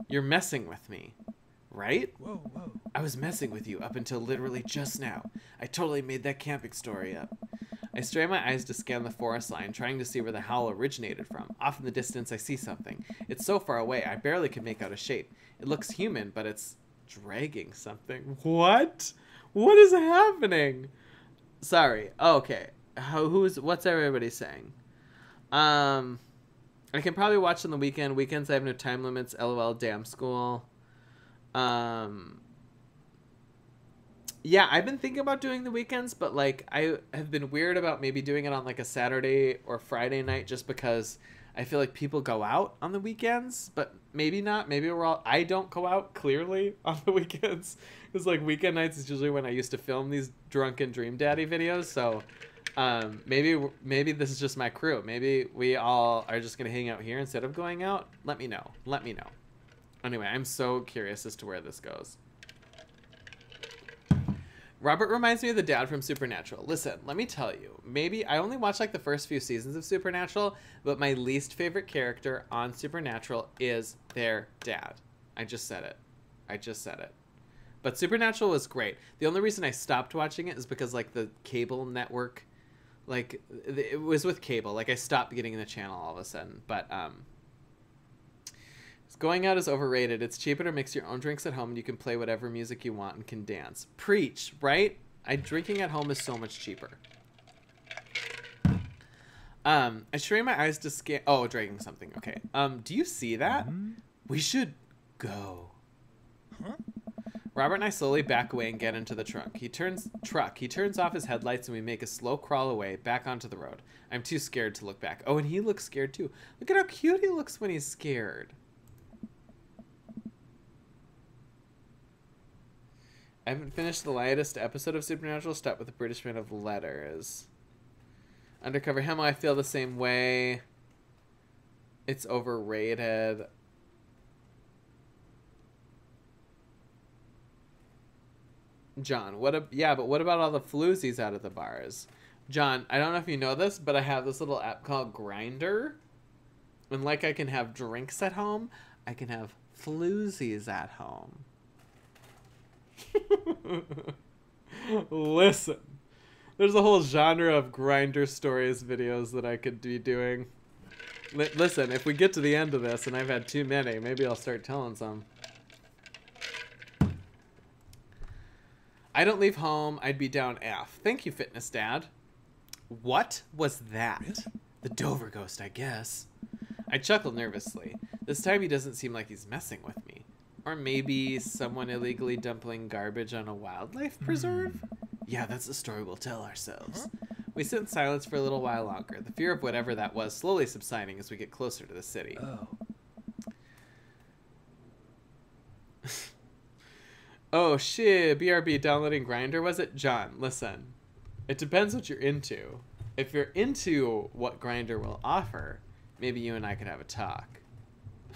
You're messing with me, right? Whoa. I was messing with you up until literally just now. I totally made that camping story up. I strain my eyes to scan the forest line, trying to see where the howl originated from. Off in the distance, I see something. It's so far away, I barely can make out a shape. It looks human, but it's dragging something. What? What is happening? Sorry. Oh, okay. What's everybody saying? I can probably watch on the weekend. Weekends I have no time limits. LOL, damn school. Yeah, I've been thinking about doing the weekends, but like I have been weird about maybe doing it on like a Saturday or Friday night just because I feel like people go out on the weekends, but maybe not. Maybe I don't go out clearly on the weekends. It's like weekend nights is usually when I used to film these drunken Dream Daddy videos. So maybe this is just my crew. Maybe we all are just going to hang out here instead of going out. Let me know. Anyway, I'm so curious as to where this goes. Robert reminds me of the dad from Supernatural. Listen, let me tell you, maybe I only watched like the first few seasons of Supernatural, but my least favorite character on Supernatural is their dad. I just said it. But Supernatural was great. The only reason I stopped watching it is because like the cable network, like it was with cable. Like I stopped getting the channel all of a sudden. But going out is overrated. It's cheaper to mix your own drinks at home and you can play whatever music you want and can dance. Preach, right? Drinking at home is so much cheaper. I strain my eyes to scan. Oh, dragging something. Okay. Do you see that? We should go. Huh? Robert and I slowly back away and get into the trunk. He turns off his headlights and we make a slow crawl away back onto the road. I'm too scared to look back. Oh, and he looks scared too. Look at how cute he looks when he's scared. I haven't finished the latest episode of Supernatural. Start with the British Man of Letters. Undercover Hemo, I feel the same way. It's overrated. John, but what about all the floozies out of the bars? John, I don't know if you know this, but I have this little app called Grindr. And like I can have drinks at home, I can have floozies at home. Listen, there's a whole genre of Grindr stories videos that I could be doing. Listen, if we get to the end of this and I've had too many, maybe I'll start telling some. I don't leave home, I'd be down F. Thank you, Fitness Dad. What was that? Really? The Dover ghost, I guess. I chuckle nervously. This time he doesn't seem like he's messing with me. Or maybe someone illegally dumping garbage on a wildlife preserve? Yeah, that's the story we'll tell ourselves. We sit in silence for a little while longer, the fear of whatever that was slowly subsiding as we get closer to the city. Oh. Oh shit, BRB downloading Grindr, was it? John, listen. It depends what you're into. If you're into what Grindr will offer, maybe you and I could have a talk.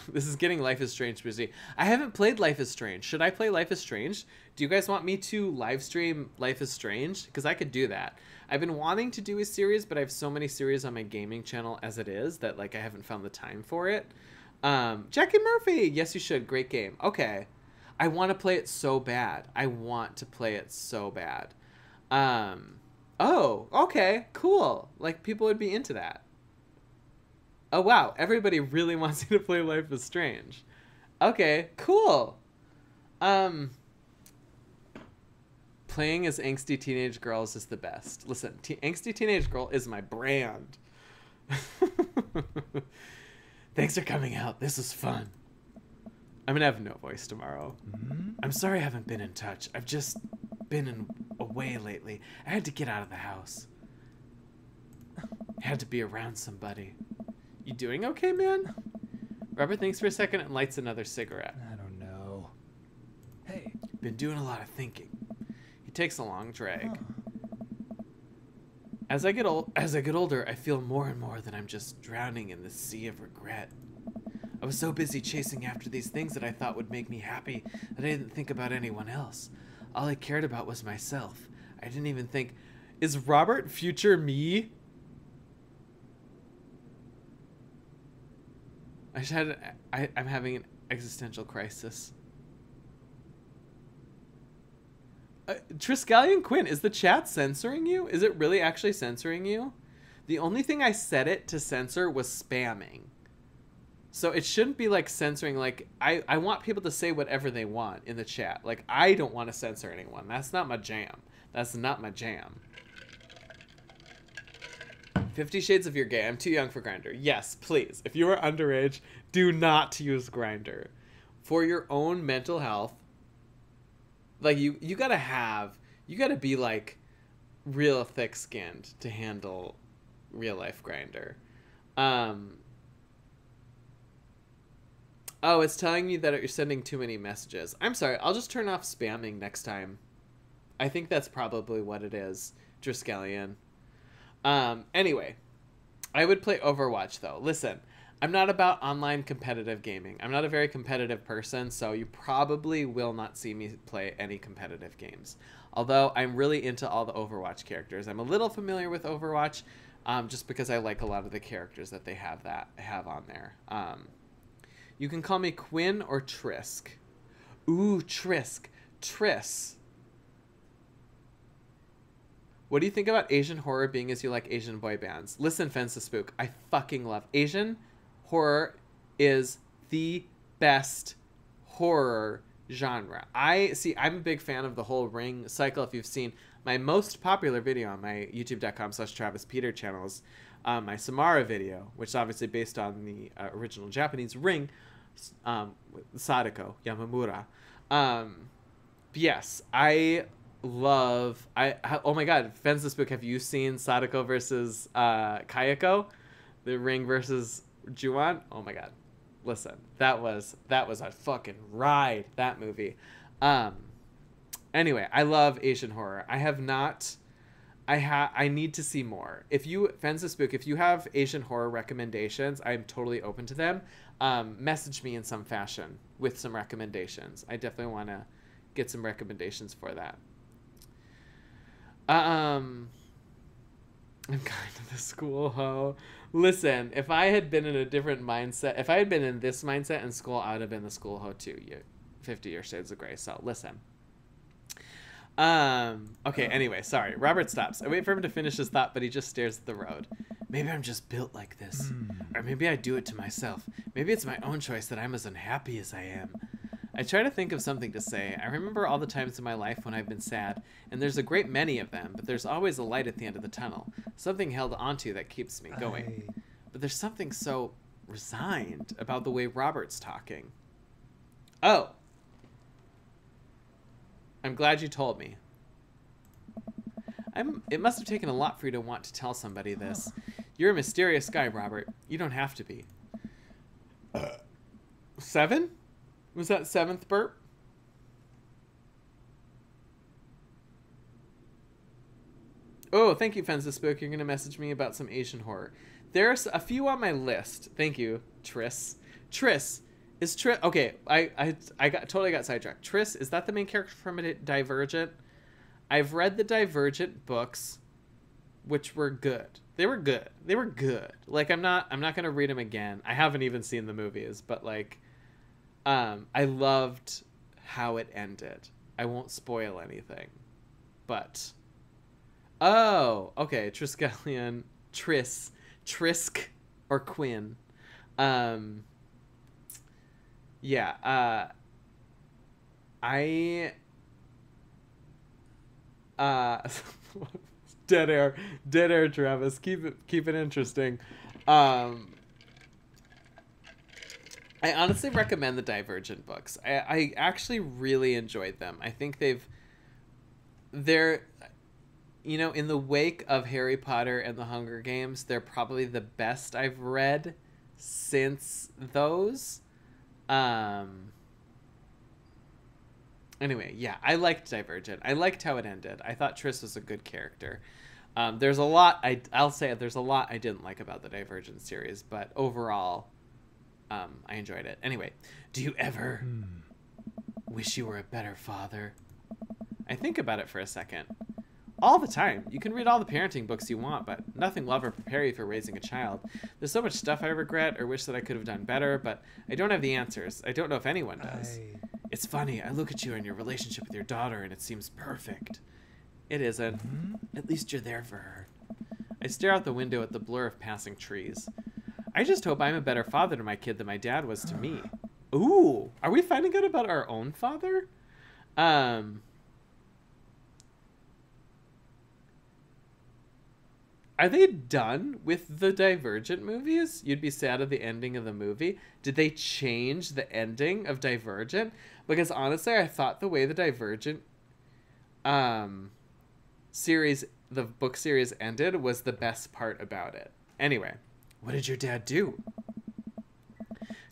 This is getting Life is Strange busy. I haven't played Life is Strange. Should I play Life is Strange? Do you guys want me to live stream Life is Strange? Because I could do that. I've been wanting to do a series, but I have so many series on my gaming channel as it is that like I haven't found the time for it. Jackie Murphy. Yes, you should. Great game. Okay. I want to play it so bad. I want to play it so bad. Oh, okay. Cool. Like people would be into that. Oh, wow. Everybody really wants you to play Life is Strange. Okay, cool. Playing as angsty teenage girls is the best. Listen, angsty teenage girl is my brand. Thanks for coming out. This is fun. I'm gonna have no voice tomorrow. I'm sorry I haven't been in touch. I've just been away lately. I had to get out of the house. I had to be around somebody. You doing okay, man? Robert thinks for a second and lights another cigarette. I don't know. Hey. Been doing a lot of thinking. He takes a long drag. Huh. As I get older, I feel more and more that I'm just drowning in the sea of regret. I was so busy chasing after these things that I thought would make me happy that I didn't think about anyone else. All I cared about was myself. I didn't even think, is Robert future me? I'm having an existential crisis. Triskelion Quinn, is the chat censoring you? Is it really actually censoring you? The only thing I set it to censor was spamming. So it shouldn't be like censoring. Like I want people to say whatever they want in the chat. Like I don't want to censor anyone. That's not my jam. That's not my jam. 50 Shades of You're Gay. I'm too young for Grindr. Yes, please. If you are underage, do not use Grindr. For your own mental health, like you gotta be like real thick-skinned to handle real life Grindr. Oh, it's telling me that you're sending too many messages. I'm sorry. I'll just turn off spamming next time. I think that's probably what it is, Triskelion. Anyway, I would play Overwatch though. Listen, I'm not about online competitive gaming. I'm not a very competitive person, so you probably will not see me play any competitive games. Although I'm really into all the Overwatch characters. I'm a little familiar with Overwatch, just because I like a lot of the characters that they have on there. You can call me Quinn or Trisk. Ooh, Trisk. Triss. What do you think about Asian horror being as you like Asian boy bands? Listen, Fence the Spook, I fucking love Asian horror. Is the best horror genre. I'm a big fan of the whole Ring cycle. If you've seen my most popular video on my youtube.com/TravisPeter channel is my Samara video, which is obviously based on the original Japanese Ring, Sadako Yamamura. Yes, I love. Oh my god, Fence this book. Have you seen Sadako versus Kayako, the Ring versus Juon? Oh my god, listen, that was a fucking ride, that movie. Anyway, I love Asian horror. I need to see more. If you, Fence the Spook, if you have Asian horror recommendations, I'm totally open to them. Message me in some fashion with some recommendations. I definitely want to get some recommendations for that. I'm kind of the school hoe. Listen, if I had been in a different mindset, if I had been in this mindset in school, I would have been the school hoe too. 50 Shades of Grey. So listen. Okay, anyway, sorry. Robert stops. I wait for him to finish his thought, but he just stares at the road. Maybe I'm just built like this. Or maybe I do it to myself. Maybe it's my own choice that I'm as unhappy as I am. I try to think of something to say. I remember all the times in my life when I've been sad, and there's a great many of them, but there's always a light at the end of the tunnel. Something held onto that keeps me going. But there's something so resigned about the way Robert's talking. Oh. I'm glad you told me. It must have taken a lot for you to want to tell somebody this. You're a mysterious guy, Robert. You don't have to be. 7? Was that 7th burp? Oh, thank you, Fence the Spook. You're going to message me about some Asian horror. There's a few on my list. Thank you, Triss. Triss, Is Triss okay? I got sidetracked. Triss, is that the main character from Divergent? I've read the Divergent books, which were good. They were good. They were good. Like I'm not gonna read them again. I haven't even seen the movies, but like, I loved how it ended. I won't spoil anything, but oh, okay, Triskelion, Trisk, or Quinn. Yeah, I dead air, Travis. Keep it interesting. I honestly recommend the Divergent books. I actually really enjoyed them. I think they're in the wake of Harry Potter and the Hunger Games, they're probably the best I've read since those. Anyway, yeah, I liked Divergent. I liked how it ended. I thought Triss was a good character. There's a lot I'll say there's a lot I didn't like about the Divergent series, but overall, I enjoyed it. Anyway, do you ever wish you were a better father? I think about it for a second. All the time. You can read all the parenting books you want, but nothing will ever prepare you for raising a child. There's so much stuff I regret or wish that I could have done better, but I don't have the answers. I don't know if anyone does. It's funny, I look at you and your relationship with your daughter and it seems perfect. It isn't. At least you're there for her. I stare out the window at the blur of passing trees. I just hope I'm a better father to my kid than my dad was to me. Ooh, are we finding out about our own father? Are they done with the Divergent movies? You'd be sad at the ending of the movie. Did they change the ending of Divergent? Because honestly, I thought the way the Divergent series, the book series ended was the best part about it. Anyway, what did your dad do?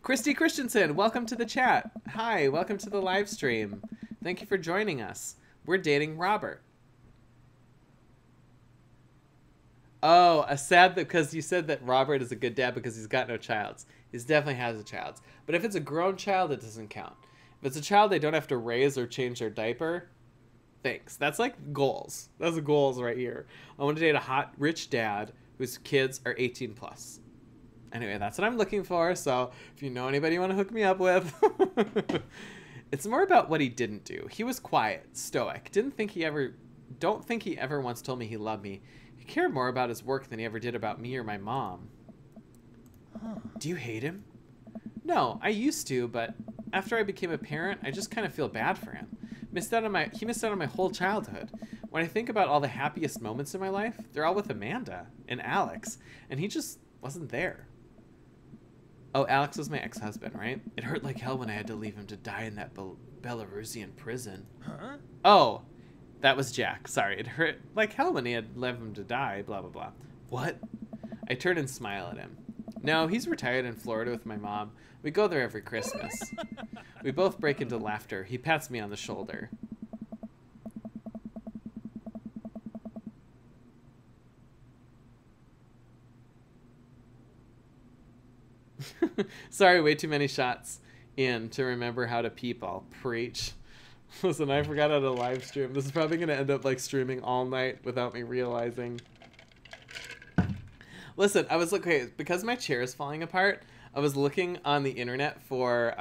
Christy Christensen, welcome to the chat. Hi, welcome to the live stream. Thank you for joining us. We're dating Robert. Oh, because you said that Robert is a good dad because he's got no childs. He definitely has a child. But if it's a grown child, it doesn't count. If it's a child they don't have to raise or change their diaper, thanks. That's like goals. That's the goals right here. I want to date a hot, rich dad whose kids are 18 plus. Anyway, that's what I'm looking for. So if you know anybody you want to hook me up with, it's more about what he didn't do. He was quiet, stoic. Don't think he ever once told me he loved me. He cared more about his work than he ever did about me or my mom. Do you hate him? No, I used to, but after I became a parent, I just kind of feel bad for him. He missed out on my whole childhood. When I think about all the happiest moments in my life, they're all with Amanda and Alex, and he just wasn't there. Oh, Alex was my ex-husband, right? It hurt like hell when I had to leave him to die in that Belarusian prison. Huh? Oh, that was Jack. Sorry, it hurt like hell when he had left him to die, blah, blah, blah. What? I turn and smile at him. No, he's retired in Florida with my mom. We go there every Christmas. We both break into laughter. He pats me on the shoulder. Sorry, way too many shots in to remember how to peep. I'll preach. Listen, I forgot how to live stream. This is probably going to end up like streaming all night without me realizing. Listen, I was because my chair is falling apart, I was looking on the internet for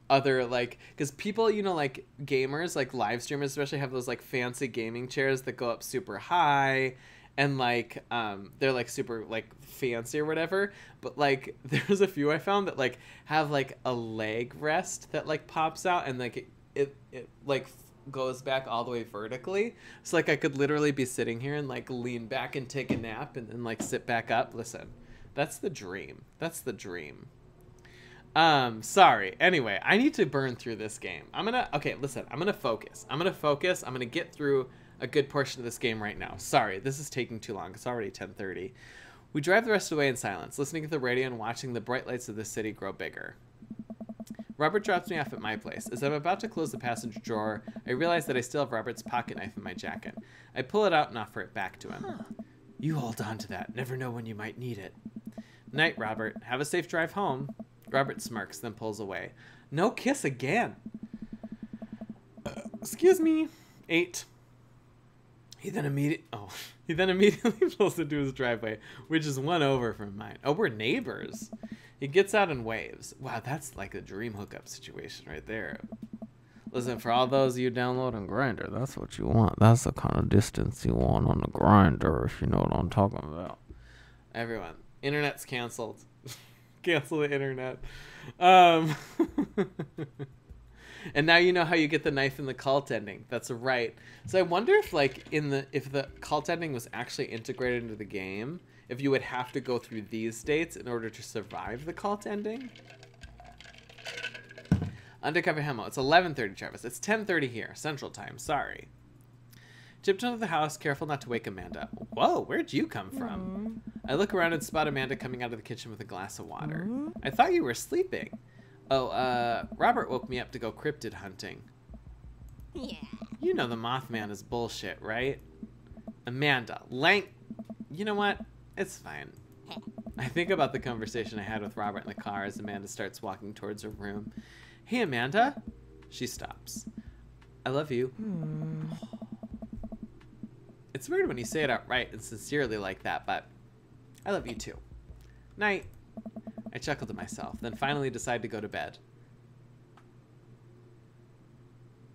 other because people, like gamers, like live streamers especially, have those like fancy gaming chairs that go up super high and they're like super like fancy or whatever, but like there's a few I found that like have like a leg rest that like pops out and like it like goes back all the way vertically, so like I could literally be sitting here and like lean back and take a nap and then like sit back up. Listen, that's the dream. Sorry. Anyway, I need to burn through this game. I'm gonna focus. I'm gonna get through a good portion of this game right now. Sorry, this is taking too long. It's already 10:30. We drive the rest of the way in silence, listening to the radio and watching the bright lights of the city grow bigger. Robert drops me off at my place. As I'm about to close the passenger drawer, I realize that I still have Robert's pocket knife in my jacket. I pull it out and offer it back to him. You hold on to that. Never know when you might need it. Night, Robert. Have a safe drive home. Robert smirks, then pulls away. No kiss again. Excuse me. 8. He then immediately pulls into his driveway, which is 1 over from mine. Oh, we're neighbors. He gets out and waves. Wow, that's like a dream hookup situation right there. Listen, for all those of you downloading Grindr, that's what you want. That's the kind of distance you want on the Grindr, if you know what I'm talking about. Everyone, internet's canceled. Cancel the internet. And now you know how you get the knife in the cult ending. That's right. So I wonder if if the cult ending was actually integrated into the game, if you would have to go through these states in order to survive the cult ending. Undercover Hemo. It's 11:30, Travis. It's 10:30 here, Central Time. Sorry. Tiptoe into the house, careful not to wake Amanda. Whoa, where'd you come from? I look around and spot Amanda coming out of the kitchen with a glass of water. I thought you were sleeping. Oh, Robert woke me up to go cryptid hunting. Yeah. You know the Mothman is bullshit, right? Amanda, you know what? It's fine. I think about the conversation I had with Robert in the car as Amanda starts walking towards her room. Hey, Amanda. She stops. I love you. It's weird when you say it outright and sincerely like that, but I love you too. Night. I chuckled to myself, then finally decided to go to bed.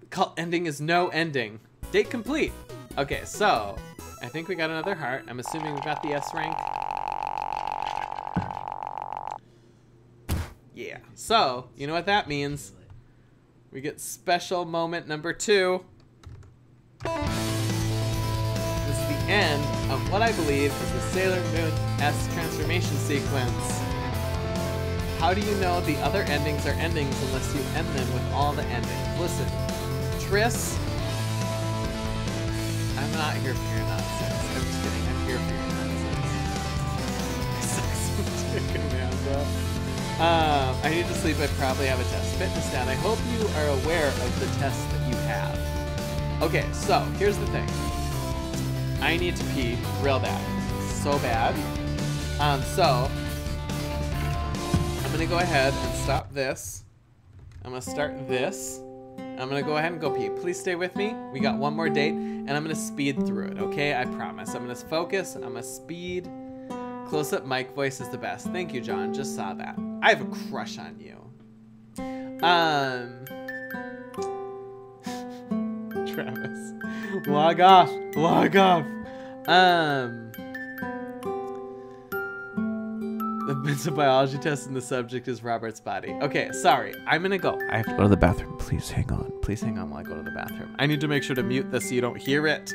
The cult ending is no ending. Date complete. Okay, so I think we got another heart. I'm assuming we got the S rank. Yeah. So, you know what that means. We get special moment number 2. This is the end of what I believe is the Sailor Moon S transformation sequence. How do you know the other endings are endings unless you end them with all the endings? Listen, Triss, I'm not here for your nonsense. I'm just kidding. I'm here for your nonsense. I suck some dick, Amanda. I need to sleep. I probably have a test. Fitness down. I hope you are aware of the test that you have. Okay, so here's the thing. I need to pee real bad. So bad. So I'm gonna go ahead and stop this. I'm gonna start this. I'm gonna go ahead and go pee. Please stay with me. We got one more date, and I'm gonna speed through it, okay? I promise. I'm gonna focus. I'm gonna speed. Close-up mic voice is the best. Thank you, John. Just saw that. I have a crush on you. Travis. Log off. Log off. It's a biology test and the subject is Robert's body. Okay, sorry. I'm gonna go. I have to go to the bathroom. Please hang on. Please hang on while I go to the bathroom. I need to make sure to mute this so you don't hear it.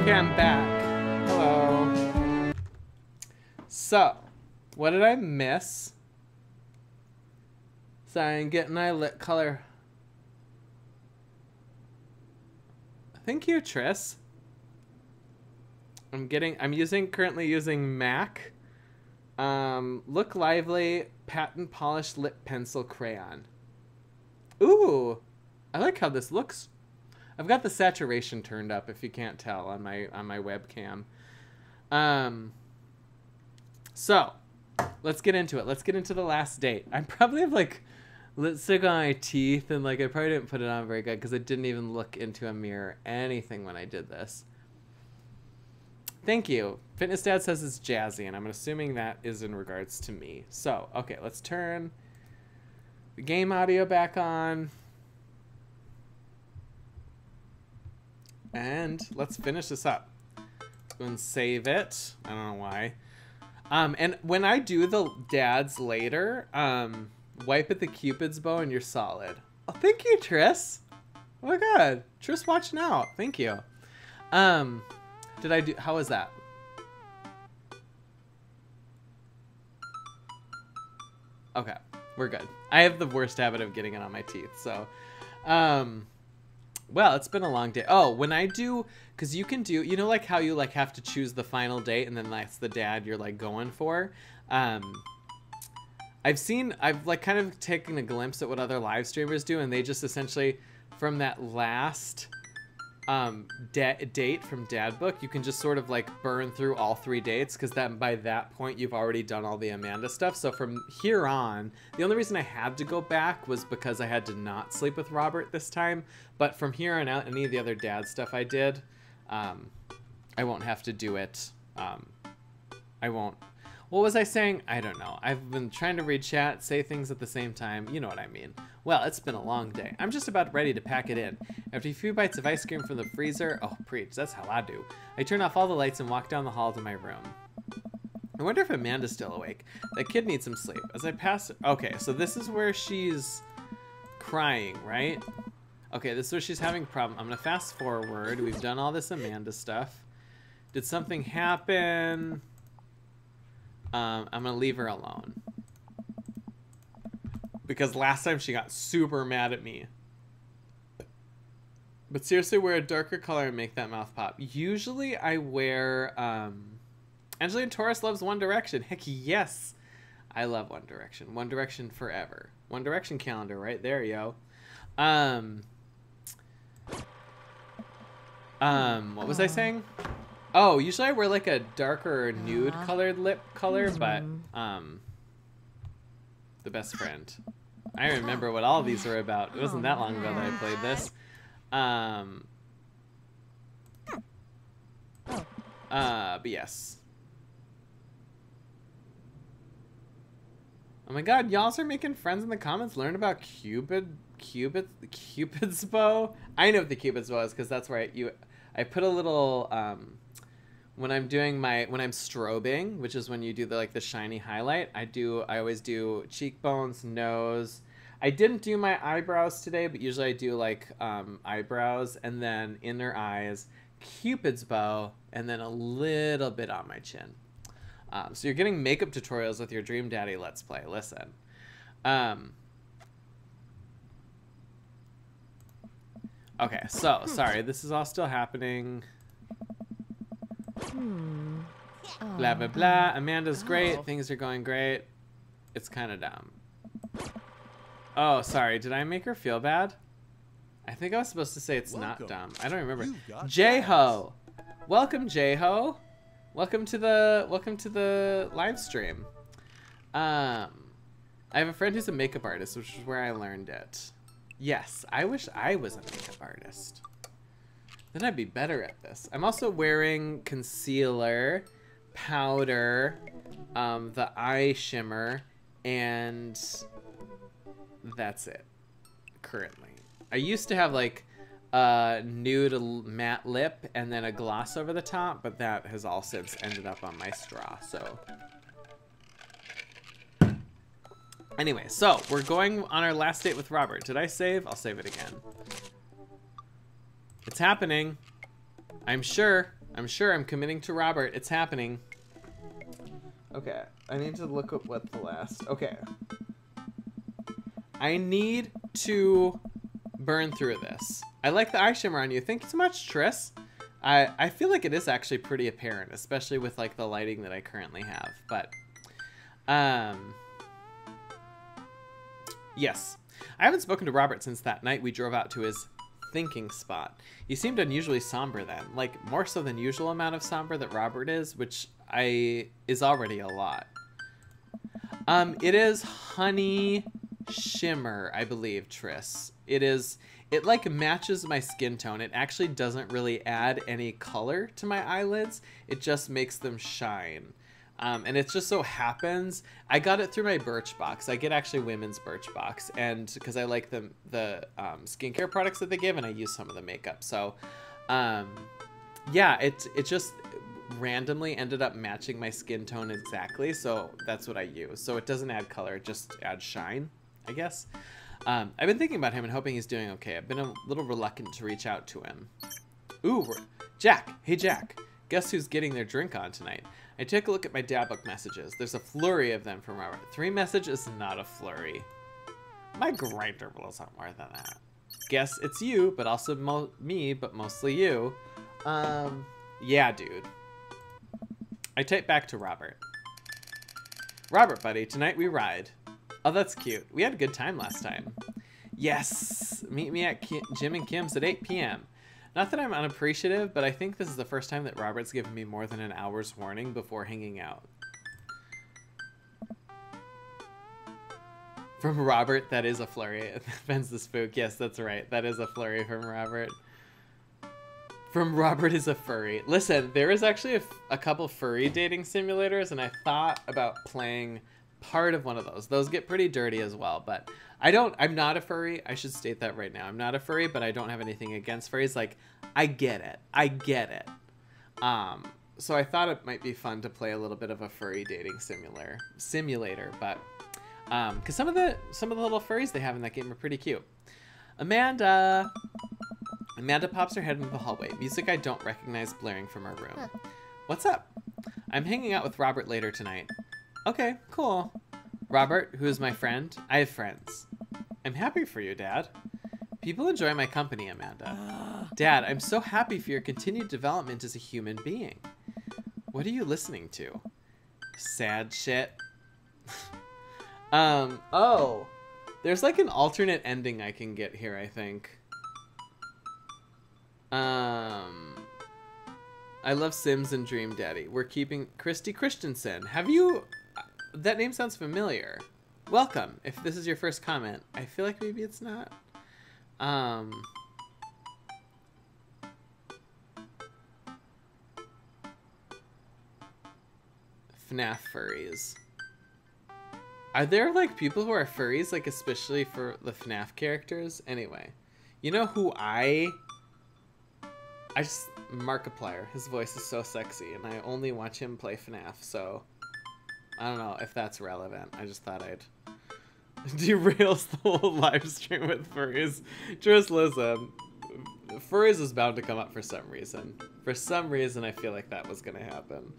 I'm back. Hello. So, what did I miss? Sorry, I'm getting my lip color. Thank you, Triss. Currently using MAC. Look Lively Patent Polished Lip Pencil Crayon. Ooh, I like how this looks. I've got the saturation turned up, if you can't tell, on my webcam. So let's get into it. Let's get into the last date. I probably have like lipstick on my teeth, and like I probably didn't put it on very good because I didn't even look into a mirror anything when I did this. Thank you. Fitness Dad says it's jazzy, and I'm assuming that is in regards to me. So, okay, let's turn the game audio back on. And let's finish this up. Let's go and save it. I don't know why. And when I do the dads later, wipe at the Cupid's bow and you're solid. Oh, thank you, Triss. Oh my god. Triss watching out. Thank you. How was that? Okay, we're good. I have the worst habit of getting it on my teeth, so. Well, it's been a long day. Oh, when I do, because you can do, you know, like how you like have to choose the final date and then that's the dad you're like going for. I've like kind of taken a glimpse at what other live streamers do, and they just essentially, from that last date from Dad Book, you can just sort of like burn through all 3 dates, because then by that point you've already done all the Amanda stuff. So from here on, the only reason I had to go back was because I had to not sleep with Robert this time. But from here on out, any of the other dad stuff I did, I won't have to do it. I won't. What was I saying? I don't know. I've been trying to read chat, say things at the same time. You know what I mean. Well, it's been a long day. I'm just about ready to pack it in. After a few bites of ice cream from the freezer, oh, preach, that's how I do. I turn off all the lights and walk down the hall to my room. I wonder if Amanda's still awake. That kid needs some sleep. As I pass, okay, so this is where she's crying, right? Okay, this is where she's having a problem. I'm gonna fast forward. We've done all this Amanda stuff. Did something happen? I'm gonna leave her alone. Because last time she got super mad at me. But seriously, wear a darker color and make that mouth pop. Usually I wear, Angelina Torres loves One Direction. Heck yes. I love One Direction. One Direction forever. One Direction calendar right there, yo. What was I saying? Oh, usually I wear like a darker nude colored lip color, but, the best friend. I remember what all of these were about. It wasn't that long ago that I played this. But yes. Oh my god, y'all are making friends in the comments. Learn about Cupid's bow. I know what the Cupid's bow is because that's where I put a little, when I'm strobing, which is when you do the shiny highlight, I always do cheekbones, nose. I didn't do my eyebrows today, but usually I do eyebrows and then inner eyes, Cupid's bow, and then a little bit on my chin. So you're getting makeup tutorials with your Dream Daddy Let's Play. Listen. Okay, so sorry, this is all still happening. Blah, blah, blah. Amanda's great. Things are going great. It's kind of dumb. Oh, sorry. Did I make her feel bad? I think I was supposed to say it's not dumb. I don't remember. J-Ho. Welcome, J-Ho. Welcome to the live stream. I have a friend who's a makeup artist, which is where I learned it. Yes, I wish I was a makeup artist. Then I'd be better at this. I'm also wearing concealer, powder, the eye shimmer, and that's it currently. I used to have a nude matte lip and then a gloss over the top, but that has all since ended up on my straw, so. Anyway, so we're going on our last date with Robert. Did I save? I'll save it again. It's happening. I'm sure I'm committing to Robert. It's happening. Okay, I need to look at what the last, okay. I need to burn through this. I like the eye shimmer on you. Thank you so much, Triss. I feel like it is actually pretty apparent, especially with like the lighting that I currently have. But, yes. I haven't spoken to Robert since that night we drove out to his thinking spot. He seemed unusually somber then, like more so than usual amount of somber that Robert is, which is already a lot. It is honey shimmer, I believe, Triss. It like matches my skin tone. It actually doesn't really add any color to my eyelids. It just makes them shine. And it just so happens, I got it through my Birchbox. I get actually women's Birchbox, and because I like the skincare products that they give, and I use some of the makeup. So, yeah, it just randomly ended up matching my skin tone exactly. So that's what I use. So it doesn't add color, it just adds shine, I guess. I've been thinking about him and hoping he's doing okay. I've been a little reluctant to reach out to him. Ooh, Jack. Hey, Jack. Guess who's getting their drink on tonight? I took a look at my Dabbook messages. There's a flurry of them from Robert. 3 messages is not a flurry. My grinder blows out more than that. Guess it's you, but also me, but mostly you. Yeah, dude. I typed back to Robert. Robert, buddy, tonight we ride. Oh, that's cute. We had a good time last time. Yes! Meet me at Jim and Kim's at 8 p.m. Not that I'm unappreciative, but I think this is the first time that Robert's given me more than an hour's warning before hanging out. From Robert, that is a flurry. Fends the spook. Yes, that's right. That is a flurry from Robert. From Robert is a furry. Listen, there is actually a couple furry dating simulators, and I thought about playing part of one of those. Those get pretty dirty as well, but I'm not a furry. I should state that right now. I'm not a furry, but I don't have anything against furries. Like, I get it. So I thought it might be fun to play a little bit of a furry dating simulator, but because some of the little furries they have in that game are pretty cute. Amanda pops her head into the hallway. Music I don't recognize blaring from her room. Huh. What's up? I'm hanging out with Robert later tonight. Okay, cool. Robert, who is my friend? I have friends. I'm happy for you, Dad. People enjoy my company, Amanda. Dad, I'm so happy for your continued development as a human being. What are you listening to? Sad shit. Oh. There's like an alternate ending I can get here, I think. I love Sims and Dream Daddy. We're keeping Christy Christensen. Have you... That name sounds familiar. Welcome. If this is your first comment, I feel like maybe it's not. FNAF furries. Are there like people who are furries, like especially for the FNAF characters? Anyway, you know who Markiplier. His voice is so sexy, and I only watch him play FNAF, so I don't know if that's relevant. I just thought I'd derail the whole live stream with furries. Just listen, furries is bound to come up for some reason. For some reason, I feel like that was gonna happen.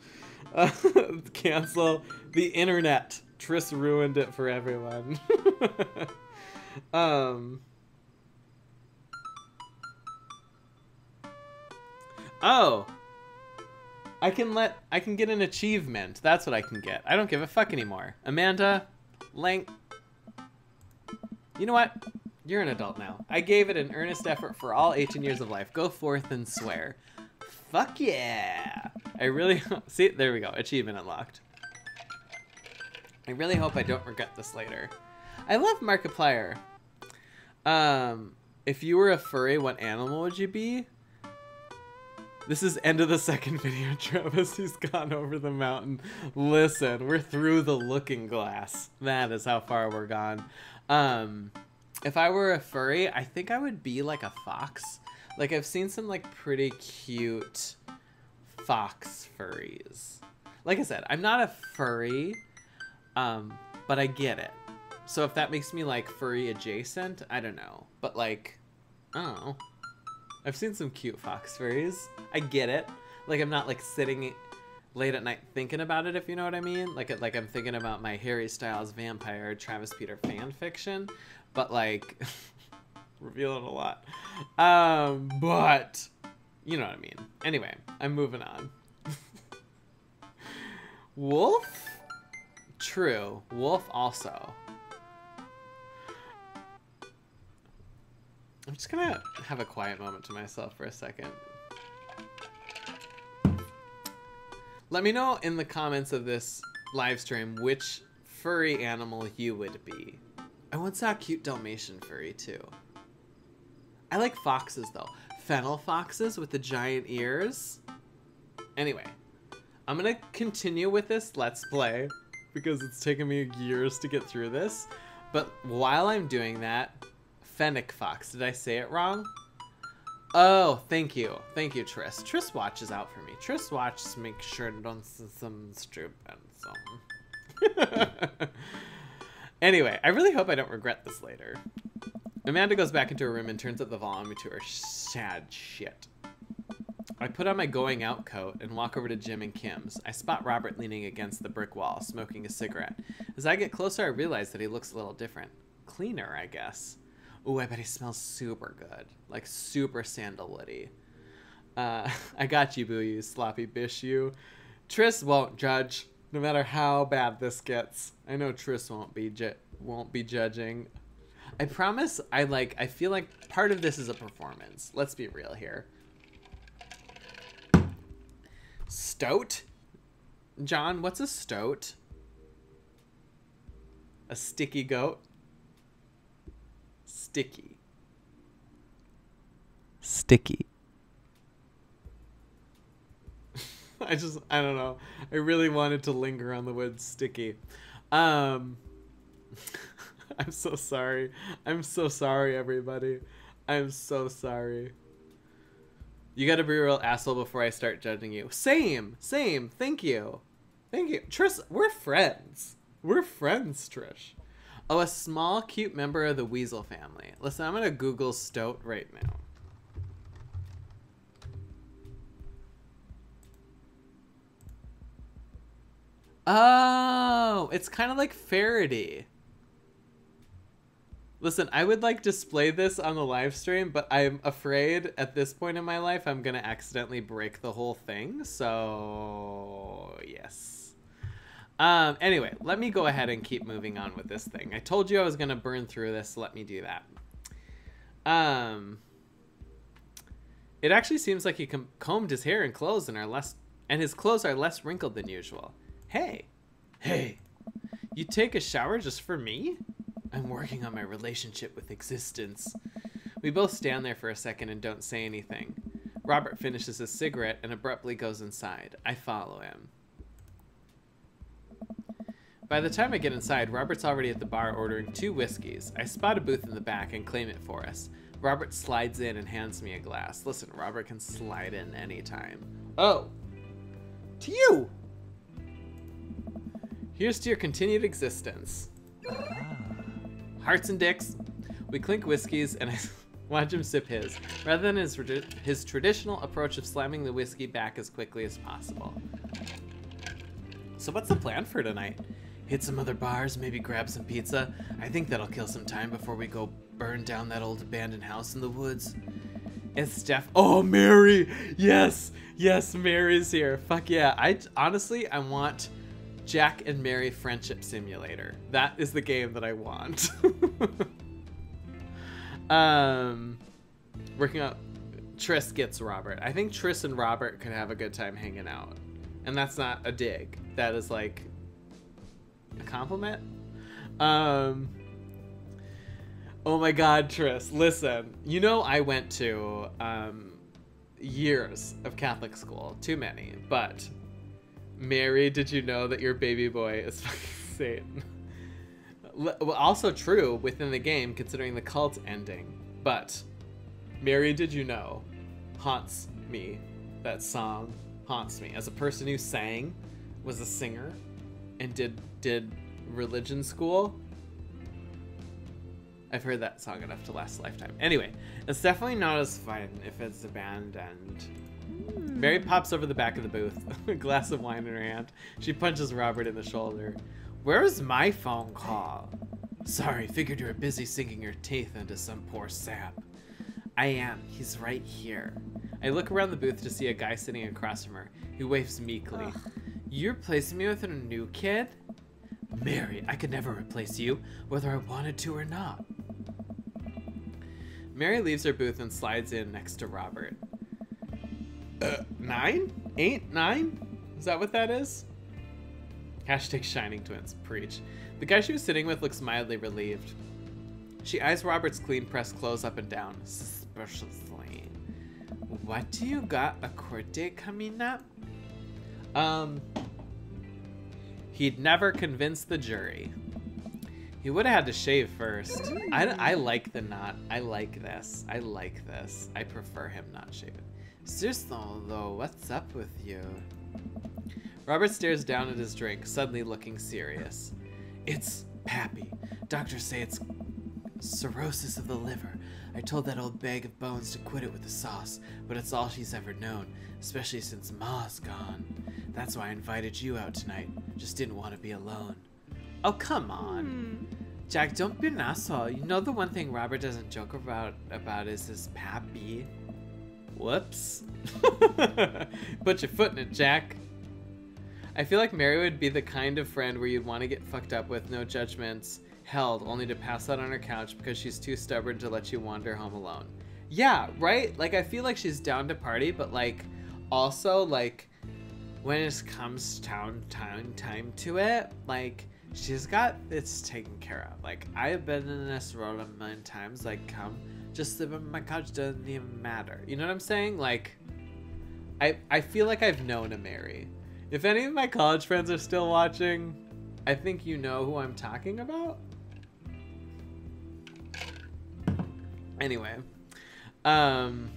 Cancel the internet. Triss ruined it for everyone. Oh, I can get an achievement. That's what I can get. I don't give a fuck anymore. Amanda, Lank. You know what? You're an adult now. I gave it an earnest effort for all 18 years of life. Go forth and swear. Fuck yeah. I really... See, there we go. Achievement unlocked. I really hope I don't regret this later. I love Markiplier. If you were a furry, what animal would you be? This is end of the second video, Travis. He's gone over the mountain. Listen, we're through the looking glass. That is how far we're gone. If I were a furry, I think I would be like a fox. Like, I've seen some like pretty cute fox furries. Like I said, I'm not a furry, but I get it. So if that makes me like furry adjacent, I don't know. But like, I don't know. I've seen some cute fox furries. I get it. Like, I'm not like sitting late at night thinking about it, if you know what I mean. Like I'm thinking about my Harry Styles vampire Travis Peter fan fiction. but like revealing a lot. But you know what I mean. Anyway, I'm moving on. Wolf? True. Wolf also. I'm just gonna have a quiet moment to myself for a second. Let me know in the comments of this live stream which furry animal you would be. I once saw a cute Dalmatian furry too. I like foxes though. Fennel foxes with the giant ears. Anyway, I'm gonna continue with this Let's Play because it's taken me years to get through this. But while I'm doing that, Fennec fox, did I say it wrong? Oh, thank you. Thank you, Triss. Triss watches out for me. Triss watches to make sure I don't say some stupid something. Anyway, I really hope I don't regret this later. Amanda goes back into her room and turns up the volume to her sad shit. I put on my going out coat and walk over to Jim and Kim's. I spot Robert leaning against the brick wall, smoking a cigarette. As I get closer, I realize that he looks a little different. Cleaner, I guess. Ooh, I bet he smells super good. Like, super sandalwoody. I got you, boo, you sloppy bish, you. Triss won't judge, no matter how bad this gets. I know Triss won't be judging. I promise, I feel like part of this is a performance. Let's be real here. Stoat? John, what's a stoat? A sticky goat? Sticky. Sticky. I don't know. I really wanted to linger on the word sticky. I'm so sorry. I'm so sorry, everybody. I'm so sorry. You gotta be a real asshole before I start judging you. Same. Thank you. Thank you. Trish, we're friends. We're friends, Trish. Oh, a small, cute member of the weasel family. Listen, I'm gonna Google stoat right now. Oh, it's kind of like Faraday. Listen, I would like display this on the live stream, but I'm afraid at this point in my life I'm gonna accidentally break the whole thing. So yes. Anyway, let me go ahead and keep moving on with this thing. I told you I was gonna burn through this, so let me do that. It actually seems like he combed his hair and clothes and his clothes are less wrinkled than usual. Hey, you take a shower just for me? I'm working on my relationship with existence. We both stand there for a second and don't say anything. Robert finishes his cigarette and abruptly goes inside. I follow him. By the time I get inside, Robert's already at the bar ordering 2 whiskeys. I spot a booth in the back and claim it for us. Robert slides in and hands me a glass. Listen, Robert can slide in anytime. Oh, to you! Here's to your continued existence. Hearts and dicks. We clink whiskeys and I watch him sip his, rather than his traditional approach of slamming the whiskey back as quickly as possible. So what's the plan for tonight? Hit some other bars, maybe grab some pizza. I think that'll kill some time before we go burn down that old abandoned house in the woods. It's Steph. Oh, Mary! Yes, Mary's here. Fuck yeah. I want Jack and Mary Friendship Simulator. That is the game that I want. Working out. Triss gets Robert. I think Triss and Robert could have a good time hanging out. And that's not a dig. That is like a compliment. Oh my god, Triss. Listen, you know I went to years of Catholic school. Too many. But Mary, did you know that your baby boy is fucking Satan? Also true within the game, considering the cult ending. But Mary, did you know? Haunts me. That song haunts me. As a person who sang, was a singer, and did religion school, I've heard that song enough to last a lifetime. Anyway, it's definitely not as fun if it's abandoned. Mary pops over the back of the booth, a glass of wine in her hand. She punches Robert in the shoulder. Where's my phone call? Sorry, figured you were busy sinking your teeth into some poor sap. I am. He's right here. I look around the booth to see a guy sitting across from her. He waves meekly. You're replacing me with a new kid? Mary, I could never replace you, whether I wanted to or not. Mary leaves her booth and slides in next to Robert. 9? 8? 9? Is that what that is? Hashtag Shining Twins. Preach. The guy she was sitting with looks mildly relieved. She eyes Robert's clean-pressed clothes up and down, suspiciously. What do you got? A court date coming up? He'd never convince the jury. He would have had to shave first. I like the knot. I like this. I like this. I prefer him not shaving. Seriously, though, what's up with you? Robert stares down at his drink, suddenly looking serious. It's Pappy. Doctors say it's cirrhosis of the liver. I told that old bag of bones to quit it with the sauce, but it's all she's ever known, especially since Ma's gone. That's why I invited you out tonight. Just didn't want to be alone. Oh, come on. Jack, don't be an asshole. You know the one thing Robert doesn't joke about is his Pappy. Whoops. Put your foot in it, Jack. I feel like Mary would be the kind of friend where you'd want to get fucked up with, no judgments held, only to pass out on her couch because she's too stubborn to let you wander home alone. Yeah, right? Like, I feel like she's down to party, but, like, also, like, when it comes time to it, like, she's got this taken care of. Like, I've been in this role a million times, like, come, just sleep on my couch, doesn't even matter. You know what I'm saying? Like, I feel like I've known a Mary. If any of my college friends are still watching, I think you know who I'm talking about. Anyway, I'm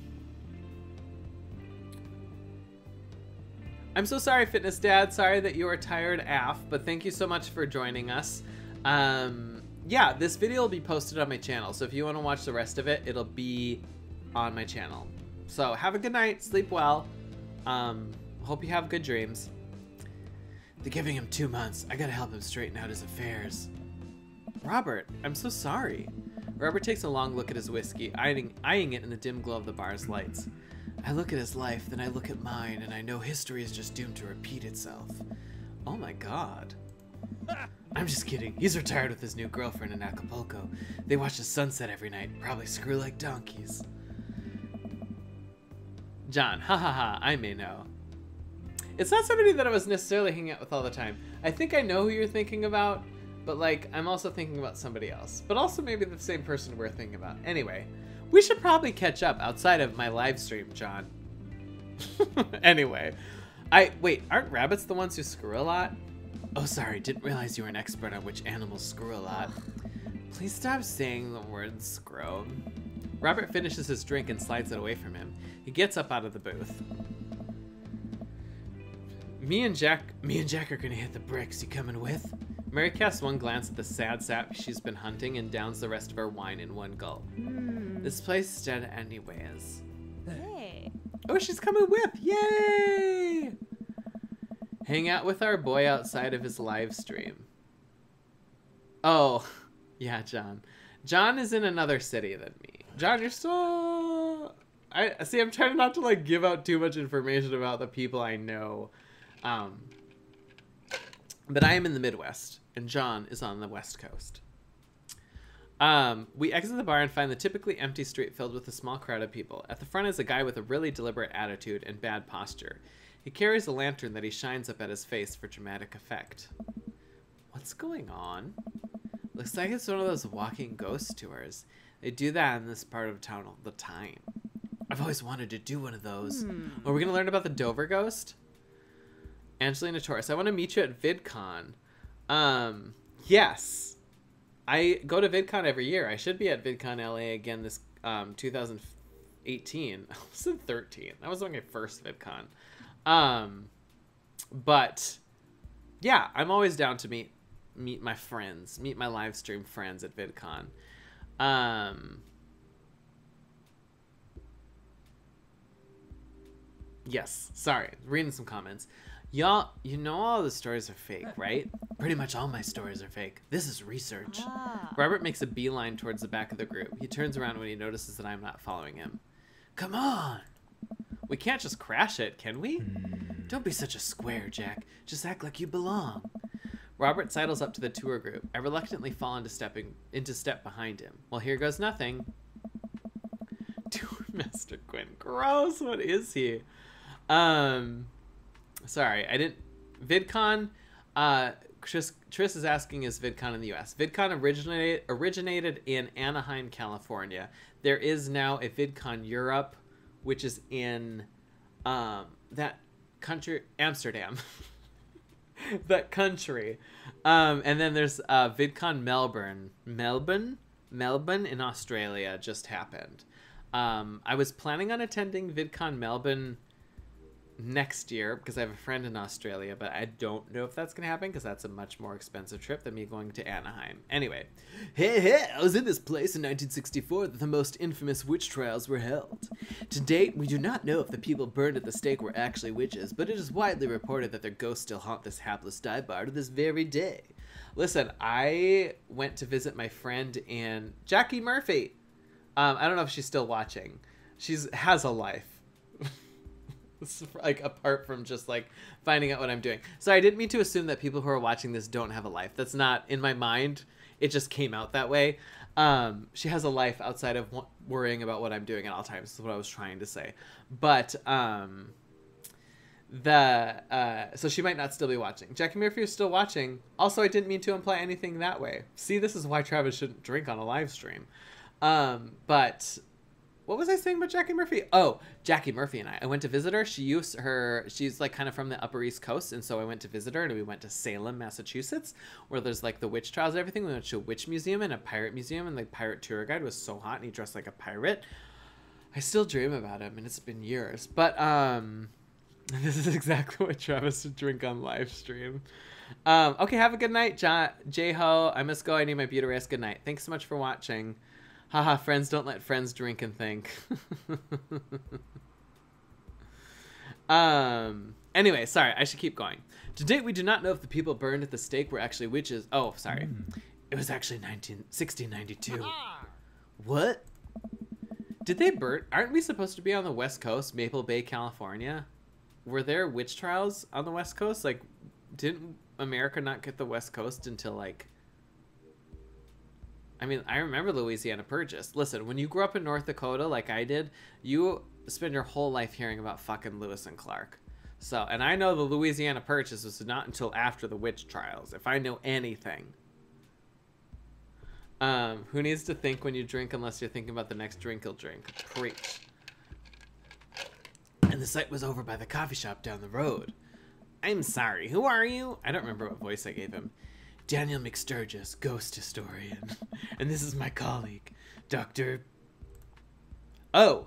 so sorry, Fitness Dad. Sorry that you are tired AF, but thank you so much for joining us. Yeah, this video will be posted on my channel, so if you want to watch the rest of it, it'll be on my channel. So have a good night, sleep well. Hope you have good dreams. They're giving him 2 months. I gotta help him straighten out his affairs. Robert, I'm so sorry. Robert takes a long look at his whiskey, eyeing it in the dim glow of the bar's lights. I look at his life, then I look at mine, and I know history is just doomed to repeat itself. Oh my god. I'm just kidding. He's retired with his new girlfriend in Acapulco. They watch the sunset every night, probably screw like donkeys. John, ha ha ha, I may know. It's not somebody that I was necessarily hanging out with all the time. I think I know who you're thinking about, but like, I'm also thinking about somebody else. But also maybe the same person we're thinking about. Anyway, we should probably catch up outside of my live stream, John. Anyway, wait, aren't rabbits the ones who screw a lot? Oh, sorry, didn't realize you were an expert on which animals screw a lot. Please stop saying the word screw. Robert finishes his drink and slides it away from him. He gets up out of the booth. Me and Jack are gonna hit the bricks. You coming with? Mary casts one glance at the sad sap she's been hunting and downs the rest of her wine in one gulp. This place is dead anyways. Hey. Oh, she's coming with! Yay! Hang out with our boy outside of his live stream. Oh, yeah, John. John is in another city than me. John, you're still... I see, I'm trying not to, like, give out too much information about the people I know. But I am in the Midwest, and John is on the West Coast. We exit the bar and find the typically empty street filled with a small crowd of people. At the front is a guy with a really deliberate attitude and bad posture. He carries a lantern that he shines up at his face for dramatic effect. What's going on? Looks like it's one of those walking ghost tours. They do that in this part of town all the time. I've always wanted to do one of those. Are we going to learn about the Dover ghost? Angelina Torres, I want to meet you at VidCon. Yes. I go to VidCon every year. I should be at VidCon LA again this 2018. I said 13. That was my first VidCon. But yeah, I'm always down to meet my friends, meet my live stream friends at VidCon. Yes, sorry, reading some comments. Y'all, you know all the stories are fake, right? Pretty much all my stories are fake. This is research. Robert makes a beeline towards the back of the group. He turns around when he notices that I'm not following him. Come on! We can't just crash it, can we? Don't be such a square, Jack. Just act like you belong. Robert sidles up to the tour group. I reluctantly fall into step behind him. Well, here goes nothing. Tour Master Quinn. Gross. What is he? Sorry, I didn't. VidCon. Tris is asking, is VidCon in the U.S.? VidCon originated in Anaheim, California. There is now a VidCon Europe, which is in that country, Amsterdam. That country. And then there's VidCon Melbourne in Australia just happened. I was planning on attending VidCon Melbourne next year because I have a friend in Australia, but I don't know if that's gonna happen because that's a much more expensive trip than me going to Anaheim. Anyway, hey, I was in this place in 1964 that the most infamous witch trials were held. To date, we do not know if the people burned at the stake were actually witches, but it is widely reported that their ghosts still haunt this hapless dive bar to this very day. Listen, I went to visit my friend in Jackie Murphy. I don't know if she's still watching. Has a life. Like, apart from just like finding out what I'm doing. So I didn't mean to assume that people who are watching this don't have a life. That's not in my mind. It just came out that way. She has a life outside of worrying about what I'm doing at all times. Is what I was trying to say. But so she might not still be watching. Jackie Murphy is still watching. Also, I didn't mean to imply anything that way. See, this is why Travis shouldn't drink on a live stream. But what was I saying about Jackie Murphy? Oh, Jackie Murphy and I went to visit her. She's like kind of from the Upper East Coast. And so I went to visit her and we went to Salem, Massachusetts, where there's like the witch trials and everything. We went to a witch museum and a pirate museum, and the pirate tour guide was so hot and he dressed like a pirate. I still dream about him and it's been years, but, this is exactly what Travis would drink on live stream. Okay. Have a good night, J-Ho. I must go. I need my beauty rest. Good night. Thanks so much for watching. Haha, friends don't let friends drink and think. Anyway, sorry, I should keep going. To date, we do not know if the people burned at the stake were actually witches. Oh, sorry. It was actually 1692. What? Did they burn? Aren't we supposed to be on the West Coast, Maple Bay, California? Were there witch trials on the West Coast? Like, didn't America not get the West Coast until, like... I mean, I remember Louisiana Purchase. Listen, when you grew up in North Dakota like I did, you spend your whole life hearing about fucking Lewis and Clark. So, and I know the Louisiana Purchase was not until after the witch trials, if I know anything. Who needs to think when you drink unless you're thinking about the next drink you'll drink? Preach. And the site was over by the coffee shop down the road. I'm sorry, who are you? I don't remember what voice I gave him. Daniel McSturgis, ghost historian. And this is my colleague, Dr. Oh.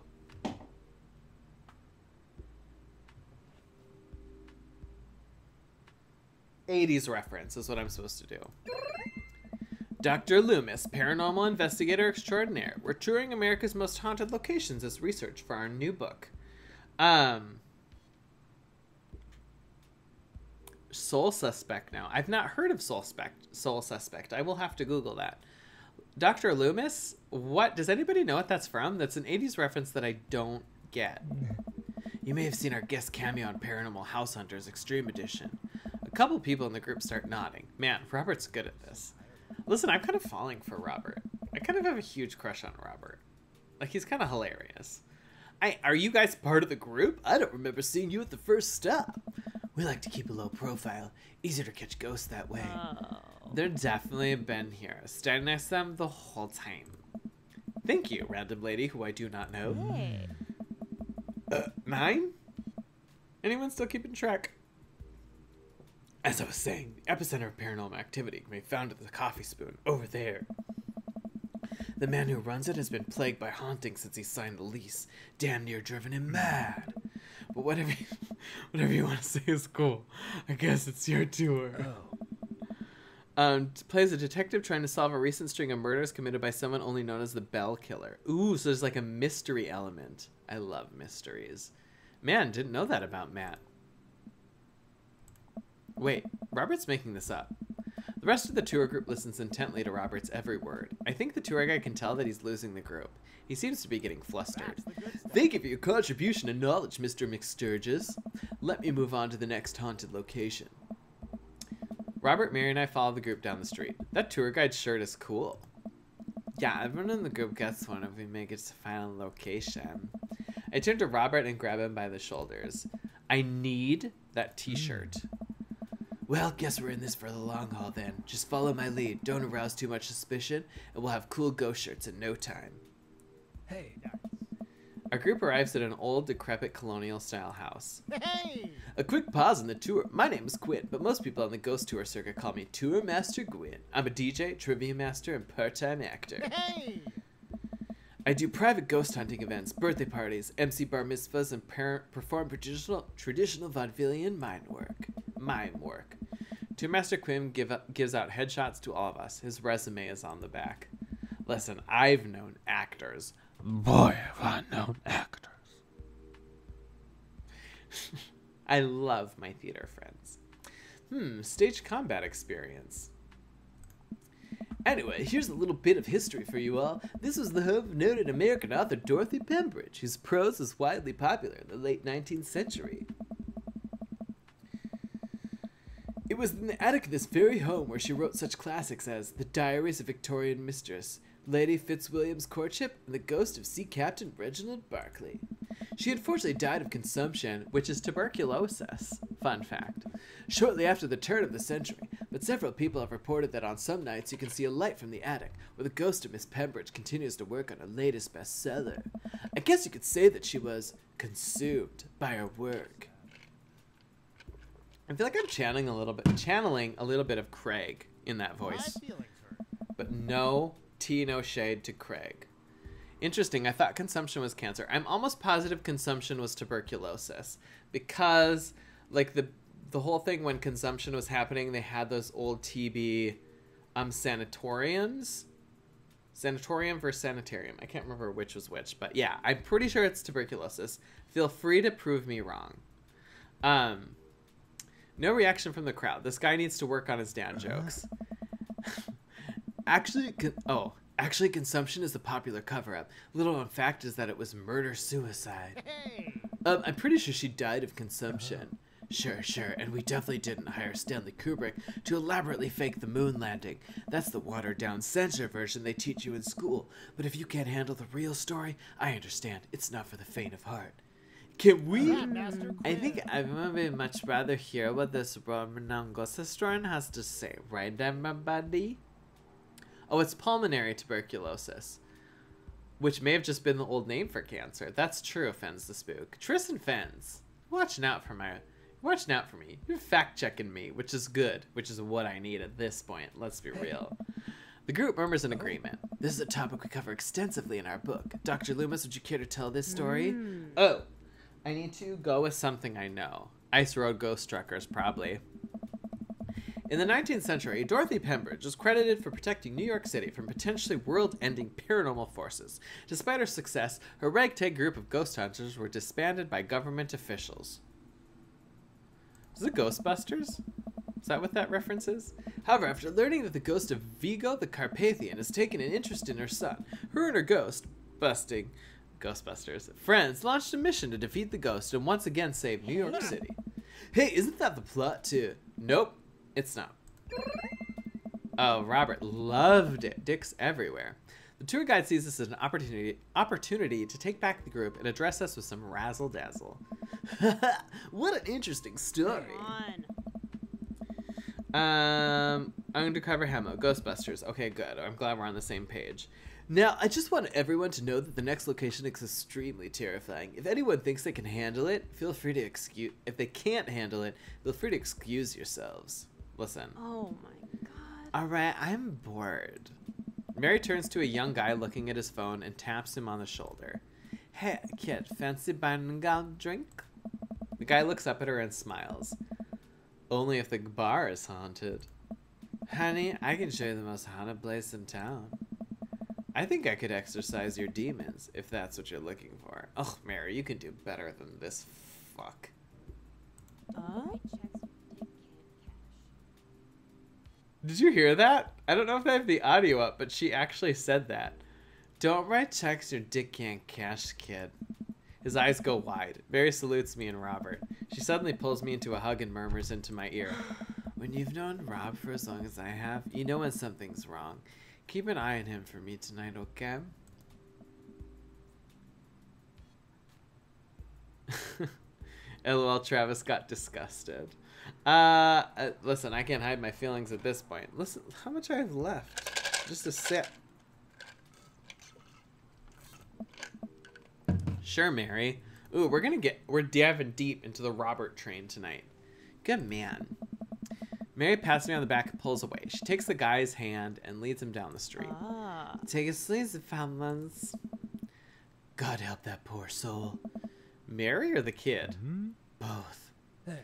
'80s reference is what I'm supposed to do. Dr. Loomis, paranormal investigator extraordinaire. We're touring America's most haunted locations as research for our new book. Soul Suspect now. I've not heard of Soul Suspect. I will have to Google that. Dr. Loomis? What? Does anybody know what that's from? That's an 80s reference that I don't get. You may have seen our guest cameo on Paranormal House Hunters Extreme Edition. A couple people in the group start nodding. Man, Robert's good at this. Listen, I'm kind of falling for Robert. I kind of have a huge crush on Robert. Like, he's kind of hilarious. Are you guys part of the group? I don't remember seeing you at the first stop. We like to keep a low profile. Easier to catch ghosts that way. Oh. They're definitely been here, standing next to them the whole time. Thank you, random lady who I do not know. Hey. 9? Anyone still keeping track? As I was saying, the epicenter of paranormal activity can be found at the Coffee Spoon, over there. The man who runs it has been plagued by haunting since he signed the lease. Damn near driven him mad. But whatever you want to say is cool. I guess it's your tour. Oh. Plays a detective trying to solve a recent string of murders committed by someone only known as the Bell Killer. Ooh, so there's like a mystery element. I love mysteries. Man, didn't know that about Matt. Wait, Robert's making this up. The rest of the tour group listens intently to Robert's every word. I think the tour guide can tell that he's losing the group. He seems to be getting flustered. Thank you for your contribution and knowledge, Mr. McSturgis. Let me move on to the next haunted location. Robert, Mary, and I follow the group down the street. That tour guide's shirt is cool. Yeah, everyone in the group gets one if we make it to the final location. I turn to Robert and grab him by the shoulders. I need that t-shirt. Well, guess we're in this for the long haul then. Just follow my lead. Don't arouse too much suspicion, and we'll have cool ghost shirts in no time. Hey. Our group arrives at an old, decrepit colonial-style house. Hey! A quick pause in the tour. My name is Quinn, but most people on the ghost tour circuit call me Tour Master Gwyn. I'm a DJ, trivia master, and part-time actor. Hey! I do private ghost hunting events, birthday parties, MC bar mitzvahs, and perform traditional vaudevillian mime work. Tour Master Quinn gives out headshots to all of us. His resume is on the back. Listen, I've known actors. Boy, have I known actors. I love my theater friends. Stage combat experience. Anyway, here's a little bit of history for you all. This was the home of noted American author Dorothy Pembridge, whose prose was widely popular in the late 19th century. It was in the attic of this very home where she wrote such classics as The Diaries of Victorian Mistress, Lady Fitzwilliam's Courtship, and The Ghost of Sea Captain Reginald Barclay. She unfortunately died of consumption, which is tuberculosis. Fun fact. Shortly after the turn of the century, but several people have reported that on some nights you can see a light from the attic, where the ghost of Miss Pembridge continues to work on her latest bestseller. I guess you could say that she was consumed by her work. I feel like I'm channeling a little bit of Craig in that voice. My feelings hurt. But no tea, no shade to Craig. Interesting, I thought consumption was cancer. I'm almost positive consumption was tuberculosis. Because, like, the whole thing when consumption was happening, they had those old TB sanatoriums. Sanatorium versus sanitarium. I can't remember which was which. But yeah, I'm pretty sure it's tuberculosis. Feel free to prove me wrong. No reaction from the crowd. This guy needs to work on his dad jokes. Actually, consumption is the popular cover-up. Little known fact is that it was murder-suicide. Hey! I'm pretty sure she died of consumption. Sure, and we definitely didn't hire Stanley Kubrick to elaborately fake the moon landing. That's the watered-down censor version they teach you in school. But if you can't handle the real story, I understand. It's not for the faint of heart. Can we? Master I think I would much rather hear what this Roman ghost historian has to say, right, everybody? Oh, it's pulmonary tuberculosis, which may have just been the old name for cancer. That's true, Fens the Spook. Tristan Fens, watching out for me. You're fact-checking me, which is good, which is what I need at this point. Let's be real. The group murmurs in agreement. This is a topic we cover extensively in our book. Dr. Loomis, would you care to tell this story? Oh, I need to go with something I know. Ice Road Ghost Truckers, probably. In the 19th century, Dorothy Pembridge was credited for protecting New York City from potentially world-ending paranormal forces. Despite her success, her ragtag group of ghost hunters were disbanded by government officials. Is it Ghostbusters? Is that what that reference is? However, after learning that the ghost of Vigo the Carpathian has taken an interest in her son, her and her Ghostbusters friends launched a mission to defeat the ghost and once again save New York City. Hey, isn't that the plot to... Nope, it's not. Oh, Robert loved it. Dicks everywhere. The tour guide sees this as an opportunity to take back the group and address us with some razzle-dazzle. What an interesting story. Undercover Hemo, Ghostbusters. Okay, good. I'm glad we're on the same page. Now, I just want everyone to know that the next location is extremely terrifying. If anyone thinks they can handle it, feel free to excuse... If they can't handle it, feel free to excuse yourselves. Listen. Oh my god. Alright, I'm bored. Mary turns to a young guy looking at his phone and taps him on the shoulder. Hey, kid, fancy buying a drink? The guy looks up at her and smiles. Only if the bar is haunted. Honey, I can show you the most haunted place in town. I think I could exorcise your demons, if that's what you're looking for. Oh, Mary, you can do better than this fuck. Did you hear that? I don't know if I have the audio up, but she actually said that. Don't write checks your dick can't cash, kid. His eyes go wide. Barry salutes me and Robert. She suddenly pulls me into a hug and murmurs into my ear. When you've known Rob for as long as I have, you know when something's wrong. Keep an eye on him for me tonight, okay? LOL, Travis got disgusted. Listen, I can't hide my feelings at this point. Listen, how much I have left? Just a sip. Sure, Mary. Ooh, we're diving deep into the Robert train tonight. Good man. Mary pats me on the back and pulls away. She takes the guy's hand and leads him down the street. Take it easy, fellas. God help that poor soul. Mary or the kid? Both. Hey.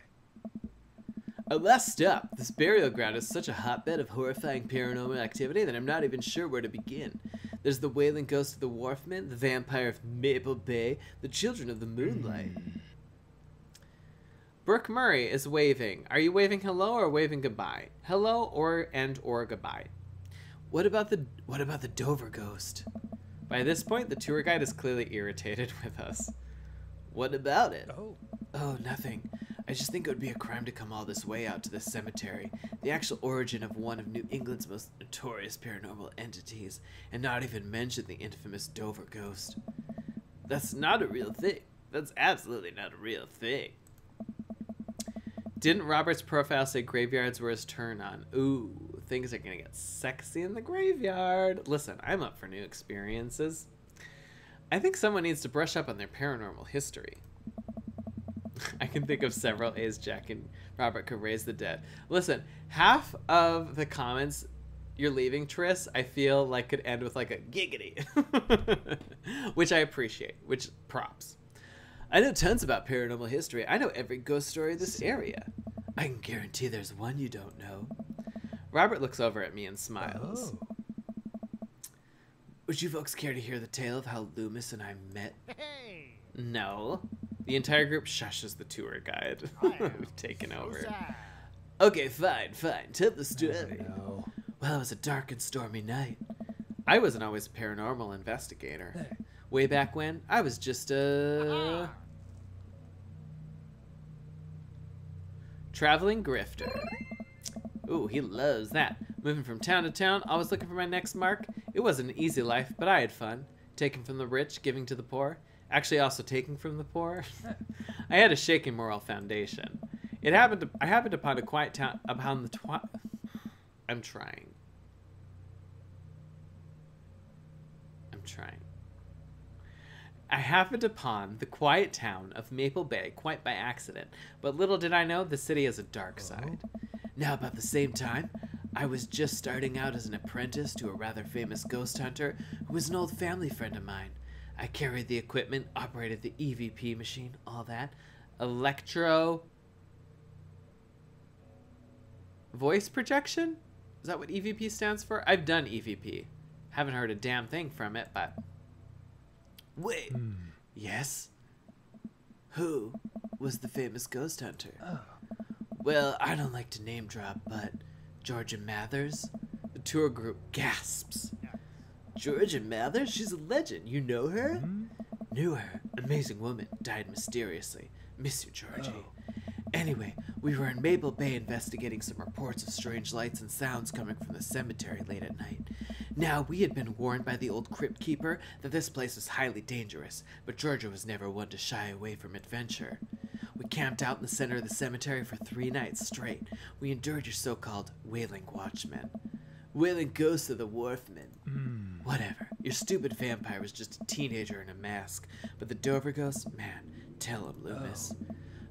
Last up, this burial ground is such a hotbed of horrifying paranormal activity that I'm not even sure where to begin. There's the wailing ghost of the Wharfman, the vampire of Maple Bay, the children of the moonlight. Brooke Murray is waving. Are you waving hello or waving goodbye? Hello or goodbye. What about the Dover ghost? By this point, the tour guide is clearly irritated with us. What about it? Oh, nothing. I just think it would be a crime to come all this way out to this cemetery, the actual origin of one of New England's most notorious paranormal entities, and not even mention the infamous Dover ghost. That's not a real thing. That's absolutely not a real thing. Didn't Robert's profile say graveyards were his turn on? Ooh, things are gonna get sexy in the graveyard. Listen, I'm up for new experiences. I think someone needs to brush up on their paranormal history. I can think of several A's Jack and Robert could raise the dead. Listen, half of the comments you're leaving, Triss, I feel like could end with like a giggity. Which I appreciate, which props. I know tons about paranormal history. I know every ghost story in this area. I can guarantee there's one you don't know. Robert looks over at me and smiles. Would you folks care to hear the tale of how Loomis and I met? No. The entire group shushes the tour guide. We've taken over. Okay, fine. Tell the story. No. Well, it was a dark and stormy night. I wasn't always a paranormal investigator. Hey. Way back when, I was just a traveling grifter. Ooh, he loves that. Moving from town to town, always looking for my next mark. It wasn't an easy life, but I had fun. Taking from the rich, giving to the poor. Actually, also taking from the poor. I had a shaky moral foundation. I happened upon a quiet town upon the I'm trying. I happened upon the quiet town of Maple Bay quite by accident, but little did I know the city has a dark side. Now, about the same time, I was just starting out as an apprentice to a rather famous ghost hunter who was an old family friend of mine. I carried the equipment, operated the EVP machine, all that. Electro... voice projection? Is that what EVP stands for? I've done EVP. Haven't heard a damn thing from it, but... Wait. Yes? Who was the famous ghost hunter? Well, I don't like to name drop, but Georgia Mathers? The tour group gasps. Georgia Mathers? She's a legend. You know her? Knew her. Amazing woman. Died mysteriously. Miss you, Georgie. Anyway, we were in Maple Bay investigating some reports of strange lights and sounds coming from the cemetery late at night. Now, we had been warned by the old crypt keeper that this place was highly dangerous, but Georgia was never one to shy away from adventure. We camped out in the center of the cemetery for 3 nights straight. We endured your so-called wailing watchmen. Wailing ghosts of the Wharfman. Whatever. Your stupid vampire was just a teenager in a mask. But the Dover ghost? Man, tell him, Loomis.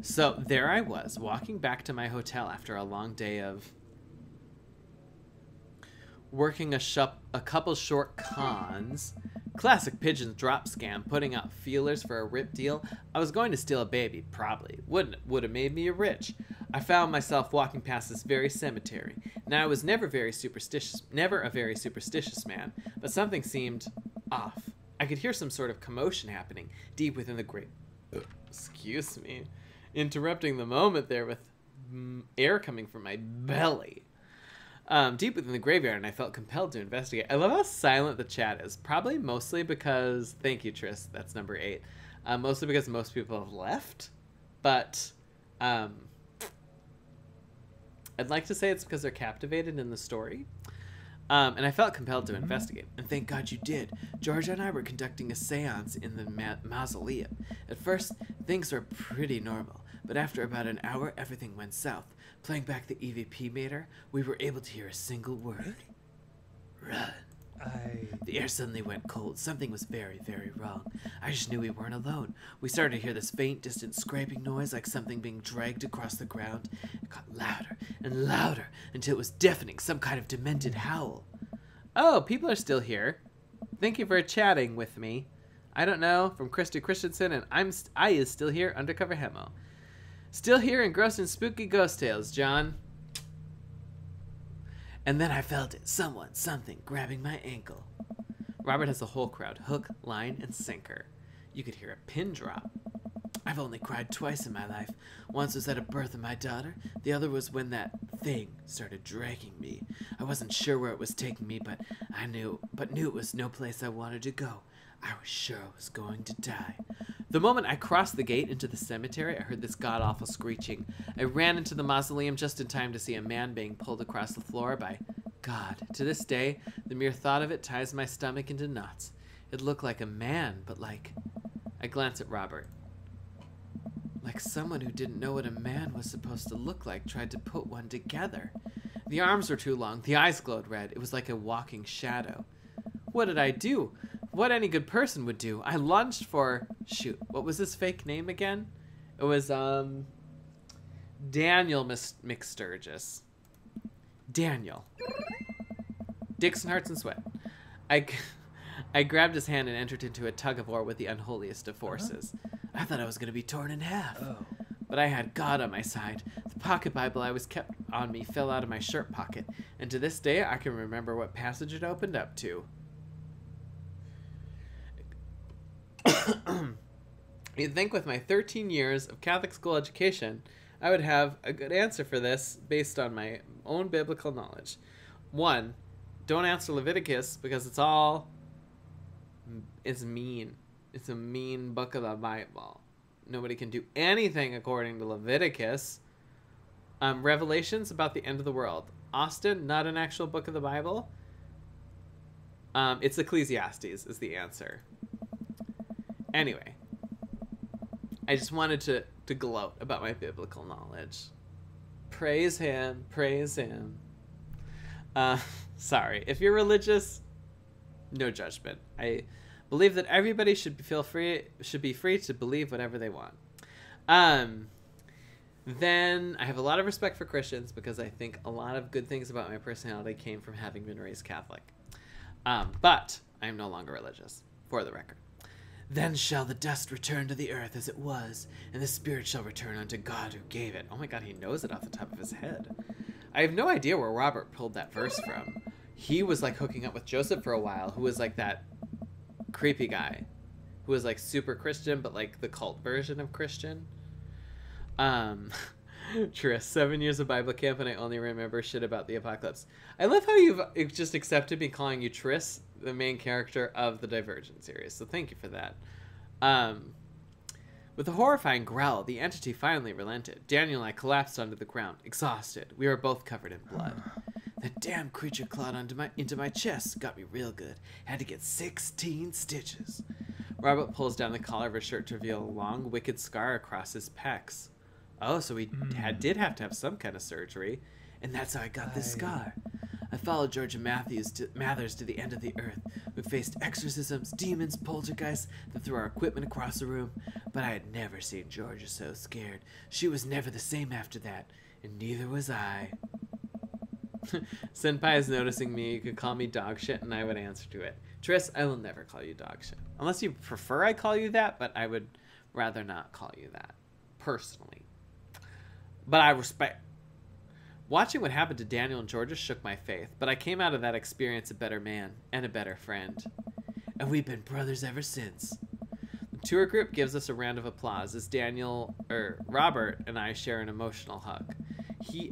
So there I was, walking back to my hotel after a long day of working a couple short cons. Classic Pigeons drop scam, putting out feelers for a rip deal. I was going to steal a baby, probably. Would have made me rich. I found myself walking past this very cemetery. Now, I was never a very superstitious man, but something seemed off. I could hear some sort of commotion happening deep within the grave. Excuse me. Interrupting the moment there with air coming from my belly. deep within the graveyard, and I felt compelled to investigate. I love how silent the chat is. Probably mostly because, thank you, Tris, that's number 8. Mostly because most people have left, but I'd like to say it's because they're captivated in the story. And I felt compelled to investigate. And thank God you did. Georgia and I were conducting a seance in the mausoleum. At first, things were pretty normal, but after about an hour, everything went south. Playing back the EVP meter, we were able to hear a single word. Run. The air suddenly went cold. Something was very, very wrong. I just knew we weren't alone. We started to hear this faint, distant scraping noise like something being dragged across the ground. It got louder and louder until it was deafening, some kind of demented howl. Oh, people are still here. Thank you for chatting with me. I don't know, from Christy Christensen, and I is still here, Undercover Hemo. Still here engrossed in spooky ghost tales, John. And then I felt it. Someone, something, grabbing my ankle. Robert has the whole crowd, hook, line, and sinker. You could hear a pin drop. I've only cried twice in my life. Once was at the birth of my daughter. The other was when that thing started dragging me. I wasn't sure where it was taking me, but knew it was no place I wanted to go. I was sure I was going to die. The moment I crossed the gate into the cemetery, I heard this god-awful screeching. I ran into the mausoleum just in time to see a man being pulled across the floor by God. To this day, the mere thought of it ties my stomach into knots. It looked like a man, but like... I glanced at Robert. Like someone who didn't know what a man was supposed to look like tried to put one together. The arms were too long. The eyes glowed red. It was like a walking shadow. What did I do? What any good person would do. I lunged for... Shoot, what was his fake name again? It was, Daniel McSturgis. Daniel. Dixon Hearts and Sweat. I grabbed his hand and entered into a tug-of-war with the unholiest of forces. I thought I was going to be torn in half. But I had God on my side. The pocket Bible I was kept on me fell out of my shirt pocket, and to this day I can remember what passage it opened up to. You'd think with my 13 years of Catholic school education, I would have a good answer for this based on my own biblical knowledge. 1, don't answer Leviticus because it's mean. It's a mean book of the Bible. Nobody can do anything according to Leviticus. Revelation's about the end of the world. Austin, not an actual book of the Bible. It's Ecclesiastes is the answer. Anyway, I just wanted to gloat about my biblical knowledge. Praise him, praise him. Sorry, if you're religious, no judgment. I believe that everybody should be free to believe whatever they want. Then I have a lot of respect for Christians because I think a lot of good things about my personality came from having been raised Catholic. But I am no longer religious, for the record. Then shall the dust return to the earth as it was, and the spirit shall return unto God who gave it. Oh my God, he knows it off the top of his head. I have no idea where Robert pulled that verse from. He was like hooking up with Joseph for a while, who was like that creepy guy, who was like super Christian, but like the cult version of Christian. Tris, 7 years of Bible camp and I only remember shit about the apocalypse. I love how you've just accepted me calling you Tris, the main character of the Divergent series, so thank you for that. With a horrifying growl, the entity finally relented. Daniel and I collapsed onto the ground, exhausted. We were both covered in blood. That damn creature clawed into my chest. Got me real good. Had to get 16 stitches. Robert pulls down the collar of his shirt to reveal a long, wicked scar across his pecs. Oh, so he did have to have some kind of surgery. And that's how I got this scar. I followed Georgia Mathers to the end of the earth. We faced exorcisms, demons, poltergeists that threw our equipment across the room. But I had never seen Georgia so scared. She was never the same after that. And neither was I. Senpai is noticing me. You could call me dog shit and I would answer to it. Tris, I will never call you dog shit. Unless you prefer I call you that, but I would rather not call you that. Personally. But I respect. Watching what happened to Daniel and Georgia shook my faith, but I came out of that experience a better man and a better friend. And we've been brothers ever since. The tour group gives us a round of applause as Robert and I share an emotional hug.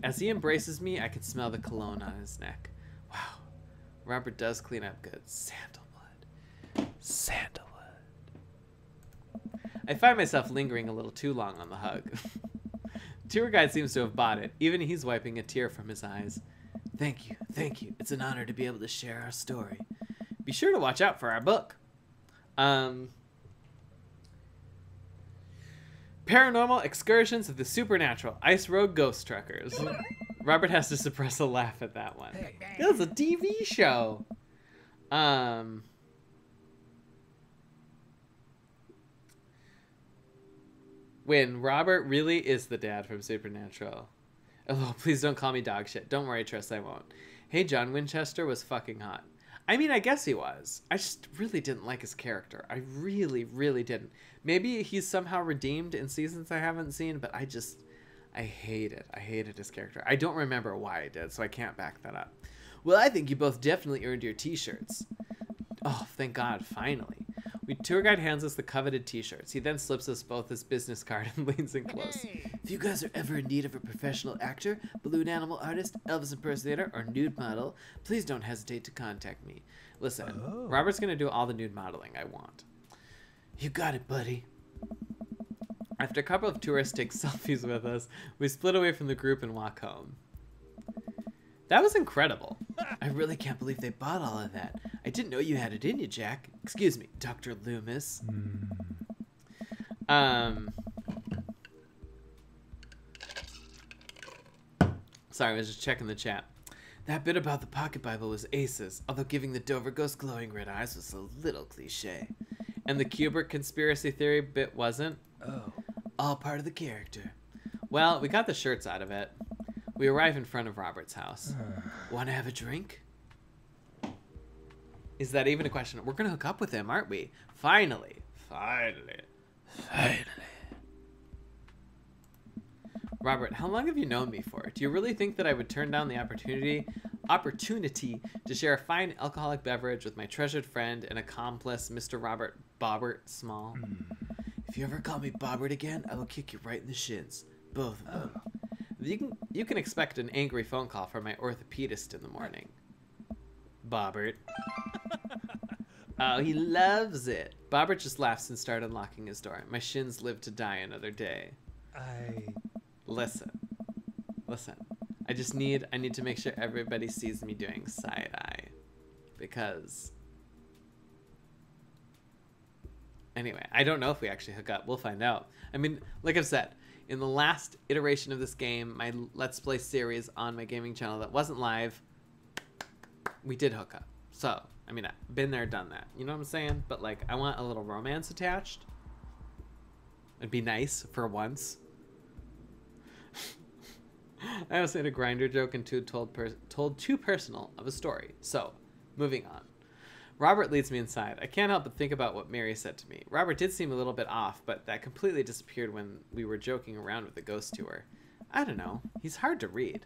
As he embraces me, I can smell the cologne on his neck. Wow, Robert does clean up good. Sandalwood. Sandalwood. I find myself lingering a little too long on the hug. The tour guide seems to have bought it. Even he's wiping a tear from his eyes. Thank you, thank you. It's an honor to be able to share our story. Be sure to watch out for our book. Paranormal Excursions of the Supernatural Ice Road Ghost Truckers. Robert has to suppress a laugh at that one. Hey. That was a TV show. When Robert really is the dad from Supernatural. Oh, please don't call me dog shit. Don't worry, Tress, I won't. Hey, John Winchester was fucking hot. I mean, I guess he was. I just really didn't like his character. I really, really didn't. Maybe he's somehow redeemed in seasons I haven't seen, but I hate it. I hated his character. I don't remember why I did, so I can't back that up. Well, I think you both definitely earned your t-shirts. Oh, thank God, finally. Tour guide hands us the coveted t-shirts. He then slips us both his business card and leans in close. If you guys are ever in need of a professional actor, balloon animal artist, Elvis impersonator, or nude model, please don't hesitate to contact me. Listen, Robert's going to do all the nude modeling I want. You got it, buddy. After a couple of tourists take selfies with us, we split away from the group and walk home. That was incredible. I really can't believe they bought all of that. I didn't know you had it in you, Jack. Excuse me, Dr. Loomis. Sorry, I was just checking the chat. That bit about the pocket Bible was aces, although giving the Dover ghost glowing red eyes was a little cliche. And the Kubrick conspiracy theory bit wasn't? Oh. All part of the character. Well, we got the shirts out of it. We arrive in front of Robert's house. Want to have a drink? Is that even a question? We're going to hook up with him, aren't we? Finally. Finally. Robert, how long have you known me for? Do you really think that I would turn down the opportunity to share a fine alcoholic beverage with my treasured friend and accomplice, Mr. Robert Bobbert Small? If you ever call me Bobbert again, I will kick you right in the shins. Both of them. You can expect an angry phone call from my orthopedist in the morning. Bobbert. Oh, he loves it. Bobbert just laughs and started unlocking his door. My shins live to die another day. Listen. I need to make sure everybody sees me doing side-eye. Because... Anyway, I don't know if we actually hook up. We'll find out. I mean, like I've said, in the last iteration of this game, my Let's Play series on my gaming channel that wasn't live, we did hook up. So, I mean, I've been there, done that. You know what I'm saying? But, like, I want a little romance attached. It'd be nice for once. I also had a grinder joke and told too personal of a story. So, moving on. Robert leads me inside. I can't help but think about what Mary said to me. Robert did seem a little bit off, but that completely disappeared when we were joking around with the ghost tour. I don't know. He's hard to read.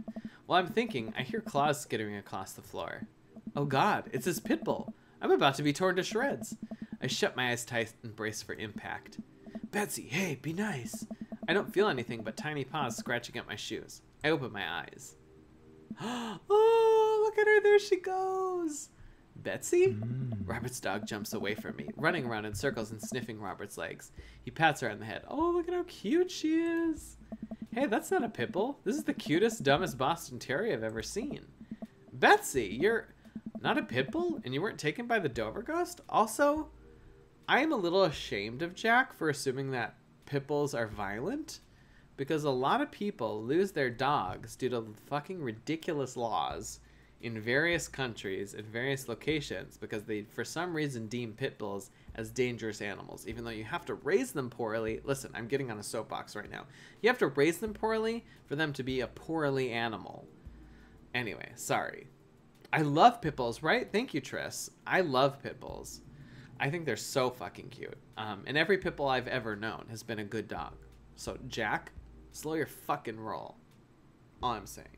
While I'm thinking, I hear claws skittering across the floor. Oh God, it's his pit bull. I'm about to be torn to shreds. I shut my eyes tight and brace for impact. Betsy, hey, be nice. I don't feel anything but tiny paws scratching at my shoes. I open my eyes. Oh, look at her. There she goes. Betsy? Robert's dog jumps away from me, running around in circles and sniffing Robert's legs. He pats her on the head. Oh, look at how cute she is. Hey, that's not a pit bull. This is the cutest, dumbest Boston Terrier I've ever seen. Betsy, you're not a pit bull? And you weren't taken by the Dover ghost? Also, I am a little ashamed of Jack for assuming that pit bulls are violent, because a lot of people lose their dogs due to fucking ridiculous laws in various countries and various locations because they, for some reason, deem pit bulls as dangerous animals, even though you have to raise them poorly. Listen, I'm getting on a soapbox right now. You have to raise them poorly for them to be a poorly animal. Anyway, sorry. I love pit bulls, right? Thank you, Triss. I love pit bulls. I think they're so fucking cute. And every pit bull I've ever known has been a good dog. So, Jack, slow your fucking roll. All I'm saying.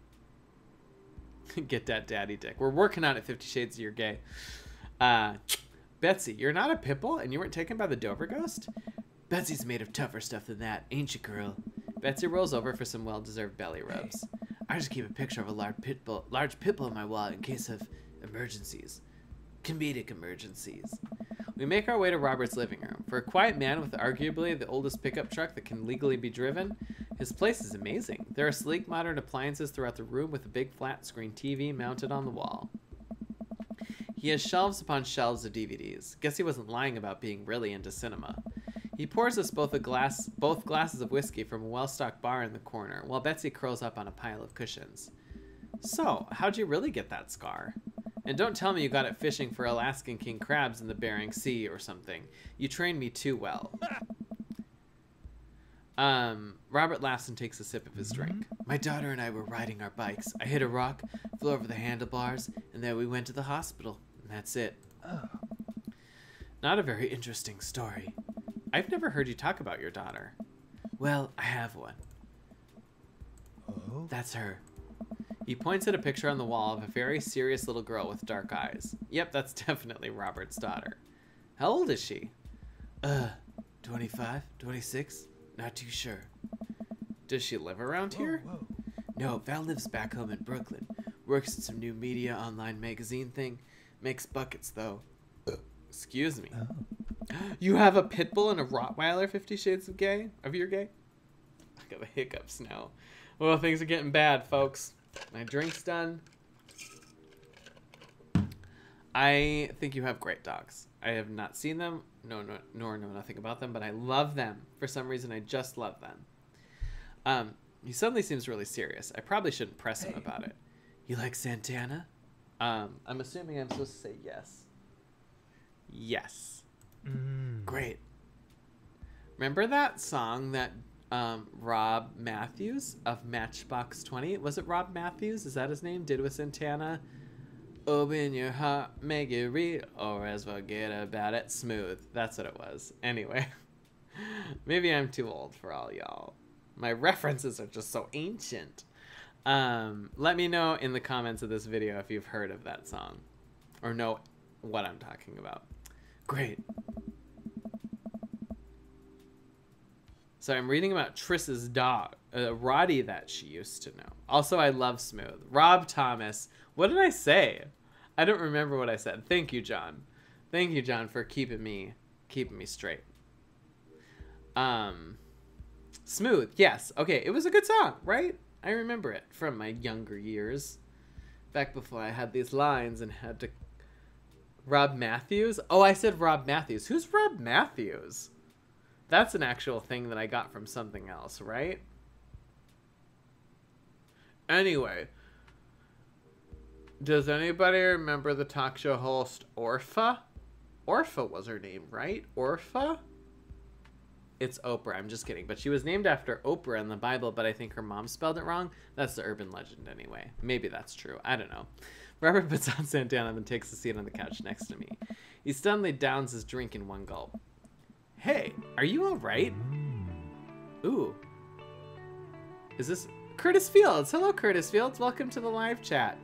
Get that daddy dick. We're working on it, 50 Shades of You're Gay. Betsy, you're not a pit bull and you weren't taken by the Dover ghost? Betsy's made of tougher stuff than that, ain't you, girl? Betsy rolls over for some well-deserved belly rubs. I just keep a picture of a large pit bull in my wallet in case of emergencies. Comedic emergencies. We make our way to Robert's living room. For a quiet man with arguably the oldest pickup truck that can legally be driven, his place is amazing. There are sleek modern appliances throughout the room with a big flat screen TV mounted on the wall. He has shelves upon shelves of DVDs. Guess he wasn't lying about being really into cinema. He pours us both glasses of whiskey from a well-stocked bar in the corner, while Betsy curls up on a pile of cushions. So, how'd you really get that scar? And don't tell me you got it fishing for Alaskan king crabs in the Bering Sea or something. You trained me too well. Robert laughs and takes a sip of his drink. My daughter and I were riding our bikes. I hit a rock, flew over the handlebars, and then we went to the hospital. And that's it. Oh. Not a very interesting story. I've never heard you talk about your daughter. Well, I have one. Oh? That's her. He points at a picture on the wall of a very serious little girl with dark eyes. Yep, that's definitely Robert's daughter. How old is she? 25, 26? Not too sure. Does she live around here? Whoa. No, Val lives back home in Brooklyn. Works in some new media online magazine thing. Makes buckets, though. Excuse me. Oh. You have a pit bull and a Rottweiler, 50 Shades of Gay? Of your gay? I got the hiccups now. Well, things are getting bad, folks. My drink's done. I think you have great dogs. I have not seen them, nor know nothing about them, but I love them. For some reason, I just love them. He suddenly seems really serious. I probably shouldn't press him about it. You like Santana? I'm assuming I'm supposed to say yes. Yes. Great. Remember that song that Rob Matthews of Matchbox 20? Was it Rob Matthews? Is that his name? Did with Santana? Open your heart, make it real, or else forget about it. Smooth. That's what it was. Anyway. Maybe I'm too old for all y'all. My references are just so ancient. Let me know in the comments of this video if you've heard of that song. Or know what I'm talking about. Great. So I'm reading about Triss's dog, Roddy that she used to know. Also, I love Smooth. Rob Thomas. What did I say? I don't remember what I said. Thank you, John. Thank you, John, for keeping me straight. Smooth. Yes. Okay. It was a good song, right? I remember it from my younger years. Back before I had these lines and had to... Rob Matthews? Oh, I said Rob Matthews. Who's Rob Matthews? That's an actual thing that I got from something else, right? Anyway. Does anybody remember the talk show host Orpha? Orpha was her name, right? Orpha? It's Oprah. I'm just kidding. But she was named after Oprah in the Bible, but I think her mom spelled it wrong. That's the urban legend anyway. Maybe that's true. I don't know. Robert puts on Santana and then takes a seat on the couch next to me. He suddenly downs his drink in one gulp. Hey, are you all right? Ooh. Is this Curtis Fields? Hello, Curtis Fields. Welcome to the live chat.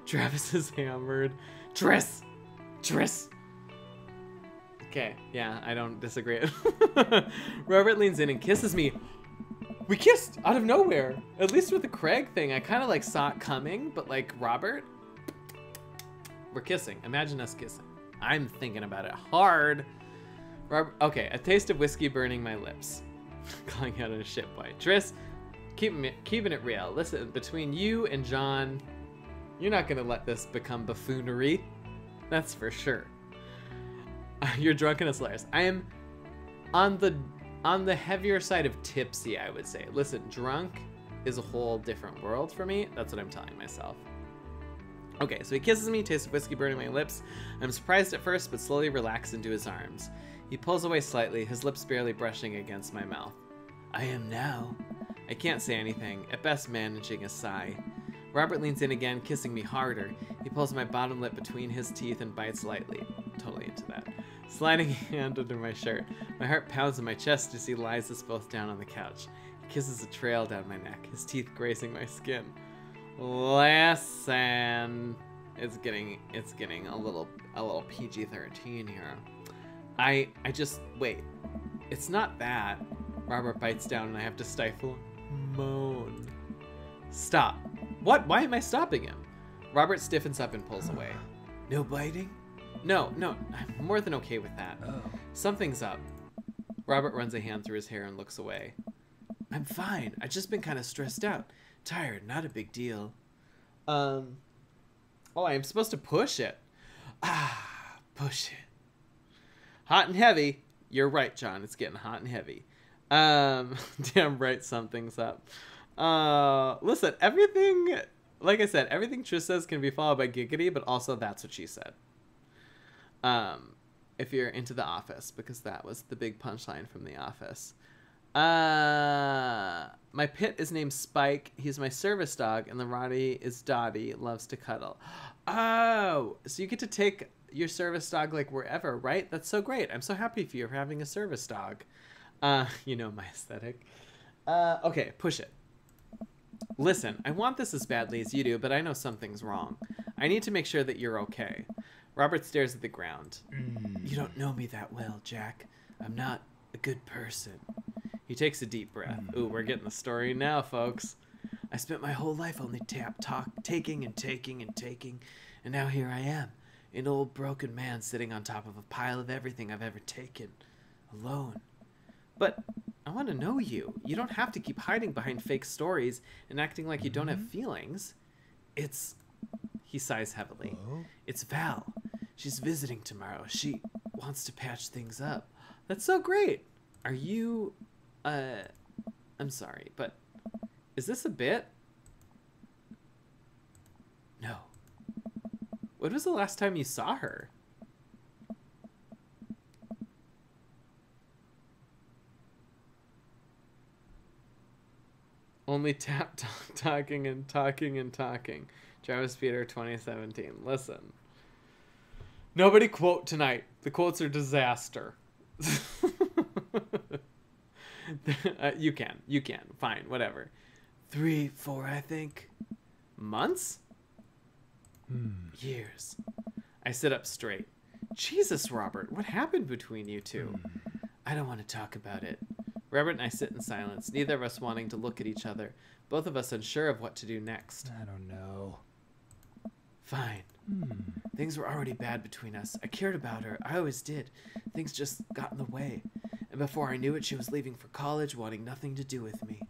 Travis is hammered. Triss! Okay, yeah, I don't disagree. Robert leans in and kisses me. We kissed out of nowhere. At least with the Craig thing, I kind of like saw it coming, but like Robert, we're kissing. Imagine us kissing. I'm thinking about it hard. Robert, okay, a taste of whiskey burning my lips. Calling out a shit boy. Triss, keeping it real. Listen, between you and John, you're not gonna let this become buffoonery. That's for sure. You're drunk and it's hilarious. I am on the heavier side of tipsy, I would say. Listen, drunk is a whole different world for me. That's what I'm telling myself. Okay, so he kisses me, tastes of whiskey burning my lips. I'm surprised at first, but slowly relax into his arms. He pulls away slightly, his lips barely brushing against my mouth. I am now. I can't say anything, at best managing a sigh. Robert leans in again, kissing me harder. He pulls my bottom lip between his teeth and bites lightly. Totally into that. Sliding a hand under my shirt. My heart pounds in my chest as he lies us both down on the couch. He kisses a trail down my neck, his teeth grazing my skin. Listen. It's getting a little PG-13 here. I just wait. It's not that. Robert bites down and I have to stifle a moan. Stop. What? Why am I stopping him? Robert stiffens up and pulls away. No biting? No, I'm more than okay with that. Oh. Something's up. Robert runs a hand through his hair and looks away. I'm fine. I've just been kind of stressed out. Tired, not a big deal. Oh, I'm supposed to push it. Push it. Hot and heavy. You're right, John. It's getting hot and heavy. Damn right something's up. Listen, everything, like I said, everything Trish says can be followed by giggity, but also that's what she said. If you're into The Office, because that was the big punchline from The Office. My pit is named Spike. He's my service dog, and the Roddy is Dottie. Loves to cuddle. Oh, so you get to take your service dog like wherever, right? That's so great. I'm so happy for you for having a service dog. You know my aesthetic. Okay, push it. Listen, I want this as badly as you do, but I know something's wrong. I need to make sure that you're okay. Robert stares at the ground. You don't know me that well, Jack. I'm not a good person. He takes a deep breath. Ooh, we're getting the story now, folks. I spent my whole life only taking, and now here I am, an old broken man sitting on top of a pile of everything I've ever taken, alone. But I want to know you. You don't have to keep hiding behind fake stories and acting like you don't have feelings. He sighs heavily. Hello? It's Val. She's visiting tomorrow. She wants to patch things up. That's so great. Are you, I'm sorry, but is this a bit? No. When was the last time you saw her? Only talking and talking and talking. Travis Peter 2017. Listen. Nobody quote tonight. The quotes are disaster. You can. Fine, whatever. 3, 4, I think. Months? Years. I sit up straight. Jesus, Robert, what happened between you two? I don't want to talk about it. Robert and I sit in silence, neither of us wanting to look at each other, both of us unsure of what to do next. I don't know. Fine. Things were already bad between us. I cared about her. I always did. Things just got in the way. And before I knew it, she was leaving for college, wanting nothing to do with me.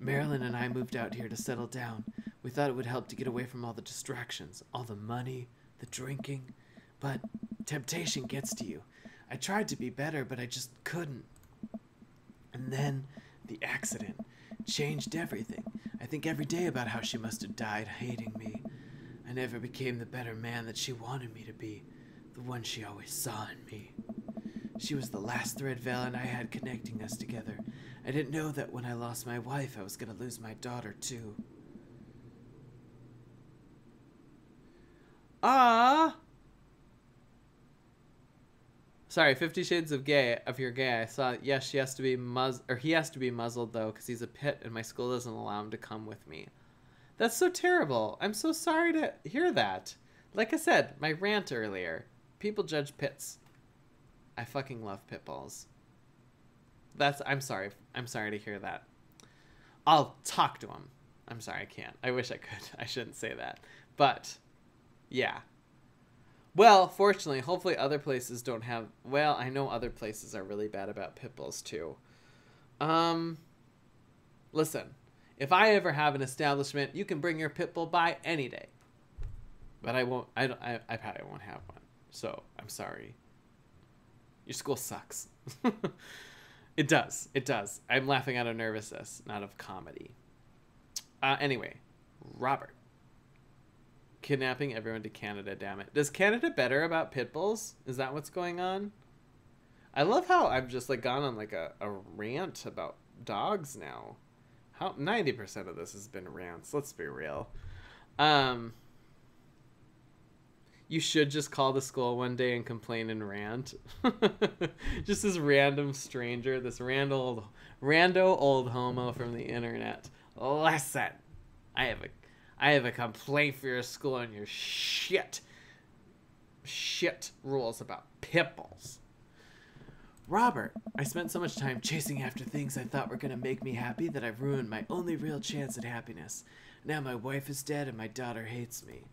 Marilyn and I moved out here to settle down. We thought it would help to get away from all the distractions, all the money, the drinking. But temptation gets to you. I tried to be better, but I just couldn't. And then the accident changed everything. I think every day about how she must have died hating me. I never became the better man that she wanted me to be, the one she always saw in me. She was the last thread Val and I had connecting us together. I didn't know that when I lost my wife, I was going to lose my daughter too. Sorry, 50 Shades of Gay. If you're gay, I saw. Yes, she has to be he has to be muzzled though, because he's a pit, and my school doesn't allow him to come with me. That's so terrible. I'm so sorry to hear that. Like I said, my rant earlier. People judge pits. I fucking love pit bulls. I'm sorry. I'm sorry to hear that. I'll talk to him. I'm sorry, I can't. I wish I could. I shouldn't say that. But, yeah. Well, fortunately, hopefully other places don't have... Well, I know other places are really bad about pit bulls, too. Listen. If I ever have an establishment, you can bring your pit bull by any day. But I won't... I probably won't have one. So, I'm sorry. Your school sucks. It does. It does. I'm laughing out of nervousness, not of comedy. Anyway, Robert. Kidnapping everyone to Canada, damn it. Does Canada better about pit bulls? Is that what's going on? I love how I've just like gone on like a rant about dogs now. How 90% of this has been rants. Let's be real. You should just call the school one day and complain and rant. Just this random stranger, this rando old homo from the internet. Listen, I have a complaint for your school and your shit rules about pit bulls. Robert, I spent so much time chasing after things I thought were going to make me happy that I've ruined my only real chance at happiness. Now my wife is dead and my daughter hates me.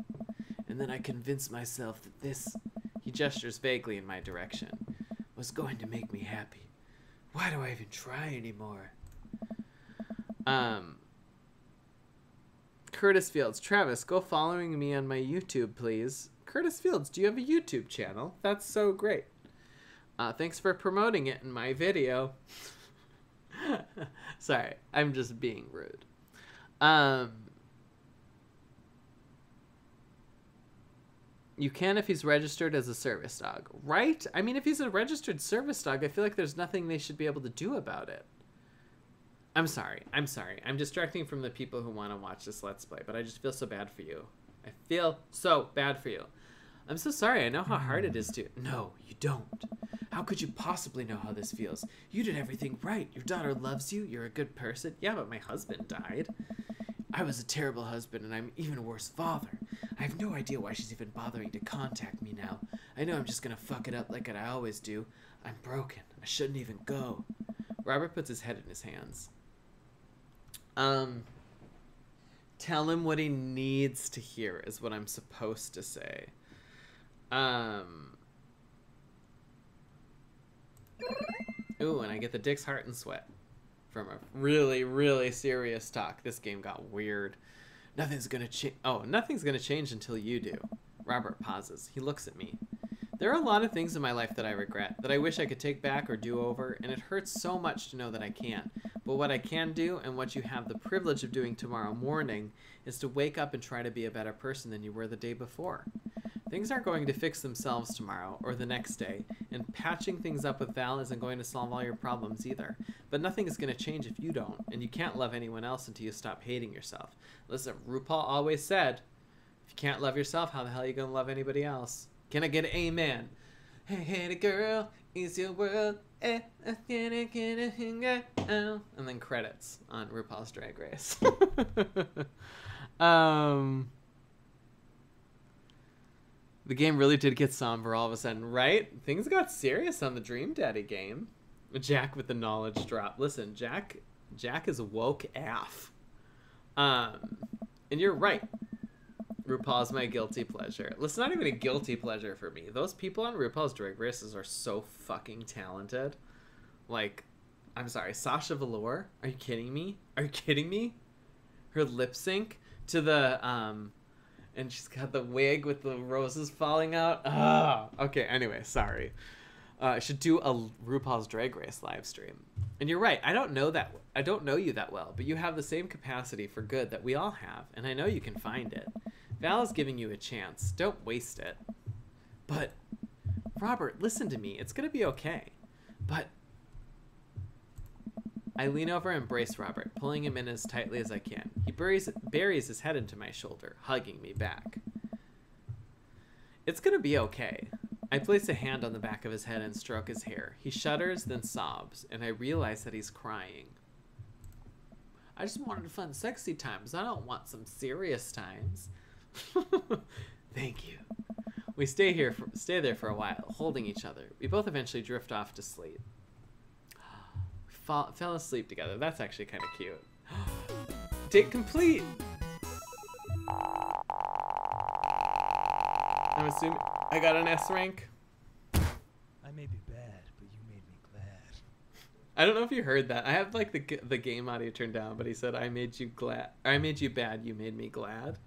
And then I convinced myself that this, he gestures vaguely in my direction, was going to make me happy. Why do I even try anymore? Curtis Fields. Travis, go following me on my YouTube, please. Curtis Fields, do you have a YouTube channel? That's so great. Thanks for promoting it in my video. Sorry, I'm just being rude. You can if he's registered as a service dog, right? I mean, if he's a registered service dog, I feel like there's nothing they should be able to do about it. I'm sorry. I'm distracting from the people who want to watch this Let's Play, but I just feel so bad for you. I feel so bad for you. I'm so sorry. I know how hard it is to... No, you don't. How could you possibly know how this feels? You did everything right. Your daughter loves you. You're a good person. Yeah, but my husband died. I was a terrible husband, and I'm even a worse father. I have no idea why she's even bothering to contact me now. I know I'm just gonna fuck it up like I always do. I'm broken. I shouldn't even go. Robert puts his head in his hands. Tell him what he needs to hear is what I'm supposed to say. Ooh, and I get the Dick's Heart and Sweat from a really, really serious talk. This game got weird. Nothing's gonna change. Oh, nothing's gonna change until you do. Robert pauses. He looks at me. There are a lot of things in my life that I regret, that I wish I could take back or do over, and it hurts so much to know that I can't. But what I can do, and what you have the privilege of doing tomorrow morning, is to wake up and try to be a better person than you were the day before. Things aren't going to fix themselves tomorrow, or the next day, and patching things up with Val isn't going to solve all your problems either. But nothing is going to change if you don't, and you can't love anyone else until you stop hating yourself. Listen, RuPaul always said, if you can't love yourself, how the hell are you going to love anybody else? Can I get an amen? Hey, hey, girl, is your world? And then credits on RuPaul's Drag Race. The game really did get somber all of a sudden, right? Things got serious on the Dream Daddy game. Jack with the knowledge drop. Listen, Jack is woke AF. And you're right. RuPaul's my guilty pleasure. Listen, not even a guilty pleasure for me. Those people on RuPaul's Drag Races are so fucking talented. Like, I'm sorry, Sasha Velour? Are you kidding me? Are you kidding me? Her lip sync to the, and she's got the wig with the roses falling out. Ah, okay, anyway, sorry. I should do a RuPaul's Drag Race live stream. And you're right, I don't know you that well, but you have the same capacity for good that we all have, and I know you can find it. Val is giving you a chance. Don't waste it. But, Robert, listen to me. It's gonna be okay. But... I lean over and embrace Robert, pulling him in as tightly as I can. He buries his head into my shoulder, hugging me back. It's gonna be okay. I place a hand on the back of his head and stroke his hair. He shudders, then sobs, and I realize that he's crying. I just wanted fun, sexy times. I don't want some serious times. Thank you. We stay there for a while, holding each other. We both eventually drift off to sleep. Fell asleep together. That's actually kind of cute. Date complete. I'm assuming I got an S rank. I may be bad, but you made me glad. I don't know if you heard that. I have like the game audio turned down, but he said, "I made you glad. I made you bad. You made me glad."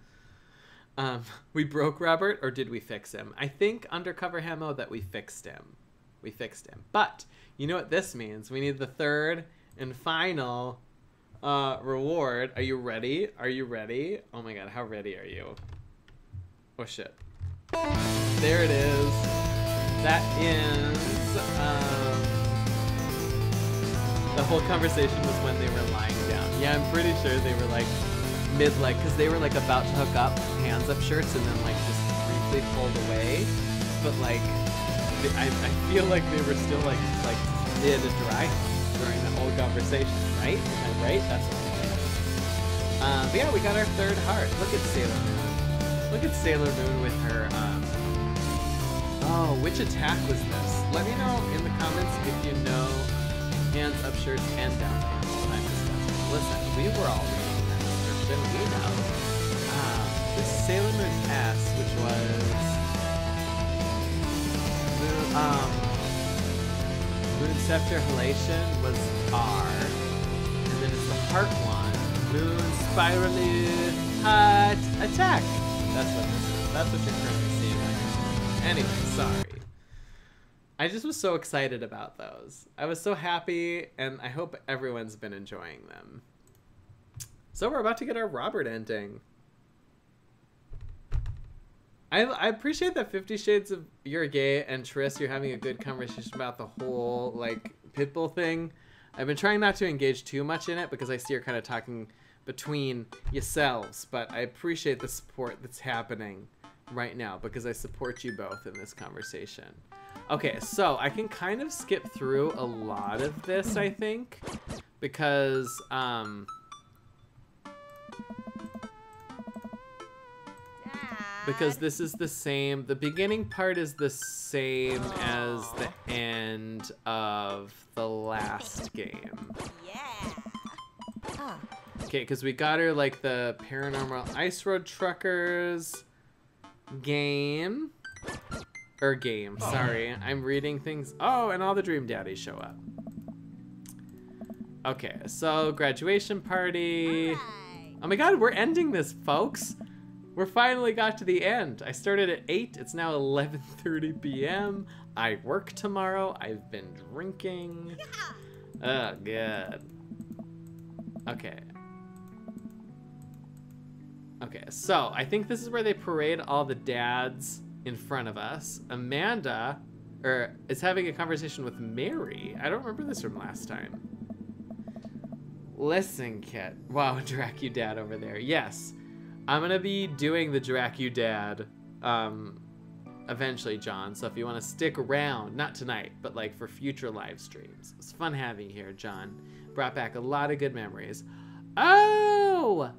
We broke Robert, or did we fix him? I think Undercover Hemo that we fixed him. We fixed him. But you know what this means? We need the third and final reward. Are you ready? Are you ready? Oh my god, how ready are you? Oh shit. There it is. That ends. The whole conversation was when they were lying down. Yeah, I'm pretty sure they were like mid-leg, because they were like about to hook up, hands up shirts, and then like just briefly pulled away. But like, I feel like they were still like mid dry during the whole conversation, right? Am I right? That's what I'm saying. But yeah, we got our third heart. Look at Sailor Moon. Look at Sailor Moon with her. Oh, which attack was this? Let me know in the comments if you know hands up shirts and down hands. I'm disgusting. Listen, we were all reading that description. information we know. The Sailor Moon S, which was Moon Scepter Halation was R, and then it's the Heart one, Moon Spirally Heart Attack. That's what this is. That's what you're currently seeing on your screen. Anyway, sorry. I just was so excited about those. I was so happy, and I hope everyone's been enjoying them. So we're about to get our Robert ending. I appreciate that 50 Shades of You're Gay and Triss, you're having a good conversation about the whole, like, Pitbull thing. I've been trying not to engage too much in it because I see you're kind of talking between yourselves, but I appreciate the support that's happening right now because I support you both in this conversation. Okay, so I can kind of skip through a lot of this, I think, because, this is the same, the beginning part is the same as the end of the last game. Okay, because we got her, like, the Paranormal Ice Road Truckers game. Sorry. I'm reading things. Oh, and all the Dream Daddies show up. Okay, so graduation party. Oh my god, we're ending this, folks. We're finally got to the end. I started at 8. It's now 11:30 p.m. I work tomorrow. I've been drinking. Oh, good. Okay. Okay, so I think this is where they parade all the dads in front of us. Amanda is having a conversation with Mary. I don't remember this from last time. Listen, Kit. Wow, Dracu Dad over there. Yes, I'm gonna be doing the Dracu Dad eventually, John. So if you want to stick around, not tonight, but like for future live streams. It's fun having you here, John. Brought back a lot of good memories. Oh!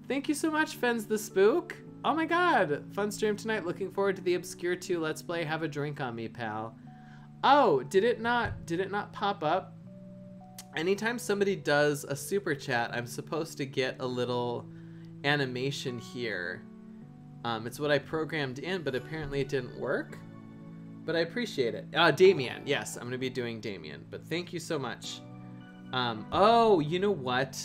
Thank you so much, Fens the Spook. Oh my god, fun stream tonight. Looking forward to the Obscure 2 Let's Play. Have a drink on me, pal. Oh, did it not pop up? Anytime somebody does a super chat, I'm supposed to get a little animation here. It's what I programmed in, but apparently it didn't work. But I appreciate it. Damien. Yes, I'm going to be doing Damien. But thank you so much. Oh, you know what?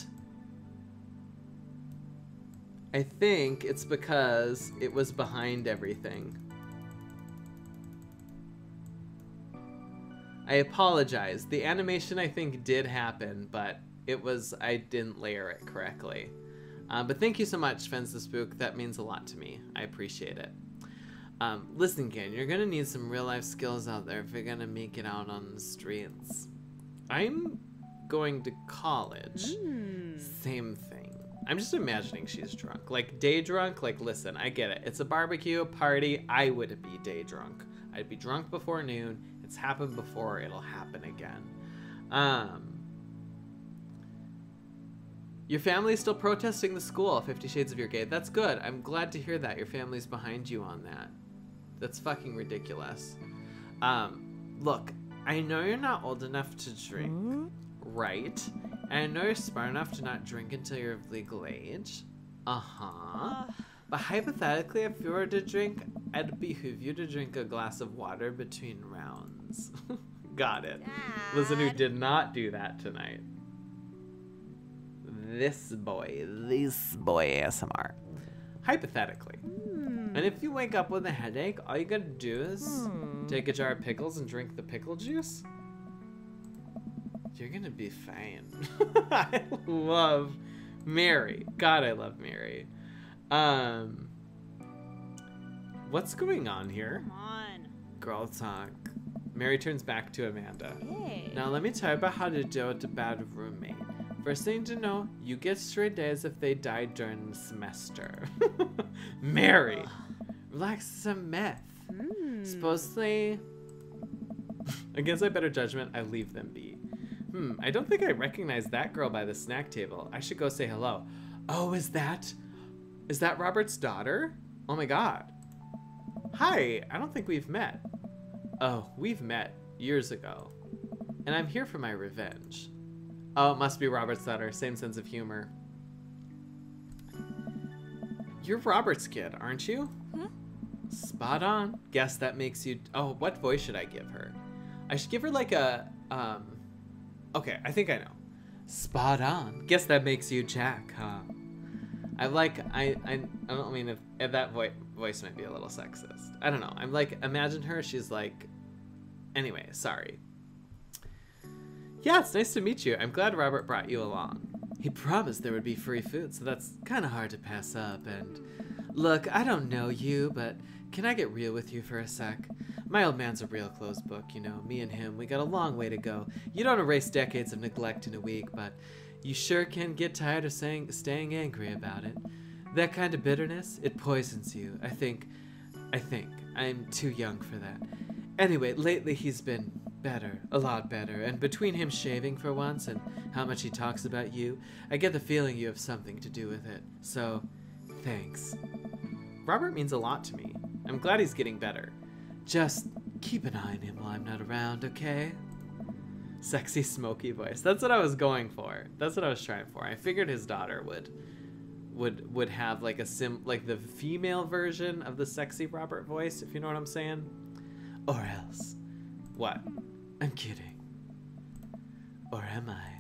I think it's because it was behind everything. I apologize. The animation, I think, did happen, but I didn't layer it correctly. But thank you so much, Fens the Spook. That means a lot to me. I appreciate it. Listen, kid, you're gonna need some real-life skills out there if you're gonna make it out on the streets. I'm going to college. Same thing. I'm just imagining she's drunk. Like, day drunk? Like, listen, I get it. It's a barbecue party. I would be day drunk. I'd be drunk before noon. It's happened before. It'll happen again. Your family's still protesting the school, 50 Shades of You're Gay. That's good. I'm glad to hear that. Your family's behind you on that. That's fucking ridiculous. Look, I know you're not old enough to drink, right? And I know you're smart enough to not drink until you're of legal age. But hypothetically, if you were to drink, I'd behoove you to drink a glass of water between rounds. Got it. Listen, who did not do that tonight. This boy ASMR. Hypothetically. And if you wake up with a headache, all you gotta do is take a jar of pickles and drink the pickle juice. You're gonna be fine. I love Mary. God, I love Mary. What's going on here? Come on. Girl talk. Mary turns back to Amanda. Hey. Now let me tell you about how to deal with a bad roommate. First thing to know, you get straight A's if they die during the semester. Mary, relax, it's a myth. Supposedly, against my better judgment, I leave them be. I don't think I recognize that girl by the snack table. I should go say hello. Oh, is that Robert's daughter? Oh my god. Hi, I don't think we've met. Oh, we've met years ago. And I'm here for my revenge. Oh, it must be Robert's daughter. Same sense of humor. You're Robert's kid, aren't you? Hmm? Spot on. Guess that makes you... Oh, what voice should I give her? I should give her like a... Okay, I think I know. Spot on. Guess that makes you Jack, huh? I don't mean if that voice might be a little sexist. I don't know. I'm like, imagine her. She's like... Anyway, sorry. Yeah, it's nice to meet you. I'm glad Robert brought you along. He promised there would be free food, so that's kind of hard to pass up. And look, I don't know you, but can I get real with you for a sec? My old man's a real closed book, you know. Me and him, we got a long way to go. You don't erase decades of neglect in a week, but you sure can get tired of staying angry about it. That kind of bitterness, it poisons you. I think I'm too young for that. Anyway, lately he's been better, a lot better, and between him shaving for once and how much he talks about you, I get the feeling you have something to do with it. So, thanks. Robert means a lot to me. I'm glad he's getting better. Just keep an eye on him while I'm not around, okay? Sexy, smoky voice. That's what I was going for. That's what I was trying for. I figured his daughter would have like like the female version of the sexy Robert voice, if you know what I'm saying. Or else. What? I'm kidding. Or am I?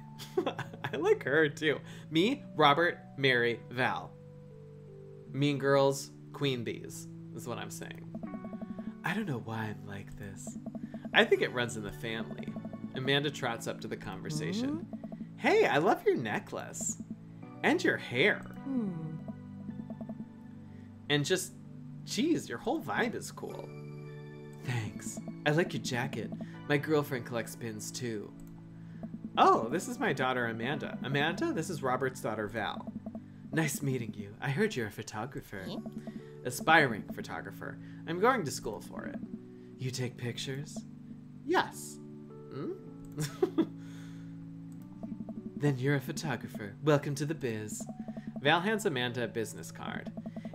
I like her too. Me, Robert, Mary, Val. Mean Girls, Queen Bees is what I'm saying. I don't know why I'm like this. I think it runs in the family. Amanda trots up to the conversation. Hey, I love your necklace. And your hair. And just, geez, your whole vibe is cool. Thanks. I like your jacket. My girlfriend collects pins too. Oh, this is my daughter Amanda. Amanda, this is Robert's daughter Val. Nice meeting you. I heard you're a photographer. Aspiring photographer. I'm going to school for it. You take pictures? Yes. Then you're a photographer. Welcome to the biz. Val hands Amanda a business card.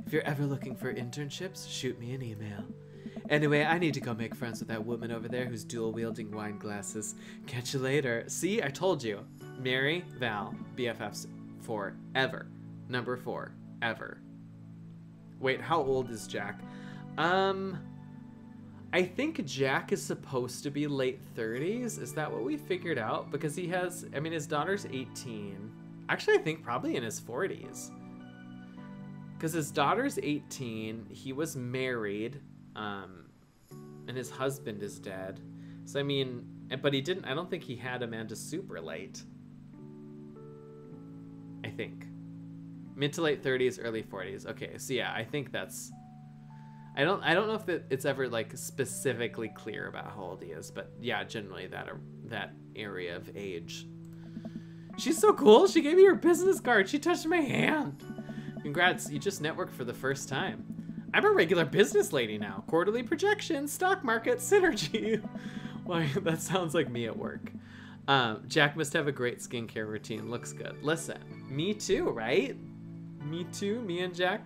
If you're ever looking for internships, shoot me an email. Anyway, I need to go make friends with that woman over there who's dual-wielding wine glasses. Catch you later. See, I told you. Mary, Val, BFFs forever. Number 4, ever. Wait, how old is Jack? I think Jack is supposed to be late 30s. Is that what we figured out? Because he has, I mean, his daughter's 18. Actually, I think probably in his 40s. Because his daughter's 18, he was married, and his husband is dead. So, I mean, but he didn't, I don't think he had Amanda super late. I think. Mid to late 30s, early 40s. Okay, so yeah, I think that's, I don't know if it's ever like specifically clear about how old he is, but yeah, generally that area of age. She's so cool. She gave me her business card. She touched my hand. Congrats, you just networked for the first time. I'm a regular business lady now. Quarterly projections, stock market, synergy. Why, that sounds like me at work. Jack must have a great skincare routine. Looks good. Listen, me too, right? Me too. Me and Jack,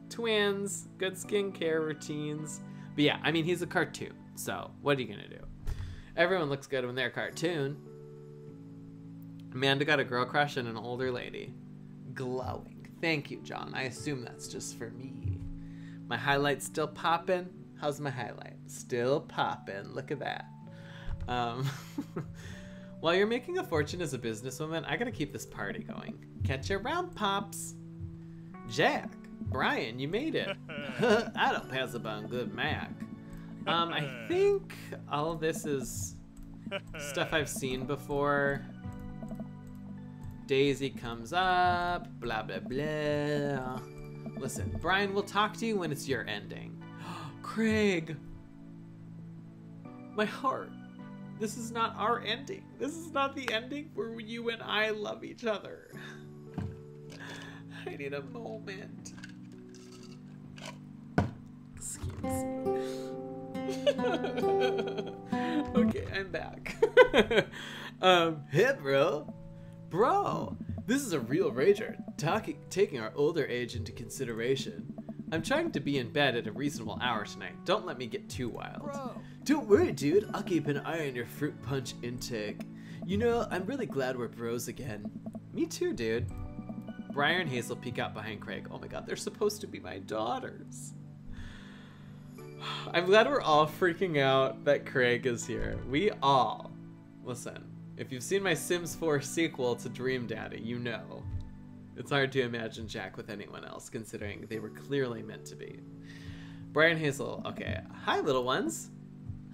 twins. Good skincare routines. But yeah, I mean, he's a cartoon. So what are you gonna do? Everyone looks good when they're a cartoon. Amanda got a girl crush on an older lady. Glowing. Thank you, John. I assume that's just for me. My highlight's still popping. How's my highlight? Still popping. Look at that. While you're making a fortune as a businesswoman, I gotta keep this party going. Catch you around, Pops. Jack, Brian, you made it. I don't pass up on good Mac. I think all of this is stuff I've seen before. Daisy comes up, blah, blah, blah. Listen, Brian, we'll talk to you when it's your ending. Craig. My heart. This is not our ending. This is not the ending where you and I love each other. I need a moment. Excuse me. Okay, I'm back. Hey, bro. Bro, this is a real rager, taking our older age into consideration. I'm trying to be in bed at a reasonable hour tonight. Don't let me get too wild. Bro. Don't worry, dude. I'll keep an eye on your fruit punch intake. You know, I'm really glad we're bros again. Me too, dude. Briar and Hazel peek out behind Craig. Oh my god, they're supposed to be my daughters. I'm glad we're all freaking out that Craig is here. We all. Listen, if you've seen my Sims 4 sequel to Dream Daddy, you know. It's hard to imagine Jack with anyone else, considering they were clearly meant to be. Briar and Hazel. Okay. Hi, little ones.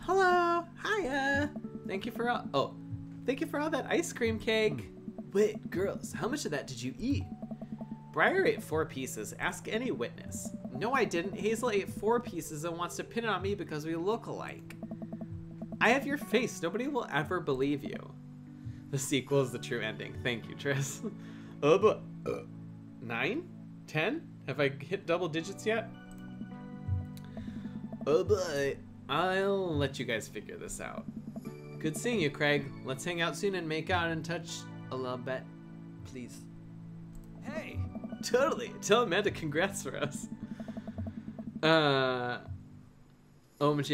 Hello. Hiya. Thank you for all that ice cream cake. Wait, girls, how much of that did you eat? Briar ate 4 pieces. Ask any witness. No, I didn't. Hazel ate 4 pieces and wants to pin it on me because we look alike. I have your face. Nobody will ever believe you. The sequel is the true ending. Thank you, Tris. Oh, but 9? 10? Have I hit double digits yet? Oh boy. I'll let you guys figure this out. Good seeing you, Craig. Let's hang out soon and make out and touch a little bit. Please. Hey! Totally. Tell Amanda congrats for us. OMG,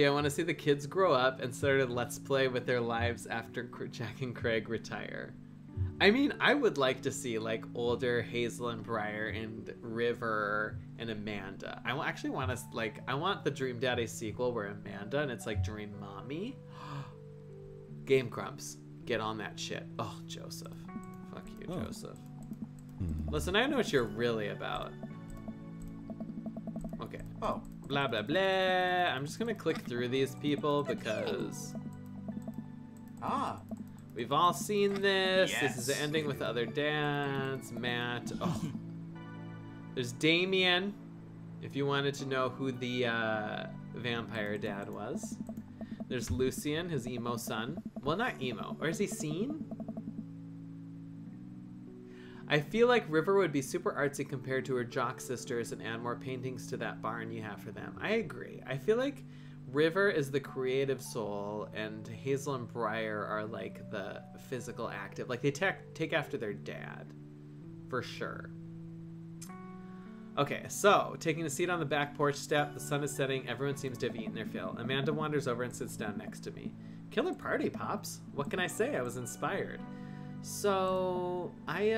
I want to see the kids grow up and start a Let's Play with their lives after Jack and Craig retire. I mean, I would like to see, like, older Hazel and Briar and River and Amanda. I actually want to, like, I want the Dream Daddy sequel where Amanda and it's, like, Dream Mommy. Game Grumps. Get on that shit. Oh, Joseph. Fuck you, Joseph. Listen, I know what you're really about. Okay. Oh. Blah, blah, blah. I'm just gonna click through these people because... We've all seen this. Yes. This is the ending with the other dads. Matt. Oh. There's Damien, if you wanted to know who the vampire dad was. There's Lucian, his emo son. Well, not emo. Or is he seen? I feel like River would be super artsy compared to her jock sisters and add more paintings to that barn you have for them. I agree. I feel like River is the creative soul and Hazel and Briar are like the physical active. Like they take after their dad. For sure. Okay, so taking a seat on the back porch step, the sun is setting, everyone seems to have eaten their fill. Amanda wanders over and sits down next to me. Killer party, Pops. What can I say? I was inspired. So, I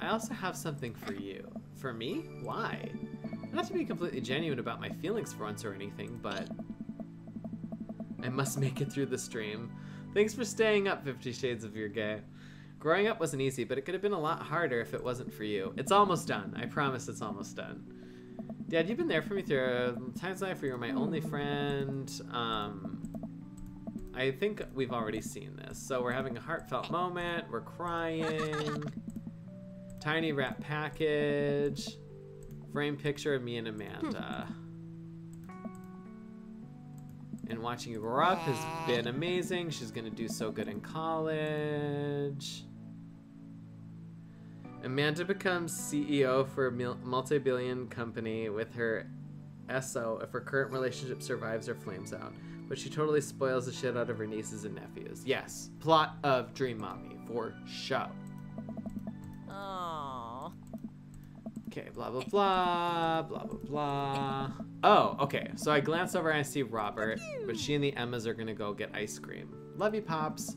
also have something for you. For me? Why? Not to be completely genuine about my feelings for once or anything, but I must make it through the stream. Thanks for staying up, 50 Shades of Your Gay. Growing up wasn't easy, but it could have been a lot harder if it wasn't for you. It's almost done. I promise it's almost done. Dad, you've been there for me through times in life where you were my only friend. I think we've already seen this. So we're having a heartfelt moment. We're crying. Tiny wrap package. Frame picture of me and Amanda. And watching you grow up has been amazing. She's going to do so good in college. Amanda becomes CEO for a multi-billion company with her SO if her current relationship survives or flames out. But she totally spoils the shit out of her nieces and nephews. Yes, plot of Dream Mommy, for show. Aww. Okay, blah, blah, blah, blah, blah, blah. Oh, okay, so I glance over and I see Robert, but she and the Emmas are gonna go get ice cream. Love you, Pops.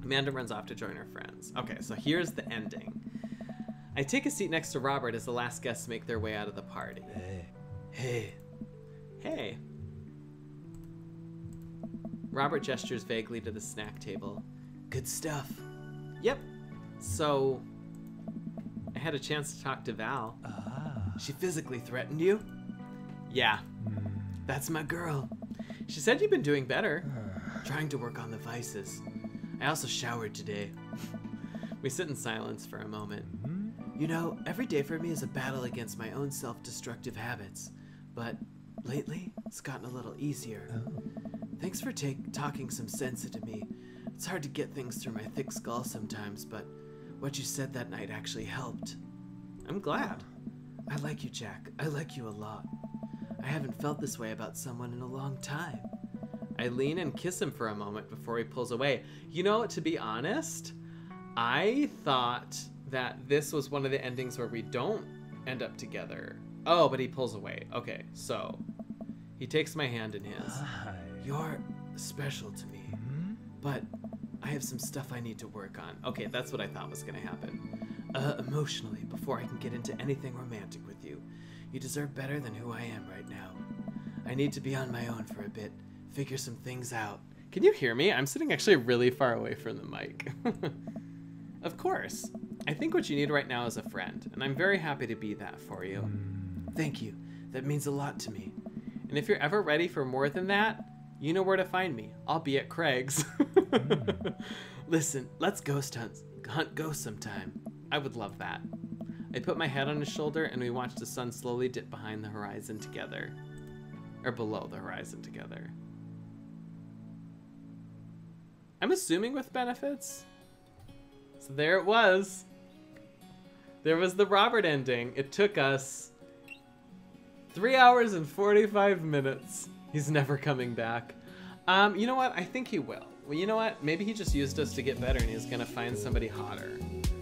Amanda runs off to join her friends. Okay, so here's the ending. I take a seat next to Robert as the last guests make their way out of the party. Hey. Hey. Hey. Robert gestures vaguely to the snack table. Good stuff. Yep. So, I had a chance to talk to Val. She physically threatened you? Yeah. That's my girl. She said you've been doing better. Trying to work on the vices. I also showered today. We sit in silence for a moment. You know, every day for me is a battle against my own self-destructive habits. But lately, it's gotten a little easier. Thanks for talking some sense into me. It's hard to get things through my thick skull sometimes, but what you said that night actually helped. I'm glad. I like you, Jack. I like you a lot. I haven't felt this way about someone in a long time. I lean and kiss him for a moment before he pulls away. You know, to be honest, I thought that this was one of the endings where we don't end up together. Oh, but he pulls away. Okay, so he takes my hand in his. You're special to me, but I have some stuff I need to work on. Okay, that's what I thought was gonna happen. emotionally before I can get into anything romantic with you. You deserve better than who I am right now. I need to be on my own for a bit, figure some things out. Can you hear me? I'm sitting actually really far away from the mic. Of course. I think what you need right now is a friend, and I'm very happy to be that for you. Thank you. That means a lot to me. And if you're ever ready for more than that, you know where to find me. I'll be at Craig's. Listen, let's hunt ghosts sometime. I would love that. I put my head on his shoulder and we watched the sun slowly dip behind the horizon together. Or below the horizon together. I'm assuming with benefits. So there it was. There was the Robert ending. It took us 3 hours and 45 minutes. He's never coming back. You know what? I think he will. Well, you know what? Maybe he just used us to get better and he's gonna find somebody hotter.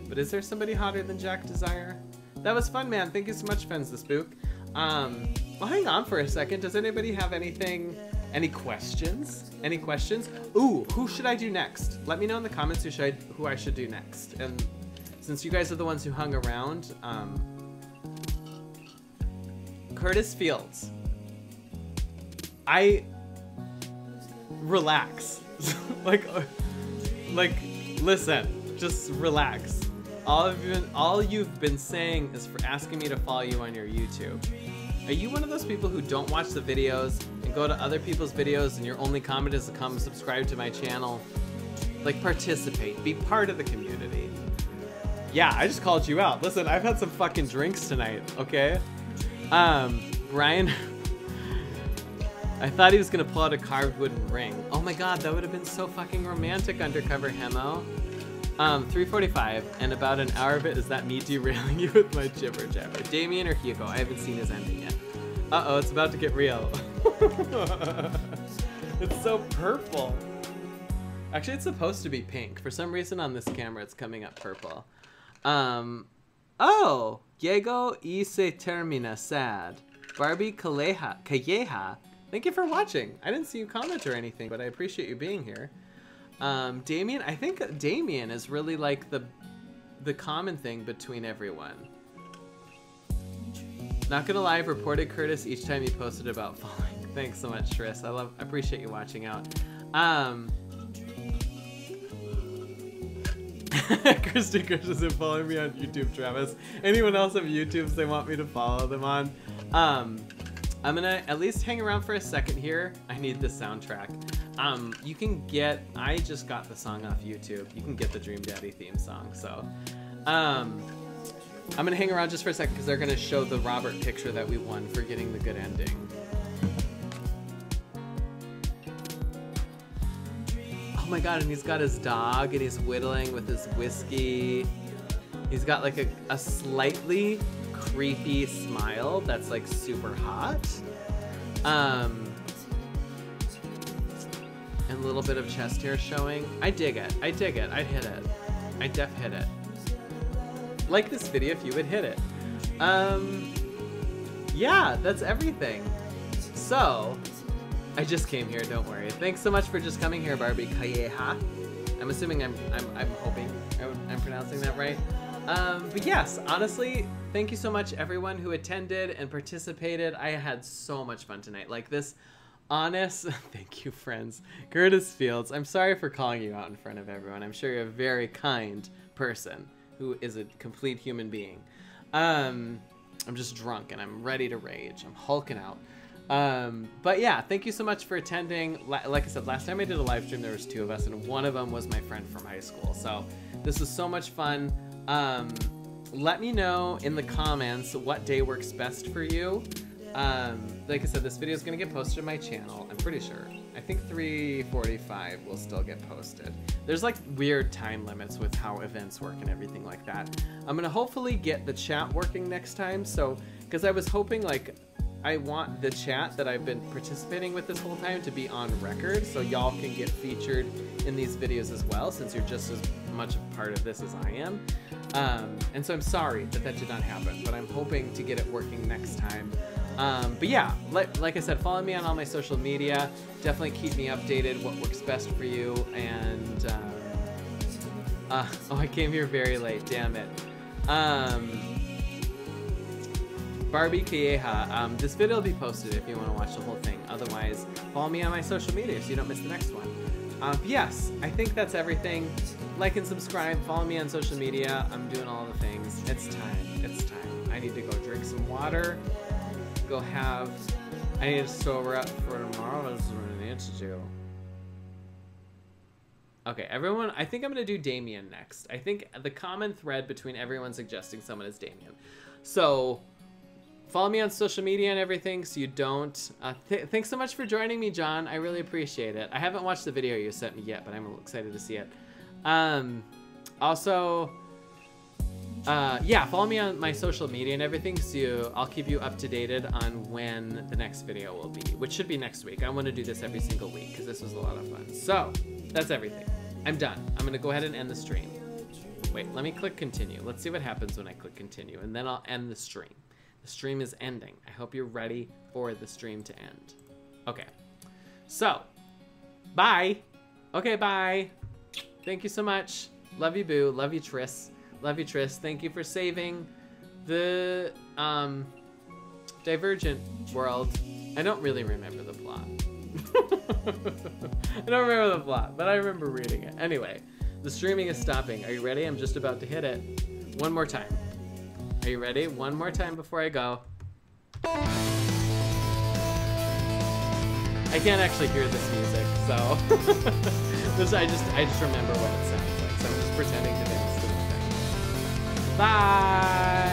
But is there somebody hotter than Jack Desire? That was fun, man. Thank you so much, Fens the Spook. Well, hang on for a second. Does anybody have any questions? Any questions? Ooh, who should I do next? Let me know in the comments who I should do next. And since you guys are the ones who hung around, Curtis Fields. Relax. like, listen, just relax. All you've been saying is for asking me to follow you on your YouTube. Are you one of those people who don't watch the videos and go to other people's videos and your only comment is to come subscribe to my channel? Like, participate, be part of the community. Yeah, I just called you out. Listen, I've had some fucking drinks tonight, okay? Brian, I thought he was gonna pull out a carved wooden ring. Oh my god, that would have been so fucking romantic, Undercover Hemo. 3:45, and about an hour of it is that me derailing you with my jibber jabber. Damien or Hugo? I haven't seen his ending yet. Uh-oh, it's about to get real. It's so purple. Actually, it's supposed to be pink. For some reason on this camera, it's coming up purple. Oh! Diego y se termina sad. Barbie Calleja. Thank you for watching. I didn't see you comment or anything, but I appreciate you being here. Damien, I think Damien is really like the common thing between everyone. Not gonna lie, I've reported Curtis each time he posted about falling. Thanks so much, Tris. I appreciate you watching out. Christy Krish isn't following me on YouTube, Travis. Anyone else have YouTubes they want me to follow them on? I'm gonna at least hang around for a second here. I need the soundtrack. You can get, I just got the song off YouTube. You can get the Dream Daddy theme song, so. I'm gonna hang around just for a second because they're gonna show the Robert picture that we won for getting the good ending. Oh my god, and he's got his dog and he's whittling with his whiskey. He's got like a slightly creepy smile that's like super hot. And a little bit of chest hair showing. I dig it. I dig it. I'd hit it. I def hit it. Like this video if you would hit it. Yeah, that's everything. So, I just came here, don't worry. Thanks so much for just coming here, Barbie Calleja. I'm assuming I'm hoping I'm pronouncing that right. But yes, honestly, thank you so much everyone who attended and participated. I had so much fun tonight. Like this honest, thank you friends. Curtis Fields, I'm sorry for calling you out in front of everyone. I'm sure you're a very kind person who is a complete human being. I'm just drunk and I'm ready to rage. I'm hulking out. But yeah, thank you so much for attending. Like I said, last time I did a live stream, there was 2 of us and one of them was my friend from high school. So this was so much fun. Let me know in the comments what day works best for you. Like I said, this video is going to get posted to my channel, I'm pretty sure. I think 3:45 will still get posted. There's like weird time limits with how events work and everything like that. I'm going to hopefully get the chat working next time. So, because I was hoping like, I want the chat that I've been participating with this whole time to be on record so y'all can get featured in these videos as well, since you're just as much a part of this as I am. And so I'm sorry that did not happen, but I'm hoping to get it working next time. But yeah, like I said, follow me on all my social media. Definitely keep me updated what works best for you. And oh, I came here very late, damn it. Barbie Calleja, this video will be posted if you want to watch the whole thing. Otherwise, follow me on my social media so you don't miss the next one. Yes, I think that's everything. Like and subscribe, follow me on social media. I'm doing all the things. It's time. It's time. I need to go drink some water. I need to sober up for tomorrow. That's what I need to do. Okay, everyone, I think I'm going to do Damien next. I think the common thread between everyone suggesting someone is Damien. So, follow me on social media and everything so you don't... thanks so much for joining me, John. I really appreciate it. I haven't watched the video you sent me yet, but I'm excited to see it. Also, yeah, follow me on my social media and everything so I'll keep you up to date on when the next video will be, which should be next week. I want to do this every single week because this was a lot of fun. So, that's everything. I'm done. I'm going to go ahead and end the stream. Wait, let me click continue. Let's see what happens when I click continue, and then I'll end the stream. The stream is ending. I hope you're ready for the stream to end. Okay. So, bye. Okay, bye. Thank you so much. Love you, Boo. Love you, Triss. Love you, Triss. Thank you for saving the Divergent world. I don't really remember the plot. I don't remember the plot, but I remember reading it. Anyway, the streaming is stopping. Are you ready? I'm just about to hit it. One more time. Are you ready? One more time before I go. I can't actually hear this music, so I just remember what it sounds like. So I'm just pretending to dance to the thing. Bye.